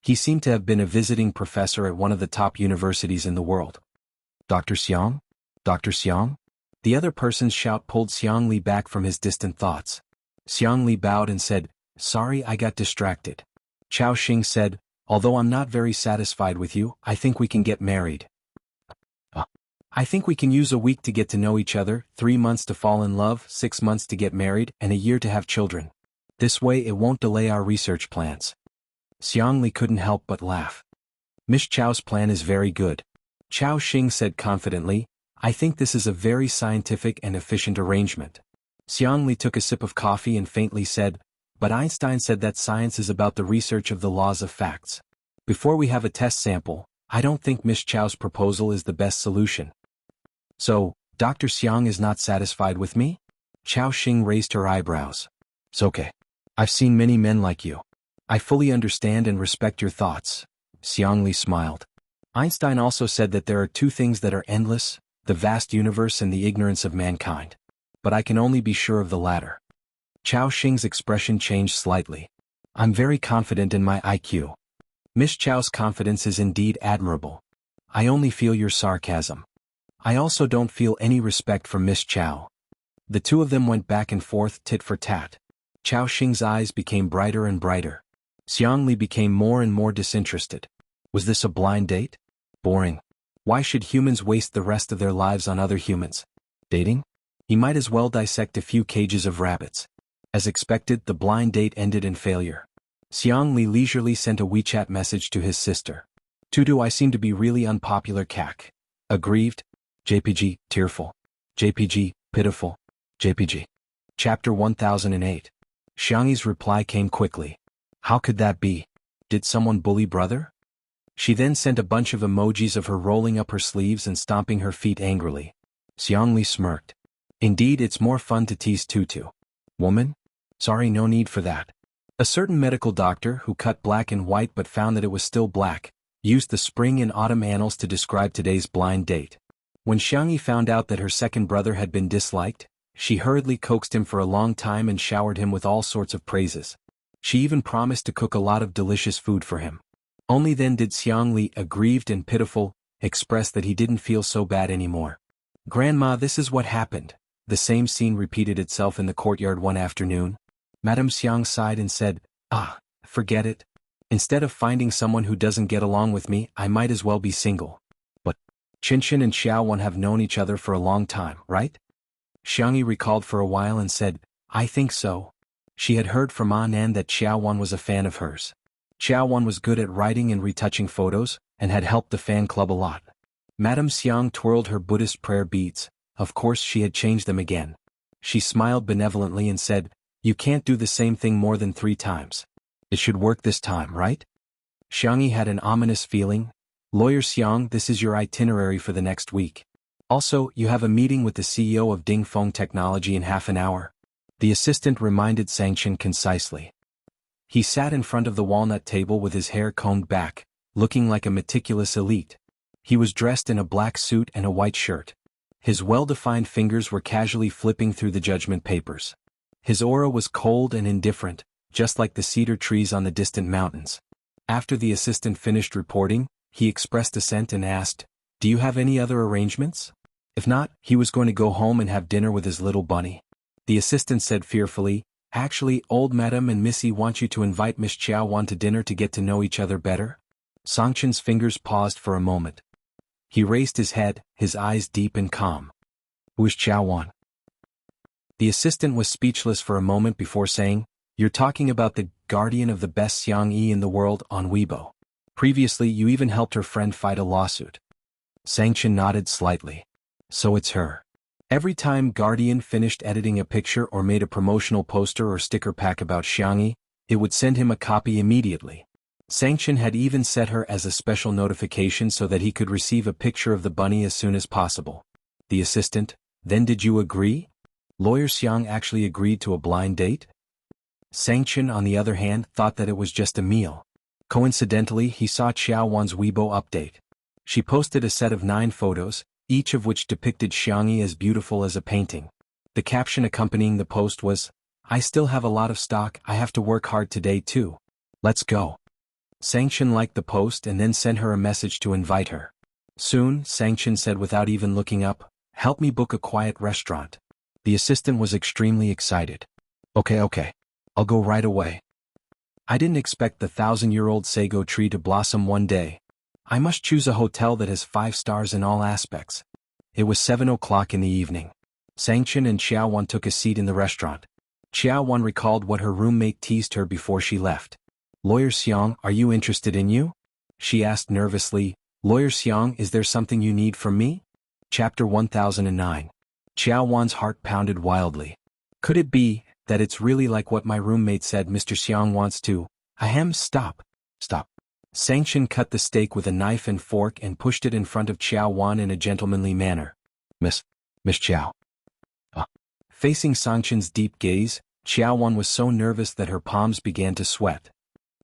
He seemed to have been a visiting professor at one of the top universities in the world. Dr. Xiang? Dr. Xiang? The other person's shout pulled Xiang Li back from his distant thoughts. Xiang Li bowed and said, "Sorry, I got distracted." Chao Xing said, "Although I'm not very satisfied with you, I think we can get married." I think we can use a week to get to know each other, 3 months to fall in love, 6 months to get married, and a year to have children. This way it won't delay our research plans." Xiang Li couldn't help but laugh. "Miss Chao's plan is very good." Chao Xing said confidently, "I think this is a very scientific and efficient arrangement." Xiang Li took a sip of coffee and faintly said, "But Einstein said that science is about the research of the laws of facts. Before we have a test sample, I don't think Miss Chao's proposal is the best solution." "So, Dr. Xiang is not satisfied with me?" Chao Xing raised her eyebrows. "It's okay. I've seen many men like you. I fully understand and respect your thoughts." Xiang Li smiled. "Einstein also said that there are 2 things that are endless, the vast universe and the ignorance of mankind. But I can only be sure of the latter." Chao Xing's expression changed slightly. "I'm very confident in my IQ." Miss Chao's confidence is indeed admirable. "I only feel your sarcasm." "I also don't feel any respect from Miss Chao." The 2 of them went back and forth tit for tat. Chao Xing's eyes became brighter and brighter. Xiang Li became more and more disinterested. Was this a blind date? Boring. Why should humans waste the rest of their lives on other humans? Dating? He might as well dissect a few cages of rabbits. As expected, the blind date ended in failure. Xiang Li leisurely sent a WeChat message to his sister. "Tutu, I seem to be really unpopular, cac. Aggrieved? JPG, tearful. JPG, pitiful. JPG." Chapter 1008. Xiangyi's reply came quickly. "How could that be? Did someone bully brother?" She then sent a bunch of emojis of her rolling up her sleeves and stomping her feet angrily. Xiang Li smirked. "Indeed, it's more fun to tease Tutu. Woman? Sorry, no need for that." A certain medical doctor who cut black and white but found that it was still black, used the spring and autumn annals to describe today's blind date. When Xiangyi found out that her second brother had been disliked, she hurriedly coaxed him for a long time and showered him with all sorts of praises. She even promised to cook a lot of delicious food for him. Only then did Xiang Li, aggrieved and pitiful, express that he didn't feel so bad anymore. "Grandma, this is what happened." The same scene repeated itself in the courtyard one afternoon. Madame Xiang sighed and said, "Ah, forget it. Instead of finding someone who doesn't get along with me, I might as well be single." But Qinshan and Xiaowan have known each other for a long time, right? Xiangyi recalled for a while and said, "I think so." She had heard from Anan that Xiaowan was a fan of hers. Xiaowan was good at writing and retouching photos, and had helped the fan club a lot. Madame Xiang twirled her Buddhist prayer beads. Of course she had changed them again. She smiled benevolently and said, "You can't do the same thing more than 3 times. It should work this time, right?" Xiangyi had an ominous feeling. "Lawyer Xiang, this is your itinerary for the next week. Also, you have a meeting with the CEO of Dingfeng Technology in half an hour." The assistant reminded Xianxia concisely. He sat in front of the walnut table with his hair combed back, looking like a meticulous elite. He was dressed in a black suit and a white shirt. His well-defined fingers were casually flipping through the judgment papers. His aura was cold and indifferent, just like the cedar trees on the distant mountains. After the assistant finished reporting, he expressed assent and asked, "Do you have any other arrangements?" If not, he was going to go home and have dinner with his little bunny. The assistant said fearfully, "Actually, old madam and Missy want you to invite Miss Xiaowan to dinner to get to know each other better." Songchen's fingers paused for a moment. He raised his head, his eyes deep and calm. "Who is Xiaowan?" The assistant was speechless for a moment before saying, "You're talking about the guardian of the best Xiangyi in the world on Weibo. Previously you even helped her friend fight a lawsuit." Sangchen nodded slightly. "So it's her." Every time Guardian finished editing a picture or made a promotional poster or sticker pack about Xiangyi, it would send him a copy immediately. Sangchen had even set her as a special notification so that he could receive a picture of the bunny as soon as possible. The assistant, "Then did you agree? Lawyer Xiang actually agreed to a blind date?" Sangchen, on the other hand, thought that it was just a meal. Coincidentally, he saw Xiaowan's Weibo update. She posted a set of 9 photos, each of which depicted Xiangyi as beautiful as a painting. The caption accompanying the post was, "I still have a lot of stock, I have to work hard today too. Let's go." Sangchen liked the post and then sent her a message to invite her. Soon, Sangchen said without even looking up, "Help me book a quiet restaurant." The assistant was extremely excited. Okay. I'll go right away. I didn't expect the 1,000-year-old sago tree to blossom one day. I must choose a hotel that has 5 stars in all aspects. It was 7 o'clock in the evening. Sangchen and Xiaowan took a seat in the restaurant. Xiaowan recalled what her roommate teased her before she left. "Lawyer Xiang, are you interested in you?" She asked nervously. "Lawyer Xiang, is there something you need from me?" Chapter 1009. Xiaowan's heart pounded wildly. Could it be that it's really like what my roommate said Mr. Xiang wants to? Ahem, stop. Sangchen cut the steak with a knife and fork and pushed it in front of Xiaowan in a gentlemanly manner. Miss Xiao." Facing Sangchen's deep gaze, Xiaowan was so nervous that her palms began to sweat.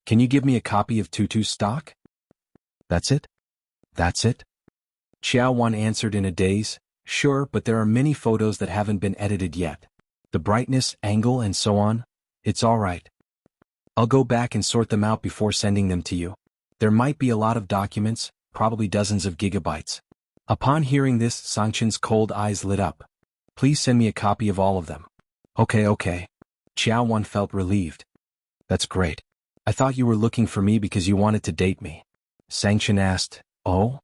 "Can you give me a copy of Tutu's stock?" That's it? Xiaowan answered in a daze, "Sure, but there are many photos that haven't been edited yet. The brightness, angle and so on. It's all right. I'll go back and sort them out before sending them to you. There might be a lot of documents, probably dozens of gigabytes." Upon hearing this, Sangchen's cold eyes lit up. "Please send me a copy of all of them." Okay. Xiaowan felt relieved. "That's great. I thought you were looking for me because you wanted to date me." Sangchen asked, "Oh?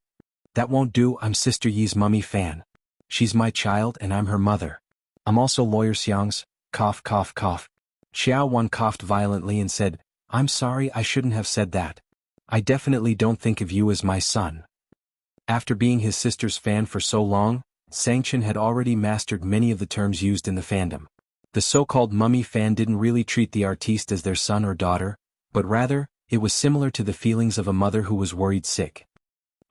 That won't do, I'm Sister Yi's mummy fan. She's my child and I'm her mother. I'm also Lawyer Xiang's." Cough. Xiaowan coughed violently and said, "I'm sorry, I shouldn't have said that. I definitely don't think of you as my son." After being his sister's fan for so long, Sangchen had already mastered many of the terms used in the fandom. The so-called mummy fan didn't really treat the artiste as their son or daughter, but rather, it was similar to the feelings of a mother who was worried sick.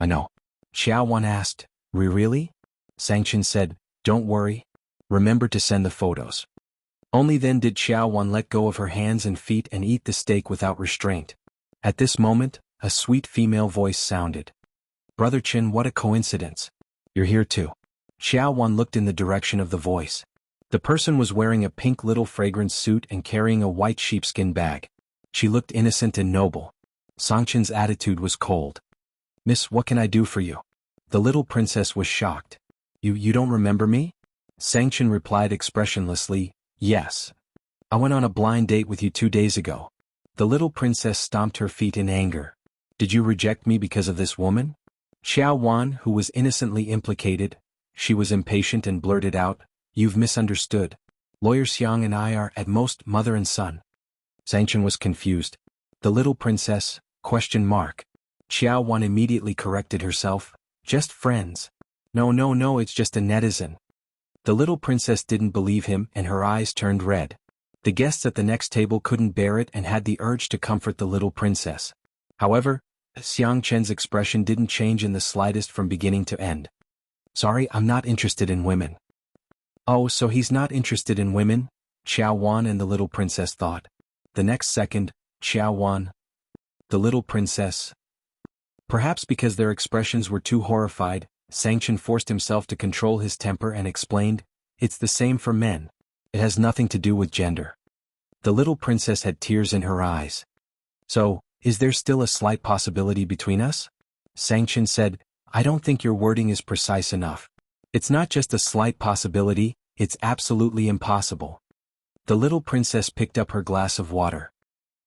"I know." Xiaowan asked, Really? Sangchen said, "Don't worry. Remember to send the photos." Only then did Xiaowan let go of her hands and feet and eat the steak without restraint. At this moment, a sweet female voice sounded. "Brother Chin, what a coincidence. You're here too." Xiaowan looked in the direction of the voice. The person was wearing a pink little fragrance suit and carrying a white sheepskin bag. She looked innocent and noble. Sangchen's attitude was cold. "Miss, what can I do for you?" The little princess was shocked. You don't remember me?" Sangchen replied expressionlessly, "Yes. I went on a blind date with you 2 days ago. The little princess stomped her feet in anger. Did you reject me because of this woman? Xiao Wan, who was innocently implicated, she was impatient and blurted out, "You've misunderstood. Lawyer Xiang and I are at most mother and son." Xianxia was confused. The little princess, ? Xiao Wan immediately corrected herself, "Just friends. No, it's just a netizen." The little princess didn't believe him and her eyes turned red. The guests at the next table couldn't bear it and had the urge to comfort the little princess. However, Xiangqian's expression didn't change in the slightest from beginning to end. "Sorry, I'm not interested in women." Oh, so he's not interested in women? Xiao Wan and the little princess thought. The next second, Xiao Wan. The little princess. Perhaps because their expressions were too horrified, Xianxia forced himself to control his temper and explained, "It's the same for men. It has nothing to do with gender." The little princess had tears in her eyes. "So, is there still a slight possibility between us?" Xianxia said, "I don't think your wording is precise enough. It's not just a slight possibility, it's absolutely impossible." The little princess picked up her glass of water.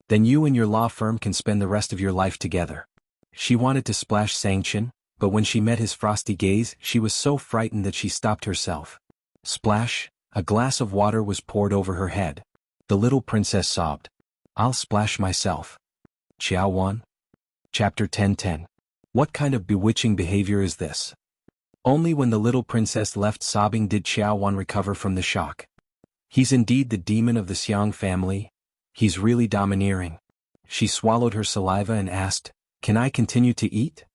"Then you and your law firm can spend the rest of your life together." She wanted to splash Xianxia, but when she met his frosty gaze, she was so frightened that she stopped herself. Splash, a glass of water was poured over her head. The little princess sobbed. "I'll splash myself." Xiao Wan. Chapter 10:10. What kind of bewitching behavior is this? Only when the little princess left sobbing did Xiao Wan recover from the shock. He's indeed the demon of the Xiang family. He's really domineering. She swallowed her saliva and asked, "Can I continue to eat?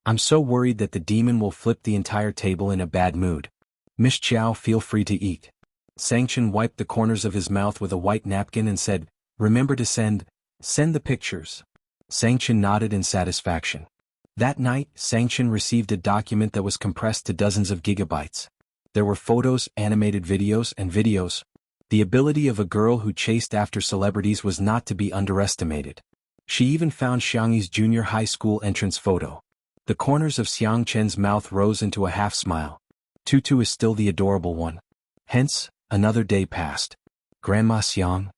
I'm so worried that the demon will flip the entire table in a bad mood." "Miss Qiao, feel free to eat." Xianxia wiped the corners of his mouth with a white napkin and said, "Remember to send the pictures." Xianxia nodded in satisfaction. That night, Xianxia received a document that was compressed to dozens of gigabytes. There were photos, animated videos, and videos. The ability of a girl who chased after celebrities was not to be underestimated. She even found Xiangyi's junior high school entrance photo. The corners of Xiangqian's mouth rose into a half-smile. Tutu is still the adorable one. Hence, another day passed. "Grandma Xiang?"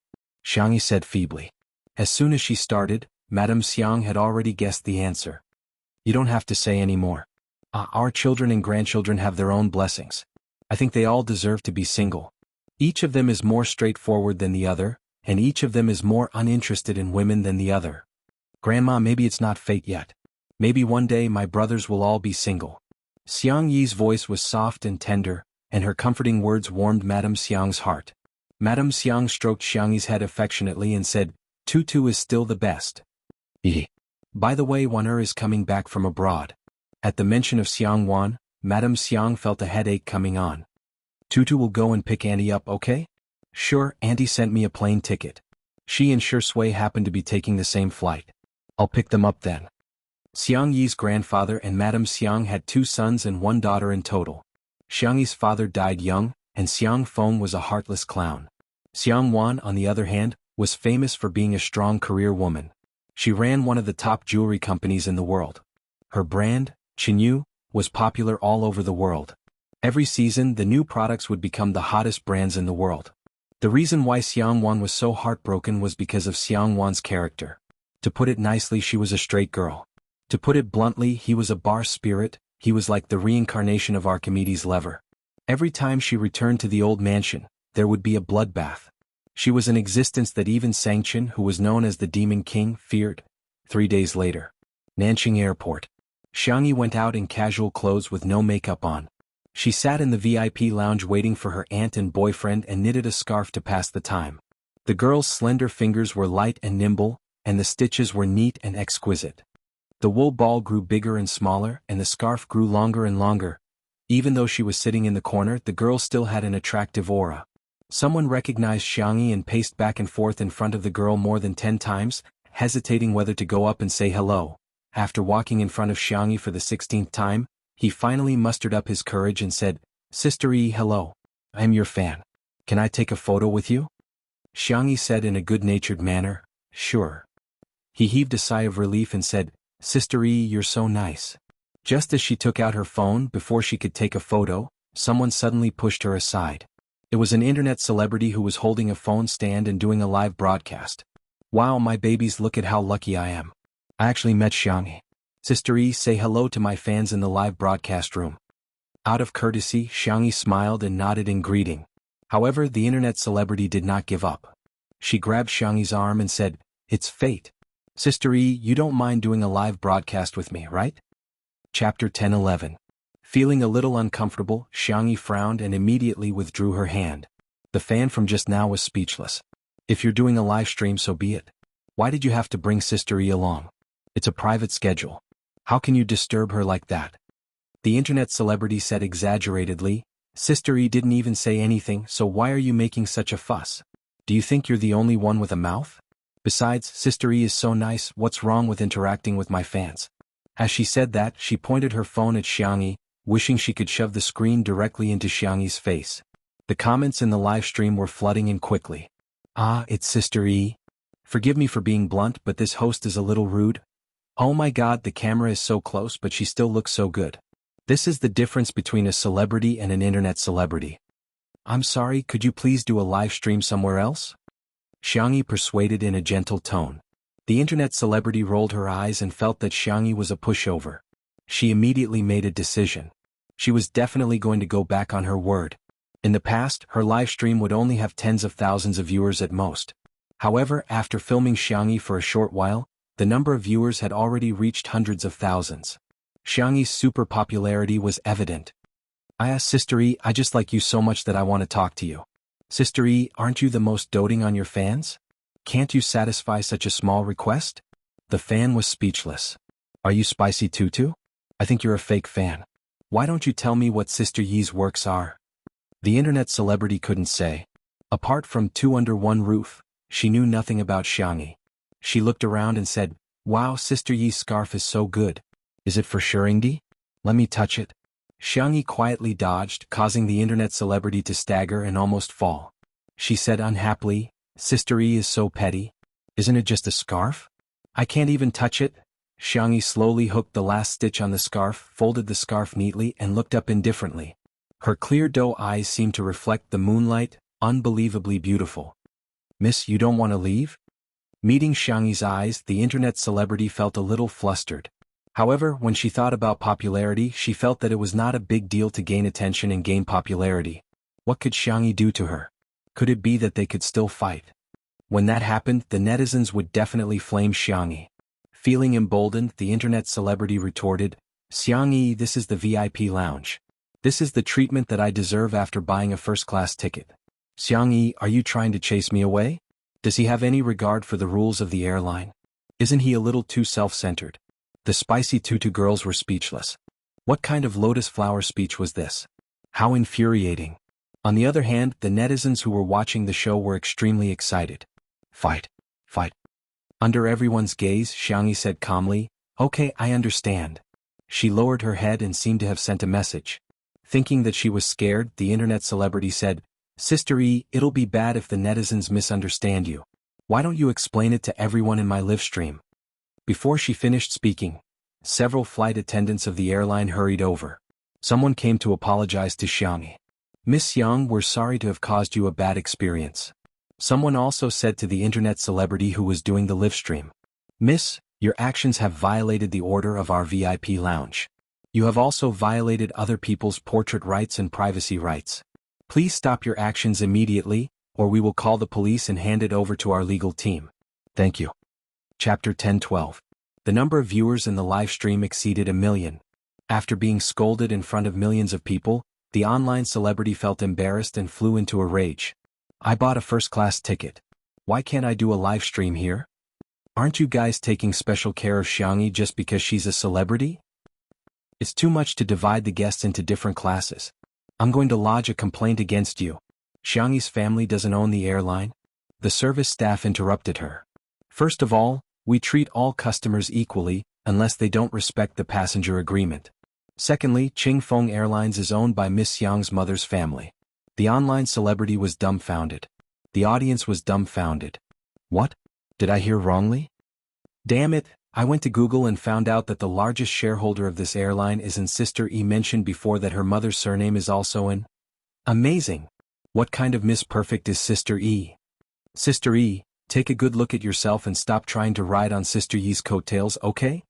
Xiangyi said feebly. As soon as she started, Madame Xiang had already guessed the answer. "You don't have to say any more. Our children and grandchildren have their own blessings. I think they all deserve to be single. Each of them is more straightforward than the other, and each of them is more uninterested in women than the other. Grandma, maybe it's not fate yet. Maybe one day my brothers will all be single." Xiang Yi's voice was soft and tender, and her comforting words warmed Madame Xiang's heart. Madame Xiang stroked Xiang Yi's head affectionately and said, "Tutu is still the best. By the way, Wan is coming back from abroad." At the mention of Xiang Wan, Madame Xiang felt a headache coming on. "Tutu will go and pick Auntie up, okay?" "Sure, Auntie sent me a plane ticket. She and Shui happen to be taking the same flight. I'll pick them up then." Xiang Yi's grandfather and Madame Xiang had 2 sons and 1 daughter in total. Xiang Yi's father died young, and Xiang Feng was a heartless clown. Xiang Wan, on the other hand, was famous for being a strong career woman. She ran one of the top jewelry companies in the world. Her brand, Qinyu, was popular all over the world. Every season, the new products would become the hottest brands in the world. The reason why Xiang Wan was so heartbroken was because of Xiang Wan's character. To put it nicely, she was a straight girl. To put it bluntly, he was a bar spirit. He was like the reincarnation of Archimedes' lever. Every time she returned to the old mansion, there would be a bloodbath. She was an existence that even Xianxia, who was known as the Demon King, feared. 3 days later. Nanqing Airport. Xiangyi went out in casual clothes with no makeup on. She sat in the VIP lounge waiting for her aunt and boyfriend and knitted a scarf to pass the time. The girl's slender fingers were light and nimble, and the stitches were neat and exquisite. The wool ball grew bigger and smaller, and the scarf grew longer and longer. Even though she was sitting in the corner, the girl still had an attractive aura. Someone recognized Xiangyi and paced back and forth in front of the girl more than 10 times, hesitating whether to go up and say hello. After walking in front of Xiangyi for the 16th time, he finally mustered up his courage and said, "Sister E, hello. I'm your fan. Can I take a photo with you?" Xiangyi said in a good-natured manner, "Sure." He heaved a sigh of relief and said, "Sister E, you're so nice." Just as she took out her phone before she could take a photo, someone suddenly pushed her aside. It was an internet celebrity who was holding a phone stand and doing a live broadcast. Wow, my babies, look at how lucky I am. I actually met Xianxia. Sister E, say hello to my fans in the live broadcast room. Out of courtesy, Xianxia smiled and nodded in greeting. However, the internet celebrity did not give up. She grabbed Xianxia's arm and said, "It's fate. Sister E, you don't mind doing a live broadcast with me, right?" Chapter 10:11. Feeling a little uncomfortable, Xianxia frowned and immediately withdrew her hand. The fan from just now was speechless. If you're doing a live stream, so be it. Why did you have to bring Sister E along? It's a private schedule. How can you disturb her like that? The internet celebrity said exaggeratedly, "Sister E didn't even say anything, so why are you making such a fuss? Do you think you're the only one with a mouth? Besides, Sister E is so nice, what's wrong with interacting with my fans?" As she said that, she pointed her phone at Xianxia, wishing she could shove the screen directly into Xianxia's face. The comments in the live stream were flooding in quickly. "Ah, it's Sister E. Forgive me for being blunt, but this host is a little rude. Oh my god, the camera is so close but she still looks so good. This is the difference between a celebrity and an internet celebrity. I'm sorry, could you please do a live stream somewhere else?" Xianxia persuaded in a gentle tone. The internet celebrity rolled her eyes and felt that Xianxia was a pushover. She immediately made a decision. She was definitely going to go back on her word. In the past, her live stream would only have tens of thousands of viewers at most. However, after filming Xianxia for a short while, the number of viewers had already reached hundreds of thousands. Xianxia's super popularity was evident. Sister E, I just like you so much that I want to talk to you. Sister E, aren't you the most doting on your fans? Can't you satisfy such a small request?" The fan was speechless. "Are you Spicy Tutu? I think you're a fake fan. Why don't you tell me what Sister Yi's works are?" The internet celebrity couldn't say. Apart from Two Under One Roof, she knew nothing about Xianxia. She looked around and said, "Wow, Sister Yi's scarf is so good. Is it for Shuringdi? Let me touch it." Xianxia quietly dodged, causing the internet celebrity to stagger and almost fall. She said unhappily, "Sister E is so petty. Isn't it just a scarf? I can't even touch it." Xianxia slowly hooked the last stitch on the scarf, folded the scarf neatly and looked up indifferently. Her clear doe eyes seemed to reflect the moonlight, unbelievably beautiful. "Miss, you don't want to leave?" Meeting Xianxia's eyes, the internet celebrity felt a little flustered. However, when she thought about popularity, she felt that it was not a big deal to gain attention and gain popularity. What could Xianxia do to her? Could it be that they could still fight? When that happened, the netizens would definitely flame Xianxia. Feeling emboldened, the internet celebrity retorted, "Xianxia, this is the VIP lounge. This is the treatment that I deserve after buying a first-class ticket. Xianxia, are you trying to chase me away? Does he have any regard for the rules of the airline? Isn't he a little too self-centered?" The Spicy Tutu girls were speechless. What kind of lotus flower speech was this? How infuriating. On the other hand, the netizens who were watching the show were extremely excited. "Fight. Fight." Under everyone's gaze, Xianxia said calmly, "Okay, I understand." She lowered her head and seemed to have sent a message. Thinking that she was scared, the internet celebrity said, "Sister E, it'll be bad if the netizens misunderstand you. Why don't you explain it to everyone in my live stream?" Before she finished speaking, several flight attendants of the airline hurried over. Someone came to apologize to Xianxia. "Miss Yang, we're sorry to have caused you a bad experience." Someone also said to the internet celebrity who was doing the live stream, "Miss, your actions have violated the order of our VIP lounge. You have also violated other people's portrait rights and privacy rights. Please stop your actions immediately, or we will call the police and hand it over to our legal team. Thank you." Chapter 10:12. The number of viewers in the live stream exceeded 1 million. After being scolded in front of millions of people, the online celebrity felt embarrassed and flew into a rage. "I bought a first-class ticket. Why can't I do a live stream here? Aren't you guys taking special care of Xianxia just because she's a celebrity? It's too much to divide the guests into different classes. I'm going to lodge a complaint against you. Xianxia's family doesn't own the airline." The service staff interrupted her. "First of all, we treat all customers equally, unless they don't respect the passenger agreement. Secondly, Qingfeng Airlines is owned by Miss Xiang's mother's family." The online celebrity was dumbfounded. The audience was dumbfounded. What? Did I hear wrongly? Damn it, I went to Google and found out that the largest shareholder of this airline isn't Sister E mentioned before that her mother's surname is also in. Amazing. What kind of Miss Perfect is Sister E? Sister E, take a good look at yourself and stop trying to ride on Sister Ye's coattails, okay?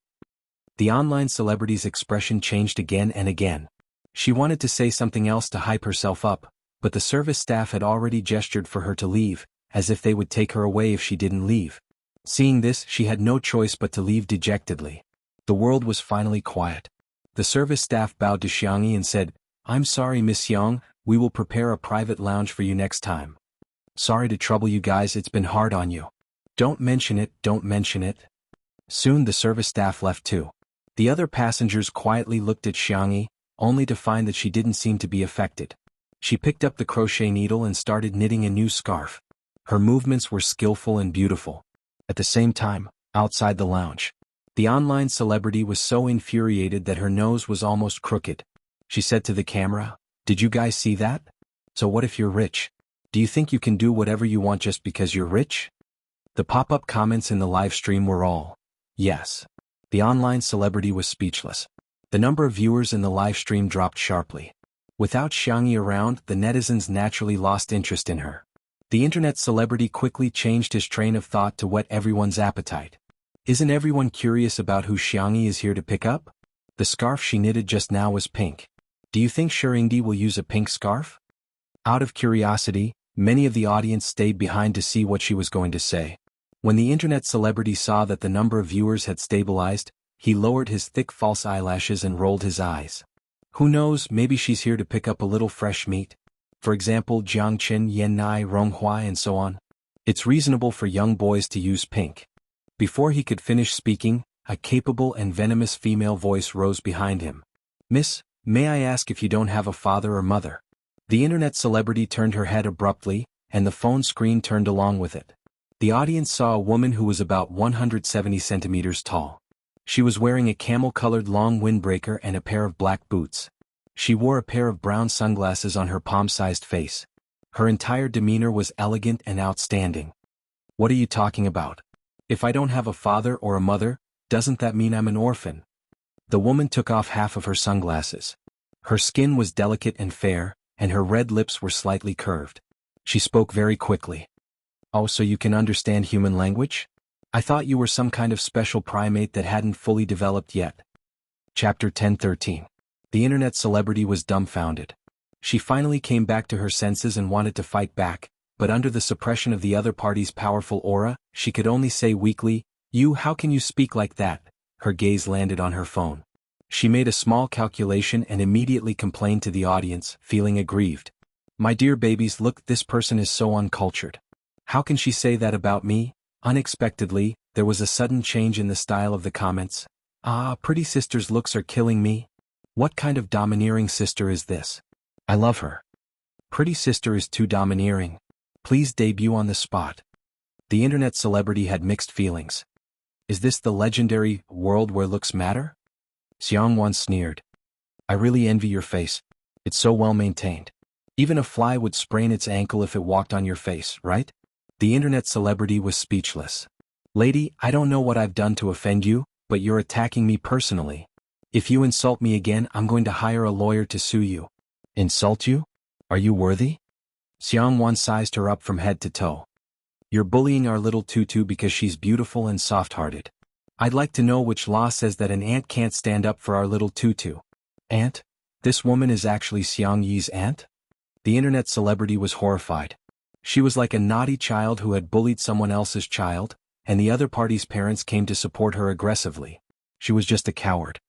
The online celebrity's expression changed again and again. She wanted to say something else to hype herself up, but the service staff had already gestured for her to leave, as if they would take her away if she didn't leave. Seeing this, she had no choice but to leave dejectedly. The world was finally quiet. The service staff bowed to Xianxia and said, "I'm sorry, Miss Xiang, we will prepare a private lounge for you next time. Sorry to trouble you guys, it's been hard on you. Don't mention it, don't mention it." Soon the service staff left too. The other passengers quietly looked at Xianxia, only to find that she didn't seem to be affected. She picked up the crochet needle and started knitting a new scarf. Her movements were skillful and beautiful. At the same time, outside the lounge, the online celebrity was so infuriated that her nose was almost crooked. She said to the camera, "Did you guys see that? So what if you're rich? Do you think you can do whatever you want just because you're rich?" The pop-up comments in the live stream were all, "Yes." The online celebrity was speechless. The number of viewers in the live stream dropped sharply. Without Xianxia around, the netizens naturally lost interest in her. The internet celebrity quickly changed his train of thought to whet everyone's appetite. Isn't everyone curious about who Xianxia is here to pick up? The scarf she knitted just now was pink. Do you think Shirindi will use a pink scarf? Out of curiosity, many of the audience stayed behind to see what she was going to say. When the internet celebrity saw that the number of viewers had stabilized, he lowered his thick false eyelashes and rolled his eyes. Who knows, maybe she's here to pick up a little fresh meat. For example, Jiangchen, Yennai, Ronghuai and so on. It's reasonable for young boys to use pink. Before he could finish speaking, a capable and venomous female voice rose behind him. "Miss, may I ask if you don't have a father or mother?" The internet celebrity turned her head abruptly, and the phone screen turned along with it. The audience saw a woman who was about 170 centimeters tall. She was wearing a camel-colored long windbreaker and a pair of black boots. She wore a pair of brown sunglasses on her palm-sized face. Her entire demeanor was elegant and outstanding. "What are you talking about? If I don't have a father or a mother, doesn't that mean I'm an orphan?" The woman took off half of her sunglasses. Her skin was delicate and fair, and her red lips were slightly curved. She spoke very quickly. "Oh, so you can understand human language? I thought you were some kind of special primate that hadn't fully developed yet." Chapter 10:13. The internet celebrity was dumbfounded. She finally came back to her senses and wanted to fight back, but under the suppression of the other party's powerful aura, she could only say weakly, "You, how can you speak like that?" Her gaze landed on her phone. She made a small calculation and immediately complained to the audience, feeling aggrieved. "My dear babies, look, this person is so uncultured. How can she say that about me?" Unexpectedly, there was a sudden change in the style of the comments. "Ah, pretty sister's looks are killing me. What kind of domineering sister is this? I love her. Pretty sister is too domineering. Please debut on the spot." The internet celebrity had mixed feelings. Is this the legendary world where looks matter? Xianxia sneered. "I really envy your face. It's so well maintained. Even a fly would sprain its ankle if it walked on your face, right?" The internet celebrity was speechless. "Lady, I don't know what I've done to offend you, but you're attacking me personally. If you insult me again, I'm going to hire a lawyer to sue you." "Insult you? Are you worthy?" Xianxia sized her up from head to toe. "You're bullying our little tutu because she's beautiful and soft-hearted. I'd like to know which law says that an ant can't stand up for our little tutu." "Aunt? This woman is actually Xiangyi's aunt?" The internet celebrity was horrified. She was like a naughty child who had bullied someone else's child, and the other party's parents came to support her aggressively. She was just a coward.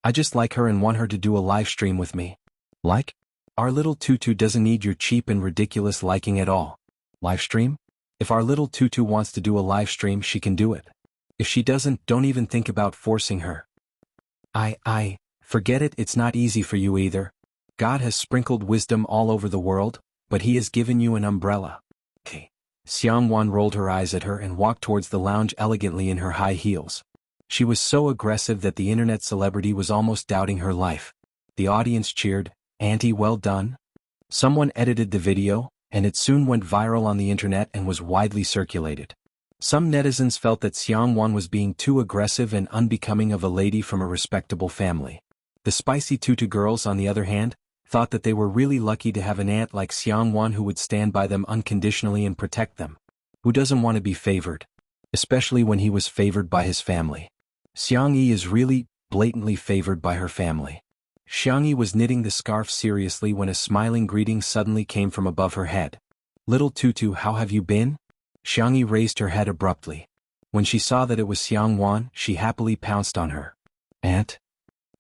"I just like her and want her to do a live stream with me." "Like? Our little tutu doesn't need your cheap and ridiculous liking at all. Live stream? If our little tutu wants to do a live stream, she can do it. If she doesn't, don't even think about forcing her." Forget it, it's not easy for you either. God has sprinkled wisdom all over the world, but he has given you an umbrella. Okay. Xianxia rolled her eyes at her and walked towards the lounge elegantly in her high heels. She was so aggressive that the internet celebrity was almost doubting her life. The audience cheered, "Auntie, well done." Someone edited the video, and it soon went viral on the internet and was widely circulated. Some netizens felt that Xianxia was being too aggressive and unbecoming of a lady from a respectable family. The spicy tutu girls, on the other hand, thought that they were really lucky to have an aunt like Xiangyuan who would stand by them unconditionally and protect them. Who doesn't want to be favored? Especially when he was favored by his family. Xiangyi is really, blatantly favored by her family. Xiangyi was knitting the scarf seriously when a smiling greeting suddenly came from above her head. "Little Tutu, how have you been?" Xiangyi raised her head abruptly. When she saw that it was Xiangyuan, she happily pounced on her. "Aunt?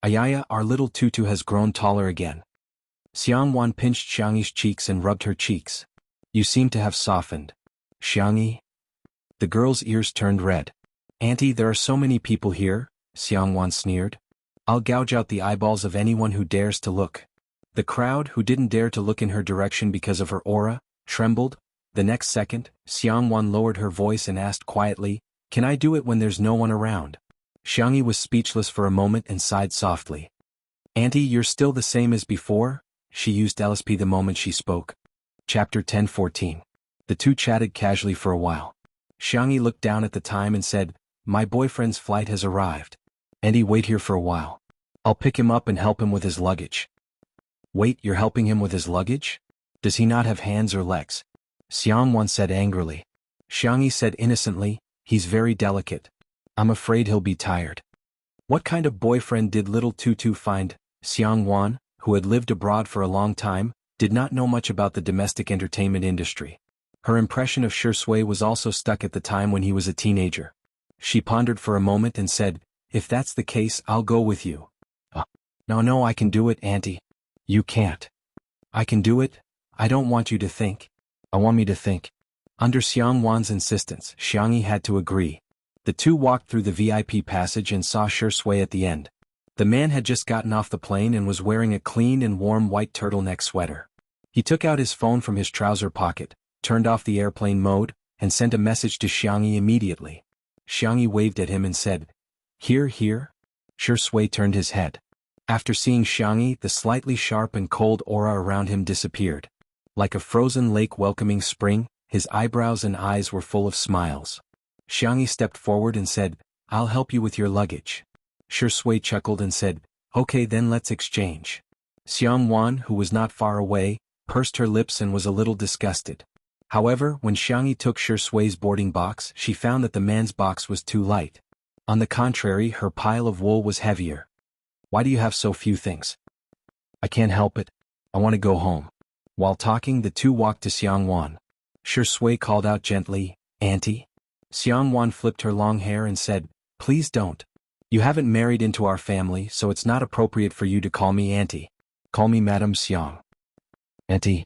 Ayaya, our little Tutu has grown taller again." Xiangyuan pinched Xiangyi's cheeks and rubbed her cheeks. "You seem to have softened." "Xiangyi?" The girl's ears turned red. "Auntie, there are so many people here," Xiangyuan sneered. "I'll gouge out the eyeballs of anyone who dares to look." The crowd, who didn't dare to look in her direction because of her aura, trembled. The next second, Xiangyuan lowered her voice and asked quietly, "Can I do it when there's no one around?" Xiangyi was speechless for a moment and sighed softly. "Auntie, you're still the same as before?" She used LSP the moment she spoke. Chapter 10:14. The two chatted casually for a while. Xiangyi looked down at the time and said, "My boyfriend's flight has arrived. Auntie, wait here for a while. I'll pick him up and help him with his luggage." "Wait, you're helping him with his luggage? Does he not have hands or legs?" Xiangyuan said angrily. Xiangyi said innocently, "He's very delicate. I'm afraid he'll be tired." What kind of boyfriend did little Tutu find? Xiangyuan, who had lived abroad for a long time, did not know much about the domestic entertainment industry. Her impression of Shui was also stuck at the time when he was a teenager. She pondered for a moment and said, "If that's the case, I'll go with you." No, I can do it, Auntie." "You can't." "I can do it. I don't want you to think." "I want me to think." Under Xiangyuan's insistence, Xiangyi had to agree. The two walked through the VIP passage and saw Shui at the end. The man had just gotten off the plane and was wearing a clean and warm white turtleneck sweater. He took out his phone from his trouser pocket, turned off the airplane mode, and sent a message to Xiangyi immediately. Xiangyi waved at him and said, Here. Shui turned his head. After seeing Xiangyi, the slightly sharp and cold aura around him disappeared. Like a frozen lake welcoming spring, his eyebrows and eyes were full of smiles. Xiangyi stepped forward and said, "I'll help you with your luggage." Shui chuckled and said, "Okay, then let's exchange." Xiangyuan, who was not far away, pursed her lips and was a little disgusted. However, when Xiangyi took Shui's boarding box, she found that the man's box was too light. On the contrary, her pile of wool was heavier. "Why do you have so few things?" "I can't help it. I want to go home." While talking, the two walked to Xiangyuan. Shui called out gently, "Auntie?" Xiangyuan flipped her long hair and said, "Please don't. You haven't married into our family, so it's not appropriate for you to call me Auntie. Call me Madame Xiang." "Auntie?"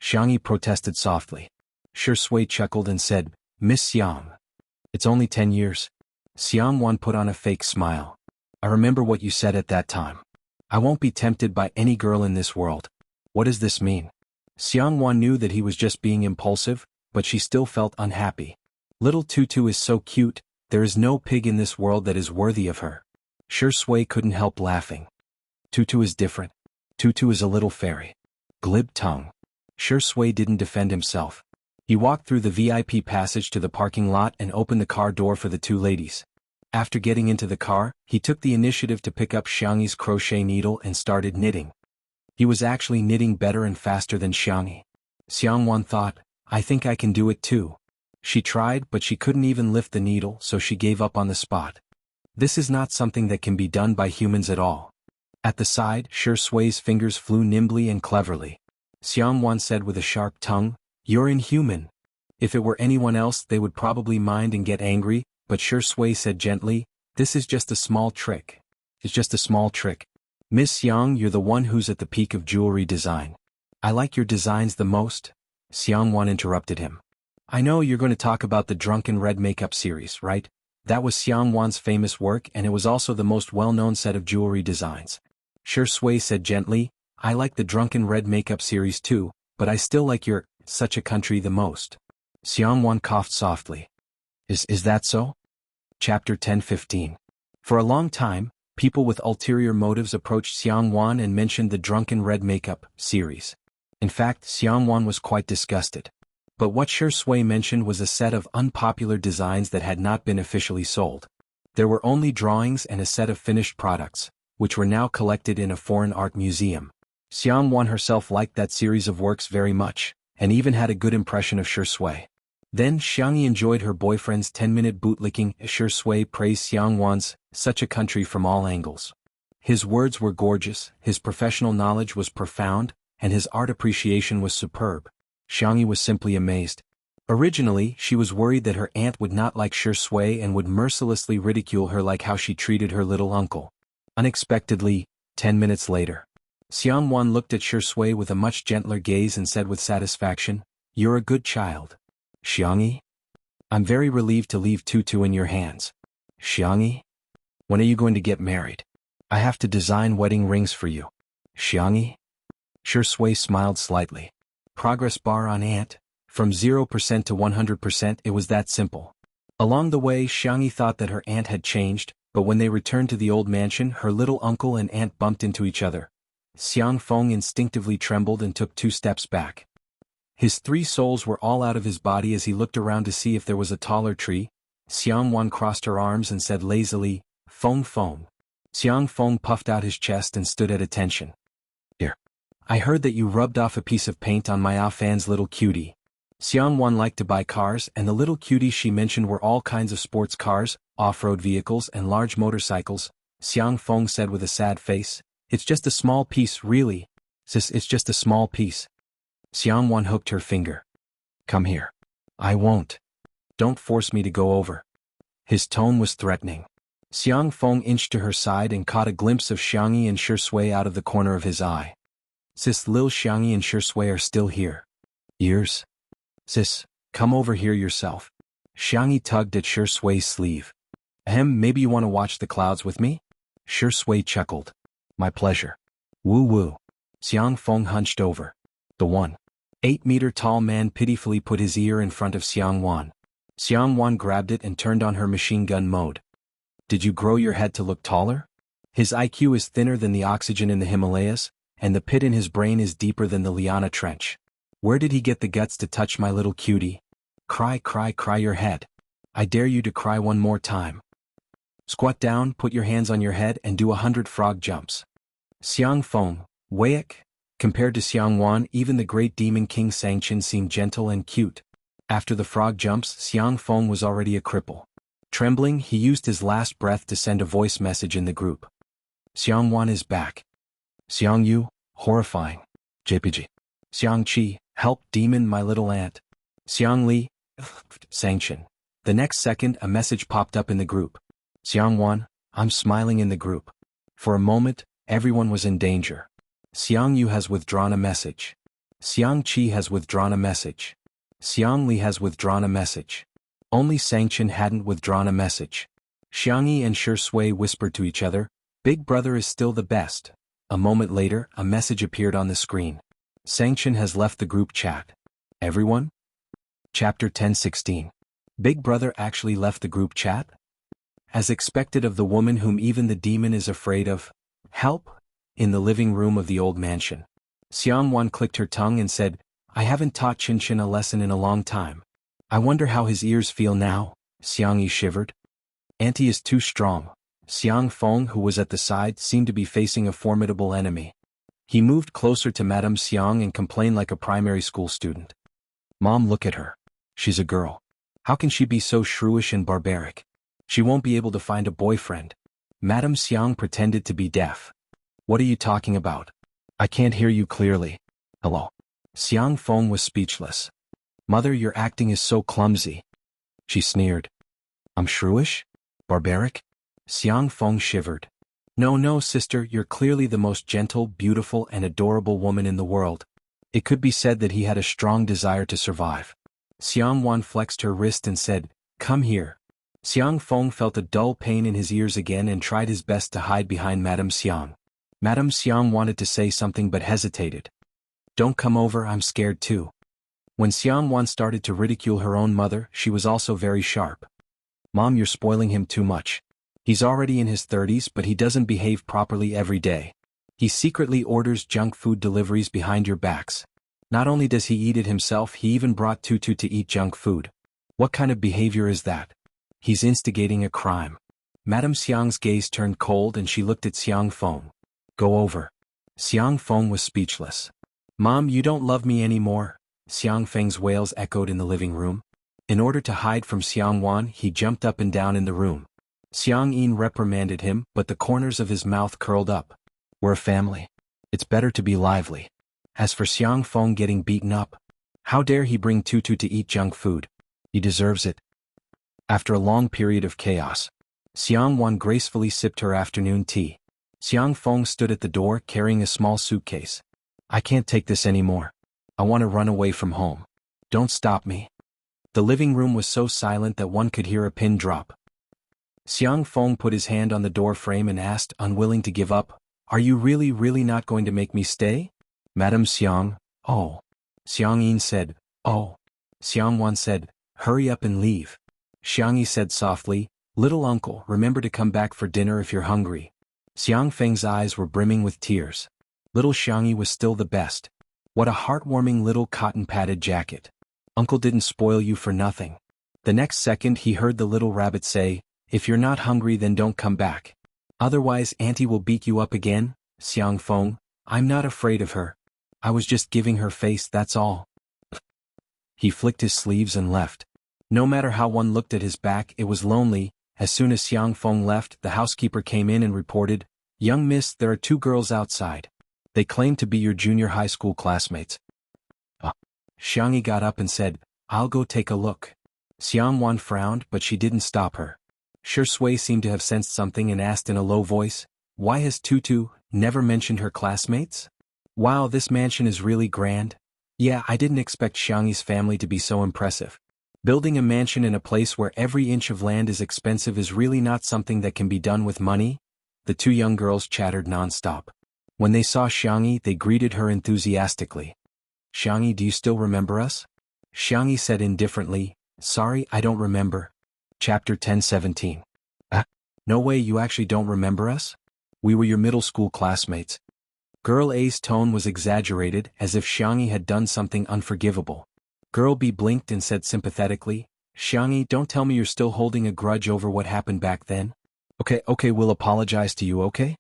Xiangyi protested softly. Shui chuckled and said, "Miss Xiang. It's only 10 years. Xiangyuan put on a fake smile. "I remember what you said at that time. I won't be tempted by any girl in this world. What does this mean?" Xiangyuan knew that he was just being impulsive, but she still felt unhappy. Little Tutu is so cute, there is no pig in this world that is worthy of her. Shui couldn't help laughing. "Tutu is different. Tutu is a little fairy." Glib tongue. Shui didn't defend himself. He walked through the VIP passage to the parking lot and opened the car door for the two ladies. After getting into the car, he took the initiative to pick up Xiangyi's crochet needle and started knitting. He was actually knitting better and faster than Xiangyi. Xiangyuan thought, "I think I can do it too." She tried, but she couldn't even lift the needle, so she gave up on the spot. This is not something that can be done by humans at all. At the side, Shui's fingers flew nimbly and cleverly. Xiangyuan said with a sharp tongue, "You're inhuman." If it were anyone else, they would probably mind and get angry, but Shui said gently, "This is just a small trick. It's just a small trick. Miss Xiang, you're the one who's at the peak of jewelry design." "I like your designs the most." Xiangyuan interrupted him. "I know you're going to talk about the Drunken Red Makeup series, right? That was Xiangyuan's famous work, and it was also the most well-known set of jewelry designs." Shui said gently, "I like the Drunken Red Makeup series too, but I still like your Such a Country the most." Xiangyuan coughed softly. Is that so?" Chapter 10:15. For a long time, people with ulterior motives approached Xiangyuan and mentioned the Drunken Red Makeup series. In fact, Xiangyuan was quite disgusted. But what Shui mentioned was a set of unpopular designs that had not been officially sold. There were only drawings and a set of finished products, which were now collected in a foreign art museum. Xianxia herself liked that series of works very much, and even had a good impression of Shui. Then Xiangyi enjoyed her boyfriend's 10-minute bootlicking. Shui praised Xianxuan's such a country from all angles. His words were gorgeous, his professional knowledge was profound, and his art appreciation was superb. Xiangyi was simply amazed. Originally, she was worried that her aunt would not like Shui and would mercilessly ridicule her like how she treated her little uncle. Unexpectedly, 10 minutes later, Xianxia looked at Shui with a much gentler gaze and said with satisfaction, "You're a good child. Xiangyi? I'm very relieved to leave Tutu in your hands. Xiangyi? When are you going to get married? I have to design wedding rings for you. Xiangyi?" Shui smiled slightly. Progress bar on aunt. From 0% to 100%, it was that simple. Along the way, Xiangyi thought that her aunt had changed, but when they returned to the old mansion, her little uncle and aunt bumped into each other. Xiangfeng instinctively trembled and took 2 steps back. His 3 souls were all out of his body as he looked around to see if there was a taller tree. Xiangwan crossed her arms and said lazily, "Feng Feng." Xiangfeng puffed out his chest and stood at attention. "Here. I heard that you rubbed off a piece of paint on my Afan's little cutie." Xiangwan liked to buy cars, and the little cuties she mentioned were all kinds of sports cars, off-road vehicles and large motorcycles. Xiangfeng said with a sad face, "It's just a small piece, really. Sis, it's just a small piece." Xiangwan hooked her finger. "Come here. I won't. Don't force me to go over." His tone was threatening. Xiangfeng inched to her side and caught a glimpse of Xiangyi and Shui out of the corner of his eye. "Sis, Lil Xiangyi and Shui are still here." "Ears? Sis, come over here yourself." Xiangyi tugged at Shui's sleeve. "Ahem, maybe you want to watch the clouds with me?" Shui chuckled. "My pleasure." "Woo-woo." Xiangfeng hunched over. The 1.8-meter-tall man pitifully put his ear in front of Xiangwan. Xiangwan grabbed it and turned on her machine gun mode. "Did you grow your head to look taller? His IQ is thinner than the oxygen in the Himalayas, and the pit in his brain is deeper than the Liana Trench. Where did he get the guts to touch my little cutie? Cry, cry, cry your head. I dare you to cry one more time. Squat down, put your hands on your head and do 100 frog jumps." Xiangfeng, Weiak. Compared to Xiangwan, even the great demon king Xianxia seemed gentle and cute. After the frog jumps, Xiangfeng was already a cripple. Trembling, he used his last breath to send a voice message in the group. "Xiangwan is back. Xiangyu, horrifying. JPG. Xiangqi, help demon my little aunt. Xiangli, Xianxia." The next second, a message popped up in the group. "Xiangwan, I'm smiling in the group." For a moment, everyone was in danger. Xiangyu has withdrawn a message. Xiangqi has withdrawn a message. Xiangli has withdrawn a message. Only Xianxia hadn't withdrawn a message. Xiangyi and Shui whispered to each other, "Big brother is still the best." A moment later, a message appeared on the screen. "Xianxia has left the group chat. Everyone?" Chapter 10:16. Big brother actually left the group chat? As expected of the woman whom even the demon is afraid of. Help? In the living room of the old mansion. Xiangwan clicked her tongue and said, "I haven't taught Qinshin a lesson in a long time. I wonder how his ears feel now." Xiangyi shivered. "Auntie is too strong." Xiangfeng, who was at the side, seemed to be facing a formidable enemy. He moved closer to Madame Xiang and complained like a primary school student. "Mom, look at her. She's a girl. How can she be so shrewish and barbaric? She won't be able to find a boyfriend." Madame Xiang pretended to be deaf. "What are you talking about? I can't hear you clearly." "Hello." Xiangfeng was speechless. "Mother, your acting is so clumsy." She sneered. "I'm shrewish? Barbaric?" Xiangfeng shivered. "No, no, sister, you're clearly the most gentle, beautiful, and adorable woman in the world." It could be said that he had a strong desire to survive. Xiangwan flexed her wrist and said, "Come here." Xiangfeng felt a dull pain in his ears again and tried his best to hide behind Madame Xiang. Madame Xiang wanted to say something but hesitated. "Don't come over, I'm scared too." When Xiangwan started to ridicule her own mother, she was also very sharp. "Mom, you're spoiling him too much. He's already in his 30s but he doesn't behave properly every day. He secretly orders junk food deliveries behind your backs. Not only does he eat it himself, he even brought Tutu to eat junk food. What kind of behavior is that? He's instigating a crime." Madame Xiang's gaze turned cold and she looked at Xiangfeng. "Go over." Xiang Feng was speechless. Mom, you don't love me anymore? Xiang Feng's wails echoed in the living room. In order to hide from Xiang Wan, he jumped up and down in the room. Xiang Yin reprimanded him, but the corners of his mouth curled up. We're a family. It's better to be lively. As for Xiang Feng getting beaten up, how dare he bring Tutu to eat junk food? He deserves it. After a long period of chaos, Xiang Wan gracefully sipped her afternoon tea. Xiang Feng stood at the door carrying a small suitcase. I can't take this anymore. I want to run away from home. Don't stop me. The living room was so silent that one could hear a pin drop. Xiang Feng put his hand on the door frame and asked, unwilling to give up, Are you really not going to make me stay? Madam Xiang, oh. Xiang Yin said, oh. Xiang Wan said, hurry up and leave. Xiangyi said softly, little uncle, remember to come back for dinner if you're hungry. Xiang Feng's eyes were brimming with tears. Little Xiangyi was still the best. What a heartwarming little cotton-padded jacket. Uncle didn't spoil you for nothing. The next second he heard the little rabbit say, if you're not hungry then don't come back. Otherwise auntie will beat you up again. Xiang Feng, I'm not afraid of her. I was just giving her face, that's all. He flicked his sleeves and left. No matter how one looked at his back, it was lonely. As soon as Xiang Feng left, the housekeeper came in and reported, Young miss, there are 2 girls outside. They claim to be your junior high school classmates. Xiangyi got up and said, I'll go take a look. Xiang Wan frowned, but she didn't stop her. Shi Sui seemed to have sensed something and asked in a low voice, why has Tutu never mentioned her classmates? Wow, this mansion is really grand. Yeah, I didn't expect Xiangyi's family to be so impressive. Building a mansion in a place where every inch of land is expensive is really not something that can be done with money. The 2 young girls chattered non-stop. When they saw Xiangyi, they greeted her enthusiastically. Xiangyi, do you still remember us? Xiangyi said indifferently, sorry, I don't remember. Chapter 10:17. No way, you actually don't remember us? We were your middle school classmates. Girl A's tone was exaggerated, as if Xiangyi had done something unforgivable. Girl B blinked and said sympathetically, Xiangyi, don't tell me you're still holding a grudge over what happened back then. Okay, we'll apologize to you, okay?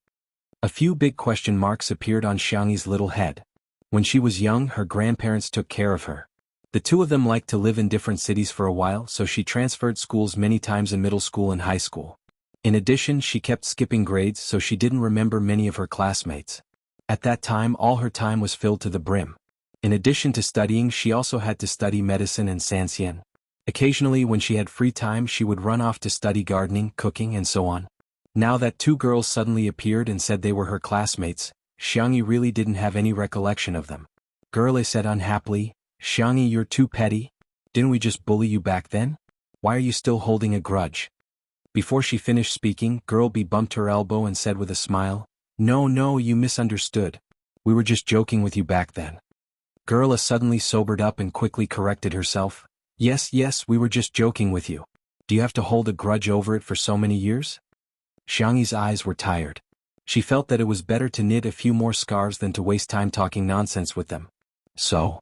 A few big question marks appeared on Xiangyi's little head. When she was young, her grandparents took care of her. The 2 of them liked to live in different cities for a while, so she transferred schools many times in middle school and high school. In addition, she kept skipping grades, so she didn't remember many of her classmates. At that time, all her time was filled to the brim. In addition to studying, she also had to study medicine and Sanxian. Occasionally, when she had free time, she would run off to study gardening, cooking, and so on. Now that 2 girls suddenly appeared and said they were her classmates, Xiangyi really didn't have any recollection of them. Girl A said unhappily, Xiangyi, you're too petty. Didn't we just bully you back then? Why are you still holding a grudge? Before she finished speaking, Girl B bumped her elbow and said with a smile, No, you misunderstood. We were just joking with you back then. Girl A suddenly sobered up and quickly corrected herself. Yes, we were just joking with you. Do you have to hold a grudge over it for so many years? Xiangyi's eyes were tired. She felt that it was better to knit a few more scarves than to waste time talking nonsense with them. So,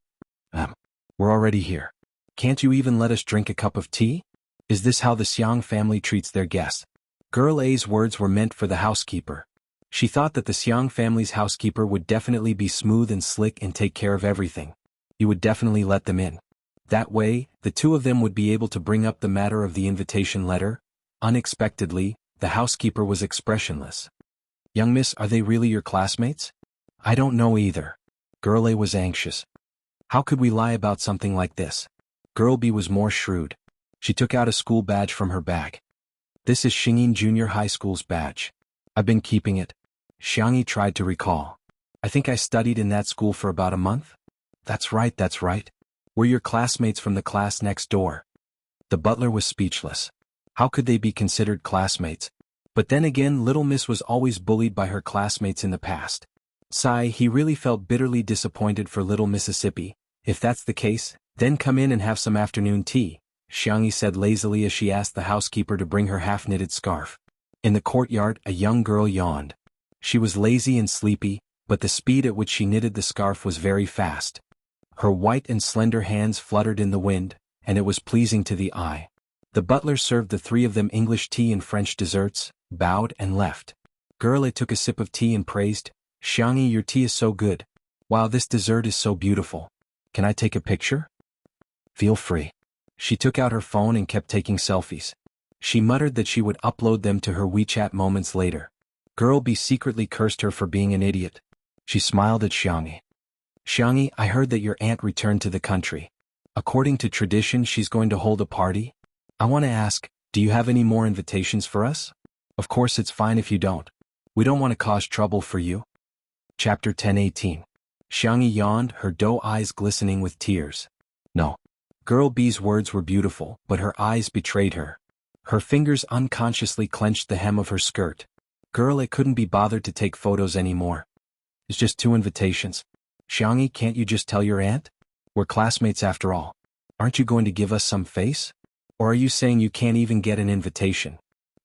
we're already here. Can't you even let us drink a cup of tea? Is this how the Xiang family treats their guests? Girl A's words were meant for the housekeeper. She thought that the Xiang family's housekeeper would definitely be smooth and slick and take care of everything. You would definitely let them in. That way, the 2 of them would be able to bring up the matter of the invitation letter. Unexpectedly, the housekeeper was expressionless. Young miss, are they really your classmates? I don't know either. Girl A was anxious. How could we lie about something like this? Girl B was more shrewd. She took out a school badge from her bag. This is Xingyin Junior High School's badge. I've been keeping it. Xiangyi tried to recall. I think I studied in that school for about a month? That's right. We're your classmates from the class next door. The butler was speechless. How could they be considered classmates? But then again, Little Miss was always bullied by her classmates in the past. Sigh, he really felt bitterly disappointed for Little Mississippi. If that's the case, then come in and have some afternoon tea, Xiangyi said lazily as she asked the housekeeper to bring her half-knitted scarf. In the courtyard, a young girl yawned. She was lazy and sleepy, but the speed at which she knitted the scarf was very fast. Her white and slender hands fluttered in the wind, and it was pleasing to the eye. The butler served the 3 of them English tea and French desserts, bowed and left. Girl A took a sip of tea and praised, Xiangyi, your tea is so good. Wow, this dessert is so beautiful. Can I take a picture? Feel free. She took out her phone and kept taking selfies. She muttered that she would upload them to her WeChat moments later. Girl B secretly cursed her for being an idiot. She smiled at Xiangyi. Xiangyi, I heard that your aunt returned to the country. According to tradition, she's going to hold a party. I want to ask, do you have any more invitations for us? Of course it's fine if you don't. We don't want to cause trouble for you. Chapter 10:18. Xiangyi yawned, her doe eyes glistening with tears. No. Girl B's words were beautiful, but her eyes betrayed her. Her fingers unconsciously clenched the hem of her skirt. Girl, I couldn't be bothered to take photos anymore. It's just 2 invitations. Xiangyi, can't you just tell your aunt? We're classmates after all. Aren't you going to give us some face? Or are you saying you can't even get an invitation?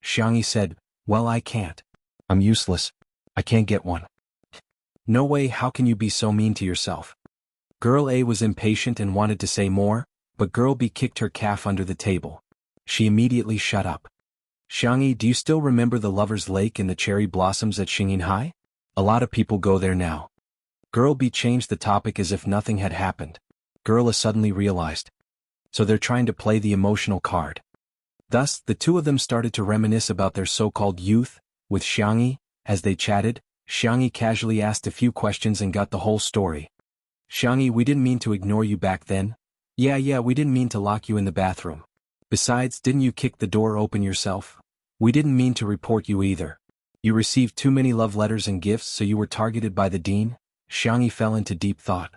Xiangyi said, well, I can't. I'm useless. I can't get one. No way, how can you be so mean to yourself? Girl A was impatient and wanted to say more, but Girl B kicked her calf under the table. She immediately shut up. Xiangyi, do you still remember the Lover's Lake and the cherry blossoms at Xingyinhai? A lot of people go there now. Girl B changed the topic as if nothing had happened. Girl A suddenly realized. So they're trying to play the emotional card. Thus, the two of them started to reminisce about their so-called youth. With Xiangyi, as they chatted, Xiangyi casually asked a few questions and got the whole story. Xiangyi, we didn't mean to ignore you back then. Yeah, we didn't mean to lock you in the bathroom. Besides, didn't you kick the door open yourself? We didn't mean to report you either. You received too many love letters and gifts, so you were targeted by the dean? Xiangyi fell into deep thought.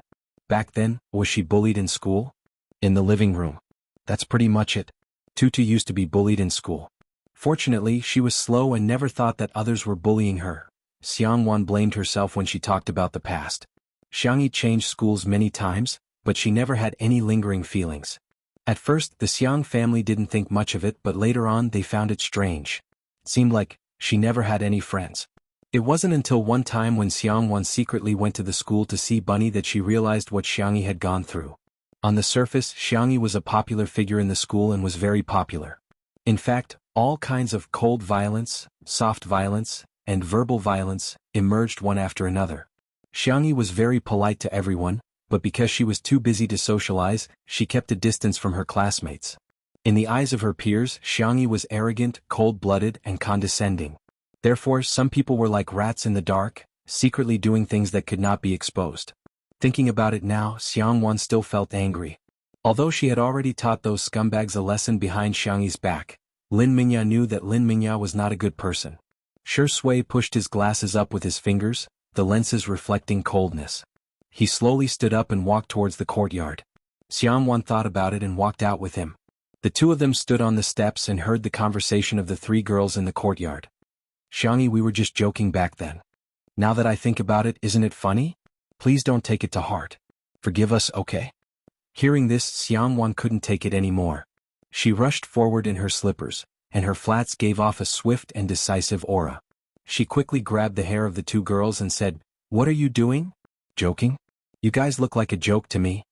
Back then, was she bullied in school? In the living room. That's pretty much it. Tutu used to be bullied in school. Fortunately, she was slow and never thought that others were bullying her. Xiangwan blamed herself when she talked about the past. Xiangyi changed schools many times, but she never had any lingering feelings. At first, the Xiang family didn't think much of it, but later on they found it strange. It seemed like she never had any friends. It wasn't until one time when Xiangwan secretly went to the school to see Bunny that she realized what Xiangyi had gone through. On the surface, Xiangyi was a popular figure in the school and was very popular. In fact, all kinds of cold violence, soft violence, and verbal violence emerged one after another. Xiangyi was very polite to everyone, but because she was too busy to socialize, she kept a distance from her classmates. In the eyes of her peers, Xiangyi was arrogant, cold-blooded, and condescending. Therefore, some people were like rats in the dark, secretly doing things that could not be exposed. Thinking about it now, Xiangwan still felt angry. Although she had already taught those scumbags a lesson behind Xiangyi's back, Lin Mingya knew that Lin Mingya was not a good person. Shi Sui pushed his glasses up with his fingers, the lenses reflecting coldness. He slowly stood up and walked towards the courtyard. Xiangwan thought about it and walked out with him. The two of them stood on the steps and heard the conversation of the 3 girls in the courtyard. Xiangyi, we were just joking back then. Now that I think about it, isn't it funny? Please don't take it to heart. Forgive us, okay? Hearing this, Xiangwan couldn't take it anymore. She rushed forward in her slippers, and her flats gave off a swift and decisive aura. She quickly grabbed the hair of the 2 girls and said, "What are you doing? Joking? You guys look like a joke to me."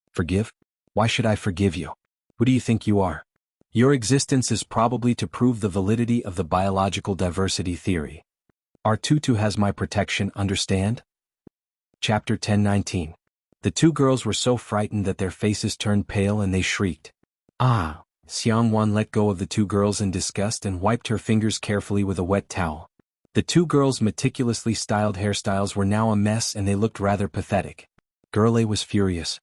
Forgive? Why should I forgive you? Who do you think you are? Your existence is probably to prove the validity of the biological diversity theory. Our tutu has my protection, understand? Chapter 10:19. The 2 girls were so frightened that their faces turned pale and they shrieked. Ah! Xiangwan let go of the 2 girls in disgust and wiped her fingers carefully with a wet towel. The 2 girls' meticulously styled hairstyles were now a mess and they looked rather pathetic. Girl A was furious.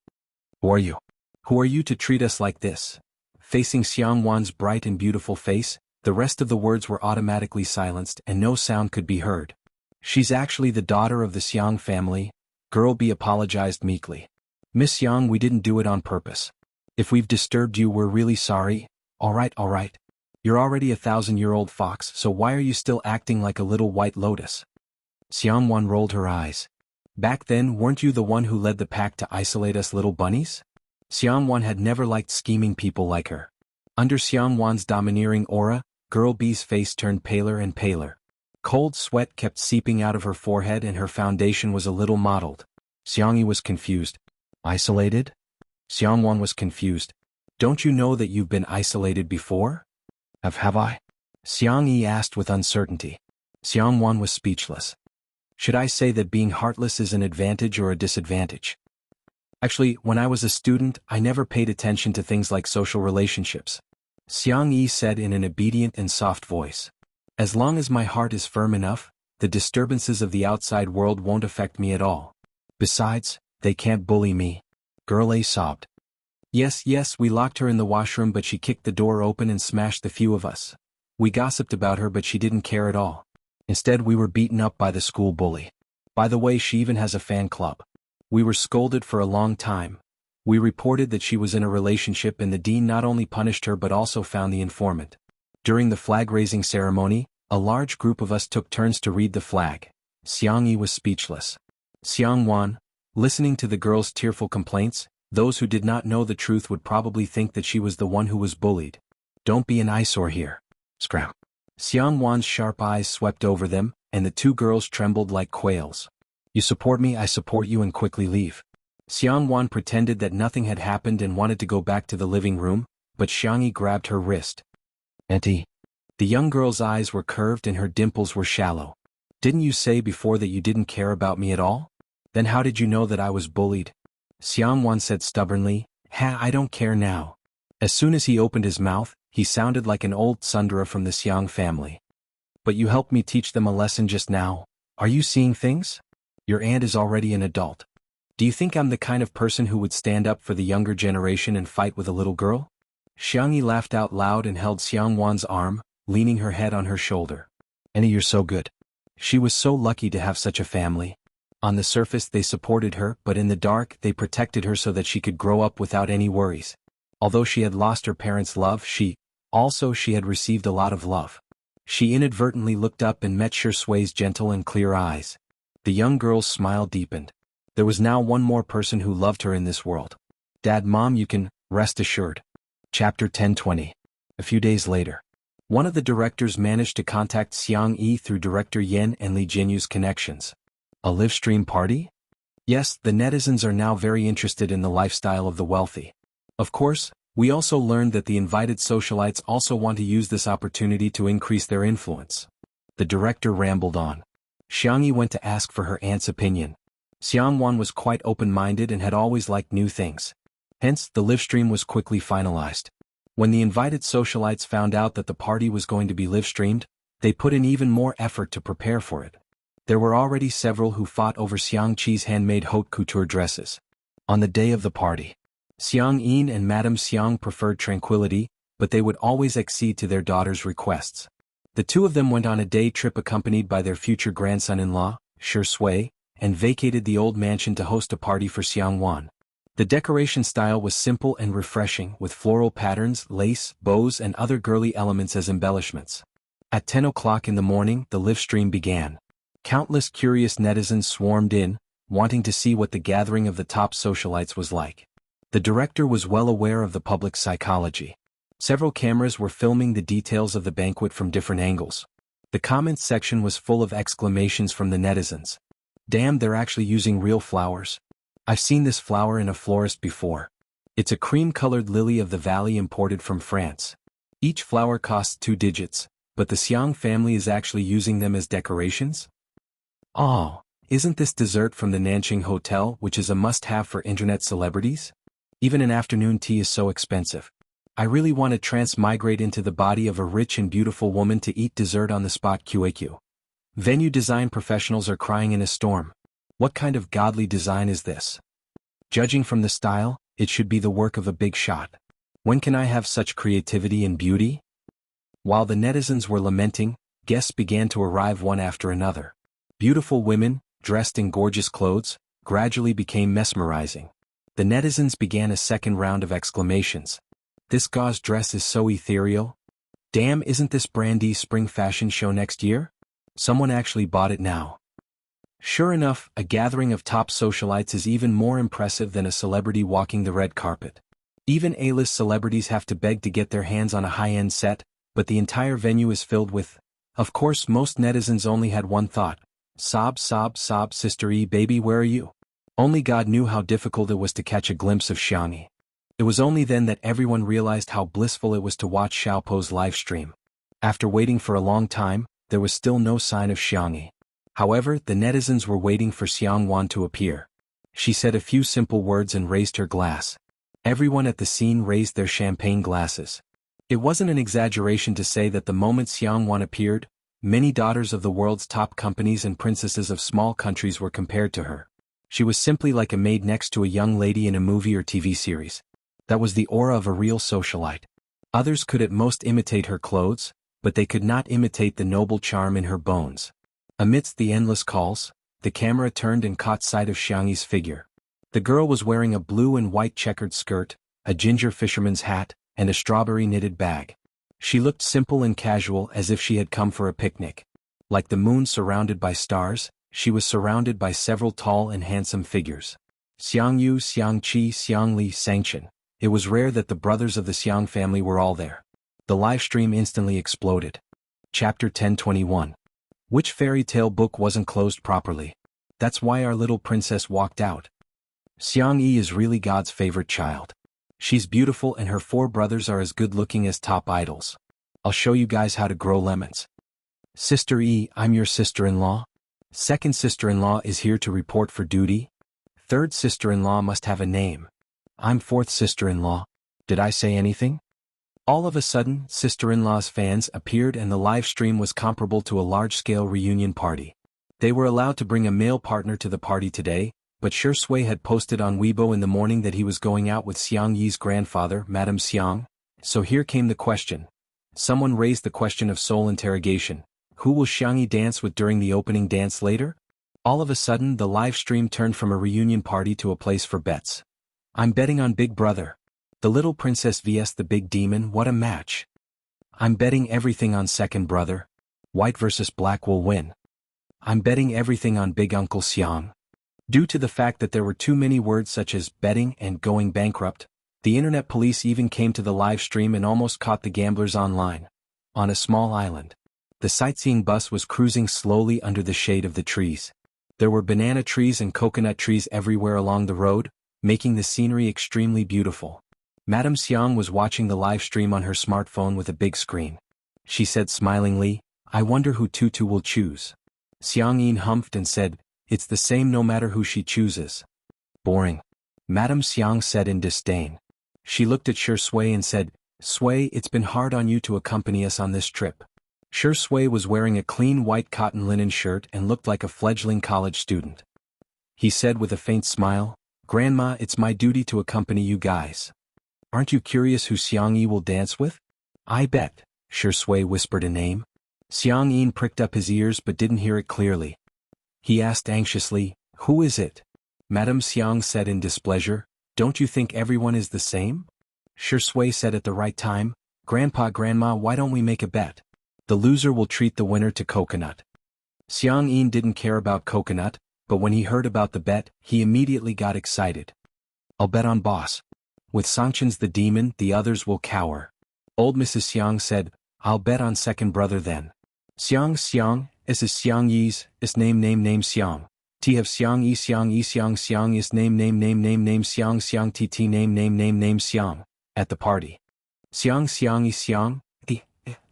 Who are you? Who are you to treat us like this? Facing Xiangwan's bright and beautiful face, the rest of the words were automatically silenced and no sound could be heard. She's actually the daughter of the Xiang family. Girl B apologized meekly. Miss Xiang, we didn't do it on purpose. If we've disturbed you, we're really sorry. All right. You're already a 1,000-year-old fox, so why are you still acting like a little white lotus? Xiangwan rolled her eyes. Back then, weren't you the one who led the pack to isolate us little bunnies? Xiangwan had never liked scheming people like her. Under Xiangwan's domineering aura, Girl B's face turned paler and paler. Cold sweat kept seeping out of her forehead and her foundation was a little mottled. Xiangyi was confused. Isolated? Xiangwan was confused. Don't you know that you've been isolated before? Have I? Xiangyi asked with uncertainty. Xiangwan was speechless. Should I say that being heartless is an advantage or a disadvantage? Actually, when I was a student, I never paid attention to things like social relationships. Xianxia said in an obedient and soft voice. As long as my heart is firm enough, the disturbances of the outside world won't affect me at all. Besides, they can't bully me. Girl A sobbed. Yes, we locked her in the washroom but she kicked the door open and smashed the few of us. We gossiped about her but she didn't care at all. Instead we were beaten up by the school bully. By the way, she even has a fan club. We were scolded for a long time. We reported that she was in a relationship and the dean not only punished her but also found the informant. During the flag-raising ceremony, a large group of us took turns to read the flag. Xiangyi was speechless. Xiangwan, listening to the girl's tearful complaints, those who did not know the truth would probably think that she was the one who was bullied. Don't be an eyesore here. Scram. Xiangwan's sharp eyes swept over them, and the two girls trembled like quails. You support me, I support you, and quickly leave. Xiangwan pretended that nothing had happened and wanted to go back to the living room, but Xiangyi grabbed her wrist. Auntie. The young girl's eyes were curved and her dimples were shallow. Didn't you say before that you didn't care about me at all? Then how did you know that I was bullied? Xiangwan said stubbornly, I don't care now. As soon as he opened his mouth, he sounded like an old tsundere from the Xiang family. But you helped me teach them a lesson just now. Are you seeing things? Your aunt is already an adult. Do you think I'm the kind of person who would stand up for the younger generation and fight with a little girl? Xiangyi laughed out loud and held Xiangwan's arm, leaning her head on her shoulder. Annie, you're so good. She was so lucky to have such a family. On the surface they supported her, but in the dark they protected her so that she could grow up without any worries. Although she had lost her parents' love, she had received a lot of love. She inadvertently looked up and met Shui's gentle and clear eyes. The young girl's smile deepened. There was now one more person who loved her in this world. Dad, Mom, you can rest assured. Chapter 1020. A few days later. One of the directors managed to contact Xiangyi through Director Yan and Li Jinyu's connections. A live stream party? Yes, the netizens are now very interested in the lifestyle of the wealthy. Of course, we also learned that the invited socialites also want to use this opportunity to increase their influence. The director rambled on. Xiangyi went to ask for her aunt's opinion. Xiangwan was quite open-minded and had always liked new things. Hence, the live stream was quickly finalized. When the invited socialites found out that the party was going to be live-streamed, they put in even more effort to prepare for it. There were already several who fought over Xiangqi's handmade haute couture dresses. On the day of the party, Xiang Yin and Madame Xiang preferred tranquility, but they would always accede to their daughter's requests. The two of them went on a day trip accompanied by their future grandson-in-law, Shui, and vacated the old mansion to host a party for Xiangwan. The decoration style was simple and refreshing, with floral patterns, lace, bows and other girly elements as embellishments. At 10 o'clock in the morning, the live stream began. Countless curious netizens swarmed in, wanting to see what the gathering of the top socialites was like. The director was well aware of the public's psychology. Several cameras were filming the details of the banquet from different angles. The comments section was full of exclamations from the netizens. Damn, they're actually using real flowers. I've seen this flower in a florist before. It's a cream-colored lily of the valley imported from France. Each flower costs 2 digits, but the Xiang family is actually using them as decorations? Oh, isn't this dessert from the Nanqing Hotel, which is a must-have for internet celebrities? Even an afternoon tea is so expensive. I really want to transmigrate into the body of a rich and beautiful woman to eat dessert on the spot. QAQ. Venue design professionals are crying in a storm. What kind of godly design is this? Judging from the style, it should be the work of a big shot. When can I have such creativity and beauty? While the netizens were lamenting, guests began to arrive one after another. Beautiful women, dressed in gorgeous clothes, gradually became mesmerizing. The netizens began a second round of exclamations. This gauze dress is so ethereal. Damn, isn't this Brandy spring fashion show next year? Someone actually bought it now. Sure enough, a gathering of top socialites is even more impressive than a celebrity walking the red carpet. Even A-list celebrities have to beg to get their hands on a high-end set, but the entire venue is filled with... Of course, most netizens only had one thought. Sob, sob, sob, sister E, baby, where are you? Only God knew how difficult it was to catch a glimpse of Xiangyi. It was only then that everyone realized how blissful it was to watch Xiaopo's live stream. After waiting for a long time, there was still no sign of Xiangyi. However, the netizens were waiting for Xiangwan to appear. She said a few simple words and raised her glass. Everyone at the scene raised their champagne glasses. It wasn't an exaggeration to say that the moment Xiangwan appeared, many daughters of the world's top companies and princesses of small countries were compared to her. She was simply like a maid next to a young lady in a movie or TV series. That was the aura of a real socialite. Others could at most imitate her clothes, but they could not imitate the noble charm in her bones. Amidst the endless calls, the camera turned and caught sight of Xiangxi's figure. The girl was wearing a blue and white checkered skirt, a ginger fisherman's hat, and a strawberry knitted bag. She looked simple and casual as if she had come for a picnic. Like the moon surrounded by stars, she was surrounded by several tall and handsome figures. Xiangyu, Xiangqi, Xiangli, Xianxia. It was rare that the brothers of the Xiang family were all there. The live stream instantly exploded. Chapter 1021. Which fairy tale book wasn't closed properly? That's why our little princess walked out. Xiangyi is really God's favorite child. She's beautiful and her 4 brothers are as good-looking as top idols. I'll show you guys how to grow lemons. Sister E, I'm your sister-in-law. Second sister-in-law is here to report for duty. Third sister-in-law must have a name. I'm fourth sister-in-law. Did I say anything? All of a sudden, sister-in-law's fans appeared and the live stream was comparable to a large-scale reunion party. They were allowed to bring a male partner to the party today, but Shui had posted on Weibo in the morning that he was going out with Xiang Yi's grandfather, Madame Xiang. So here came the question. Someone raised the question of soul interrogation. Who will Xiang Yi dance with during the opening dance later? All of a sudden the live stream turned from a reunion party to a place for bets. I'm betting on Big Brother. The little princess vs the big demon, what a match. I'm betting everything on second brother. White versus black will win. I'm betting everything on Big Uncle Xiang. Due to the fact that there were too many words such as betting and going bankrupt, the internet police even came to the live stream and almost caught the gamblers online. On a small island, the sightseeing bus was cruising slowly under the shade of the trees. There were banana trees and coconut trees everywhere along the road, making the scenery extremely beautiful. Madame Xiang was watching the live stream on her smartphone with a big screen. She said smilingly, I wonder who Tutu will choose. Xiang Yin humphed and said, it's the same no matter who she chooses. Boring. Madame Xiang said in disdain. She looked at Shui and said, Sui, it's been hard on you to accompany us on this trip. Shui was wearing a clean white cotton linen shirt and looked like a fledgling college student. He said with a faint smile, Grandma, it's my duty to accompany you guys. Aren't you curious who Xiang Yi will dance with? I bet, Shui whispered a name. Xiang Yin pricked up his ears but didn't hear it clearly. He asked anxiously, who is it? Madame Xiang said in displeasure, don't you think everyone is the same? Shui said at the right time, Grandpa, Grandma, why don't we make a bet? The loser will treat the winner to coconut. Xiang Yin didn't care about coconut, but when he heard about the bet, he immediately got excited. I'll bet on boss. With Sangchen's the demon, the others will cower. Old Mrs. Xiang said, I'll bet on second brother then. Xiang, is Xiang Yi's, is name Xiang. T have Xiang Yi Xiang is name Xiang tt name Xiang. At the party. Xiang Yi Xiang, the,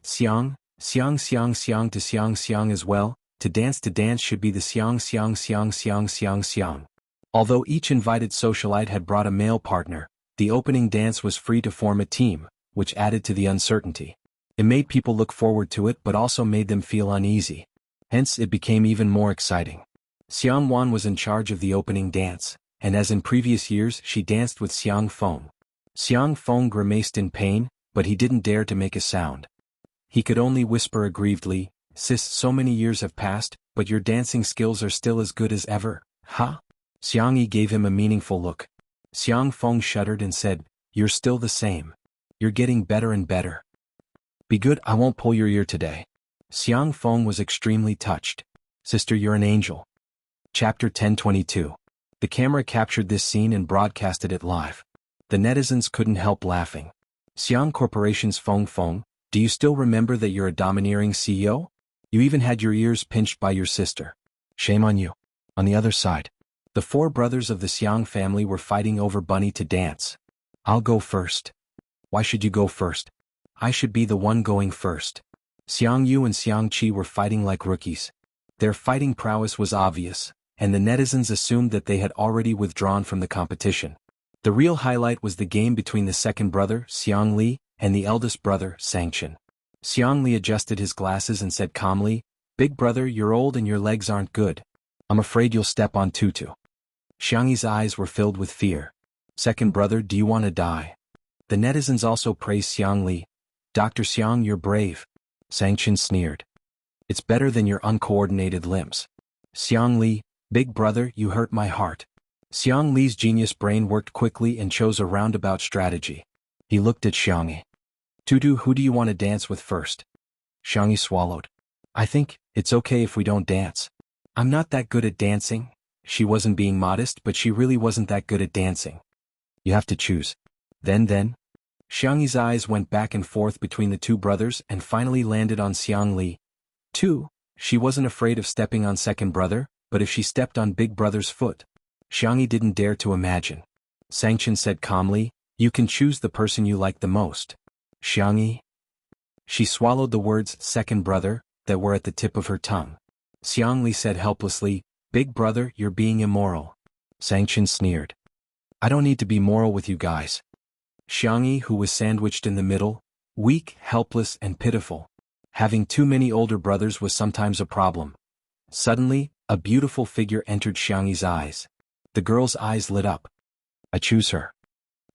Xiang to Xiang as well, to dance should be the Xiang. Although each invited socialite had brought a male partner, the opening dance was free to form a team, which added to the uncertainty. It made people look forward to it but also made them feel uneasy. Hence it became even more exciting. Xiang Wan was in charge of the opening dance, and as in previous years she danced with Xiang Feng. Xiang Feng grimaced in pain, but he didn't dare to make a sound. He could only whisper aggrievedly, Sis, so many years have passed, but your dancing skills are still as good as ever, huh? Xiang Yi gave him a meaningful look. Xiang Feng shuddered and said, you're still the same. You're getting better and better. Be good, I won't pull your ear today. Xiang Feng was extremely touched. Sister, you're an angel. Chapter 1022. The camera captured this scene and broadcasted it live. The netizens couldn't help laughing. Xiang Corporation's Feng, do you still remember that you're a domineering CEO? You even had your ears pinched by your sister. Shame on you. On the other side, the 4 brothers of the Xiang family were fighting over Bunny to dance. I'll go first. Why should you go first? I should be the one going first. Xiang Yu and Xiang Qi were fighting like rookies. Their fighting prowess was obvious, and the netizens assumed that they had already withdrawn from the competition. The real highlight was the game between the second brother, Xianxia, and the eldest brother, Xianxia. Xianxia adjusted his glasses and said calmly, "Big brother, you're old and your legs aren't good. I'm afraid you'll step on Tutu." Xiangxi's eyes were filled with fear. "Second brother, do you want to die?" The netizens also praised Xianxia. "Dr. Xiang, you're brave." Xianxia sneered. "It's better than your uncoordinated limbs." Xianxia, "Big brother, you hurt my heart." Xiangli's genius brain worked quickly and chose a roundabout strategy. He looked at Xianxia. "Tutu, who do you want to dance with first?" Xianxia swallowed. "I think it's okay if we don't dance. I'm not that good at dancing." She wasn't being modest, but she really wasn't that good at dancing. "You have to choose." Then. Xianxi's eyes went back and forth between the two brothers and finally landed on Xianxia. Too, she wasn't afraid of stepping on second brother, but if she stepped on big brother's foot, Xianxia didn't dare to imagine. Xianxia said calmly, "You can choose the person you like the most." Xianxia. She swallowed the words second brother that were at the tip of her tongue. Xianxia said helplessly, "Big brother, you're being immoral." Xianxia sneered. "I don't need to be moral with you guys." Xianxia, who was sandwiched in the middle, weak, helpless, and pitiful. Having too many older brothers was sometimes a problem. Suddenly, a beautiful figure entered Xianxi's eyes. The girl's eyes lit up. "I choose her."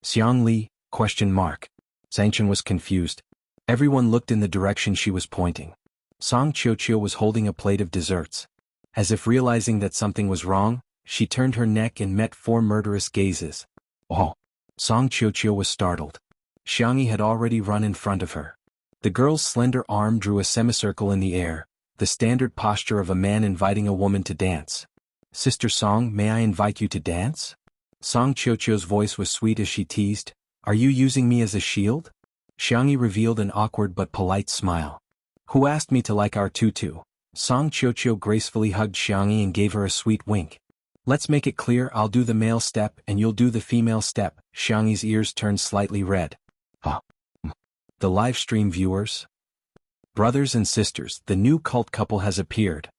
Xianxia? Xianxia was confused. Everyone looked in the direction she was pointing. Song Qiuqiu was holding a plate of desserts. As if realizing that something was wrong, she turned her neck and met 4 murderous gazes. "Oh!" Song Qiuqiu was startled. Xianxia had already run in front of her. The girl's slender arm drew a semicircle in the air, the standard posture of a man inviting a woman to dance. "Sister Song, may I invite you to dance?" Song Qiuqiu's voice was sweet as she teased, "Are you using me as a shield?" Xianxia revealed an awkward but polite smile. "Who asked me to like our tutu?" Song Qiuqiu gracefully hugged Xianxia and gave her a sweet wink. "Let's make it clear, I'll do the male step and you'll do the female step." Xianxi's ears turned slightly red. The live stream viewers? Brothers and sisters, the new cult couple has appeared.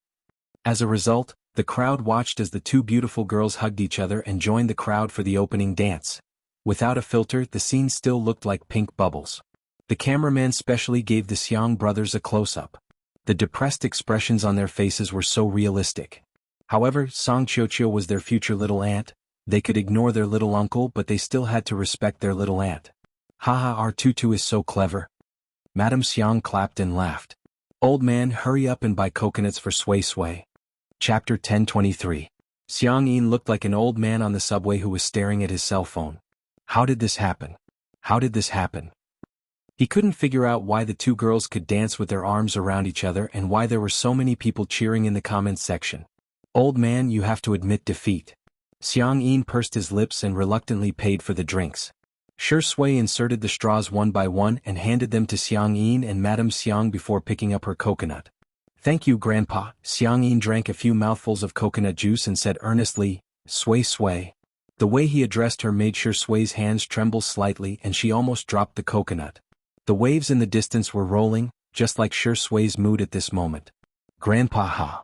As a result, the crowd watched as the two beautiful girls hugged each other and joined the crowd for the opening dance. Without a filter, the scene still looked like pink bubbles. The cameraman specially gave the Xiang brothers a close-up. The depressed expressions on their faces were so realistic. However, Song Qiuqiu was their future little aunt. They could ignore their little uncle, but they still had to respect their little aunt. "Haha, our tutu is so clever." Madame Xiang clapped and laughed. "Old man, hurry up and buy coconuts for Sui Sui." Chapter 1023. Xianxia looked like an old man on the subway who was staring at his cell phone. How did this happen? How did this happen? He couldn't figure out why the two girls could dance with their arms around each other and why there were so many people cheering in the comments section. "Old man, you have to admit defeat." Xianxia pursed his lips and reluctantly paid for the drinks. Shui inserted the straws one by one and handed them to Xianxia and Madame Xiang before picking up her coconut. "Thank you, Grandpa." Xianxia drank a few mouthfuls of coconut juice and said earnestly, "Sui Sui." The way he addressed her made Sui's hands tremble slightly and she almost dropped the coconut. The waves in the distance were rolling, just like Sui's mood at this moment. "Grandpa, ha.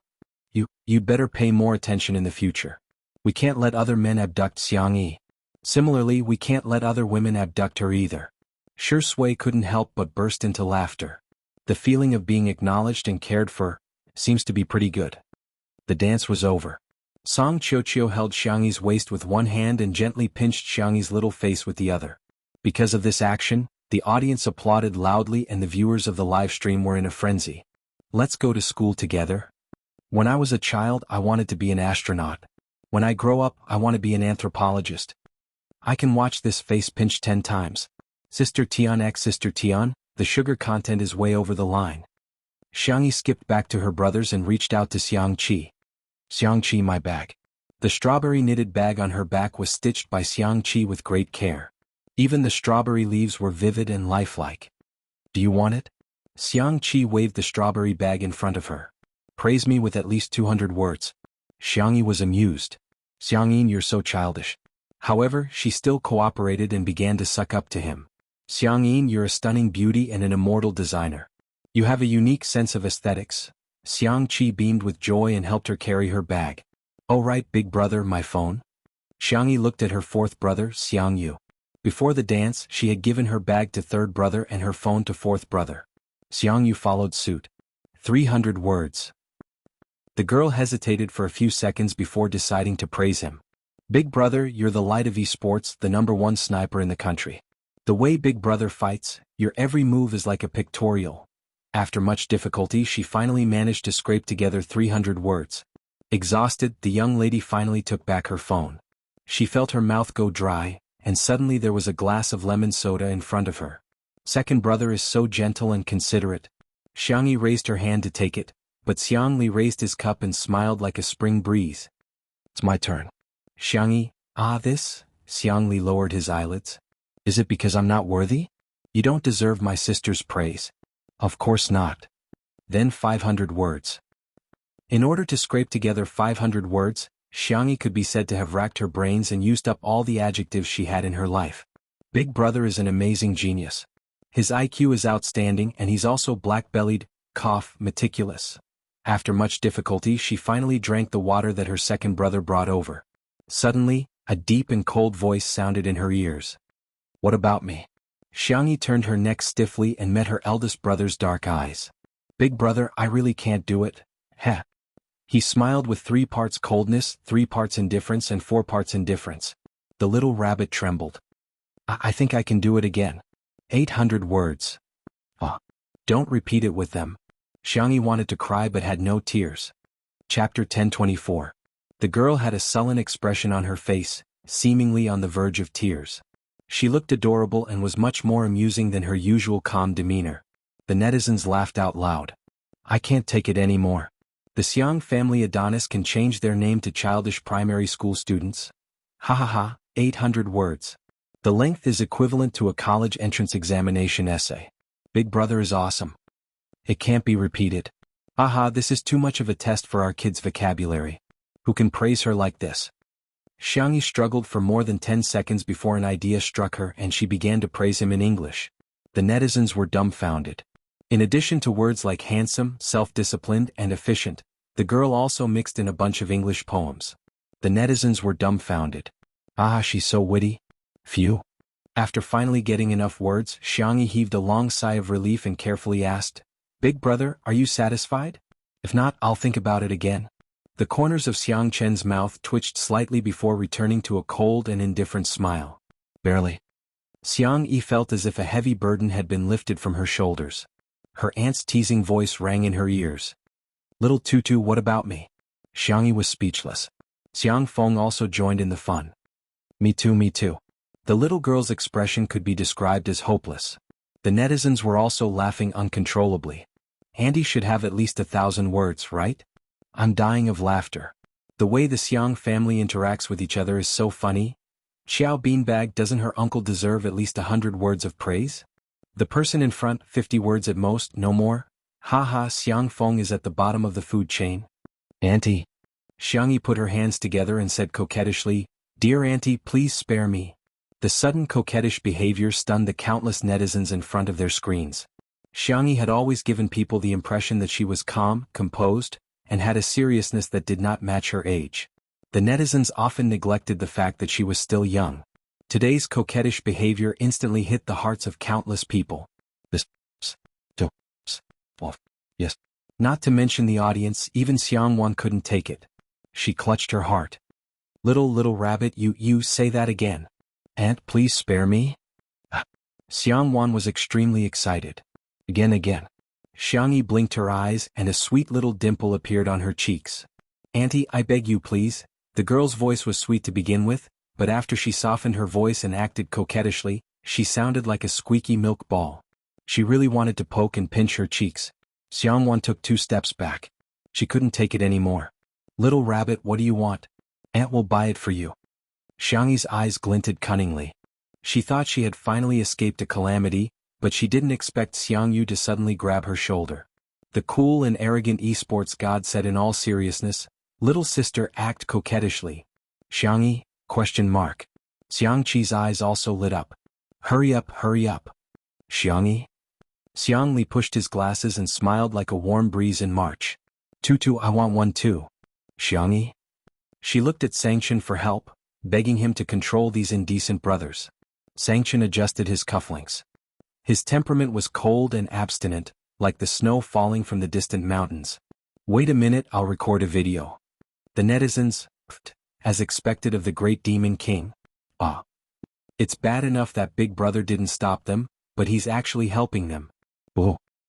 You'd better pay more attention in the future. We can't let other men abduct Xianxia. Similarly, we can't let other women abduct her either." Shui couldn't help but burst into laughter. The feeling of being acknowledged and cared for seems to be pretty good. The dance was over. Song Qiuqiu held Xianxi's waist with one hand and gently pinched Xianxi's little face with the other. Because of this action, the audience applauded loudly and the viewers of the live stream were in a frenzy. "Let's go to school together." "When I was a child, I wanted to be an astronaut. When I grow up, I want to be an anthropologist." "I can watch this face pinch 10 times. Sister Tian x Sister Tian, the sugar content is way over the line." Xianxia skipped back to her brothers and reached out to Xianxia. "Xianxia, my bag." The strawberry knitted bag on her back was stitched by Xianxia with great care. Even the strawberry leaves were vivid and lifelike. "Do you want it?" Xianxia waved the strawberry bag in front of her. "Praise me with at least 200 words." Xianxia was amused. "Xianxia, you're so childish." However, she still cooperated and began to suck up to him. "Xianxia, you're a stunning beauty and an immortal designer. You have a unique sense of aesthetics." Xianxia beamed with joy and helped her carry her bag. "Oh right, big brother, my phone?" Xiangyi looked at her fourth brother, Xiangyu. Before the dance, she had given her bag to third brother and her phone to fourth brother. Xiangyu followed suit. 300 words. The girl hesitated for a few seconds before deciding to praise him. "Big brother, you're the light of esports, the #1 sniper in the country. The way big brother fights, your every move is like a pictorial." After much difficulty, she finally managed to scrape together 300 words. Exhausted, the young lady finally took back her phone. She felt her mouth go dry, and suddenly there was a glass of lemon soda in front of her. "Second brother is so gentle and considerate." Xiangyi raised her hand to take it, but Xiangli raised his cup and smiled like a spring breeze. "It's my turn." "Xiangyi, this?" Xiangli lowered his eyelids. "Is it because I'm not worthy? You don't deserve my sister's praise." "Of course not." Then 500 words. In order to scrape together 500 words, Xiangyi could be said to have racked her brains and used up all the adjectives she had in her life. Big brother is an amazing genius. His IQ is outstanding and he's also black-bellied, meticulous. After much difficulty, she finally drank the water that her second brother brought over. Suddenly, a deep and cold voice sounded in her ears. "What about me?" Xiangyi turned her neck stiffly and met her eldest brother's dark eyes. "Big brother, I really can't do it." Heh. He smiled with 3 parts coldness, 3 parts indifference and 4 parts indifference. The little rabbit trembled. I think I can do it again." 800 words. Don't repeat it with them." Xiangyi wanted to cry but had no tears. Chapter 1024. The girl had a sullen expression on her face, seemingly on the verge of tears. She looked adorable and was much more amusing than her usual calm demeanor. The netizens laughed out loud. "I can't take it anymore. The Xiang family Adonis can change their name to childish primary school students." Ha ha ha, 800 words. The length is equivalent to a college entrance examination essay. Big brother is awesome. It can't be repeated. Aha, this is too much of a test for our kids' vocabulary. Who can praise her like this? Xiangyi struggled for more than 10 seconds before an idea struck her and she began to praise him in English. The netizens were dumbfounded. In addition to words like handsome, self-disciplined, and efficient, the girl also mixed in a bunch of English poems. The netizens were dumbfounded. "Ah, she's so witty." Phew. After finally getting enough words, Xiangyi heaved a long sigh of relief and carefully asked, "Big brother, are you satisfied? If not, I'll think about it again." The corners of Xiang Chen's mouth twitched slightly before returning to a cold and indifferent smile. "Barely." Xiang Yi felt as if a heavy burden had been lifted from her shoulders. Her aunt's teasing voice rang in her ears. "Little Tutu, what about me?" Xiang Yi was speechless. Xiang Feng also joined in the fun. Me too, me too." The little girl's expression could be described as hopeless. The netizens were also laughing uncontrollably. "Auntie should have at least 1,000 words, right? I'm dying of laughter. The way the Xiang family interacts with each other is so funny. Xiao Beanbag, doesn't her uncle deserve at least 100 words of praise? The person in front, 50 words at most, no more? Haha, Xiang Feng is at the bottom of the food chain." "Auntie." Xiangyi put her hands together and said coquettishly, "Dear auntie, please spare me." The sudden coquettish behavior stunned the countless netizens in front of their screens. Xiangyi had always given people the impression that she was calm, composed, and had a seriousness that did not match her age. The netizens often neglected the fact that she was still young. Today's coquettish behavior instantly hit the hearts of countless people. Yes. Not to mention the audience, even Xiangwan couldn't take it. She clutched her heart. Little rabbit, you say that again. Aunt, please spare me?" Xiangwan was extremely excited. Again. Xiangyi blinked her eyes and a sweet little dimple appeared on her cheeks. "Auntie, I beg you please." The girl's voice was sweet to begin with, but after she softened her voice and acted coquettishly, she sounded like a squeaky milk ball. She really wanted to poke and pinch her cheeks. Xiangwan took 2 steps back. She couldn't take it anymore. "Little rabbit, what do you want? Aunt will buy it for you." Xiangyi's eyes glinted cunningly. She thought she had finally escaped a calamity, but she didn't expect Xiangyu to suddenly grab her shoulder. The cool and arrogant esports god said in all seriousness, "Little sister, act coquettishly." "Xiangyi?" ? Xiangqi's eyes also lit up. Hurry up. "Xiangyi?" Xiangli pushed his glasses and smiled like a warm breeze in March. Tutu, I want one too. Xianxia? She looked at Xianxia for help, begging him to control these indecent brothers. Xianxia adjusted his cufflinks. His temperament was cold and abstinent, like the snow falling from the distant mountains. Wait a minute, I'll record a video. The netizens, as expected of the great demon king. Ah. It's bad enough that Big Brother didn't stop them, but he's actually helping them. Oh.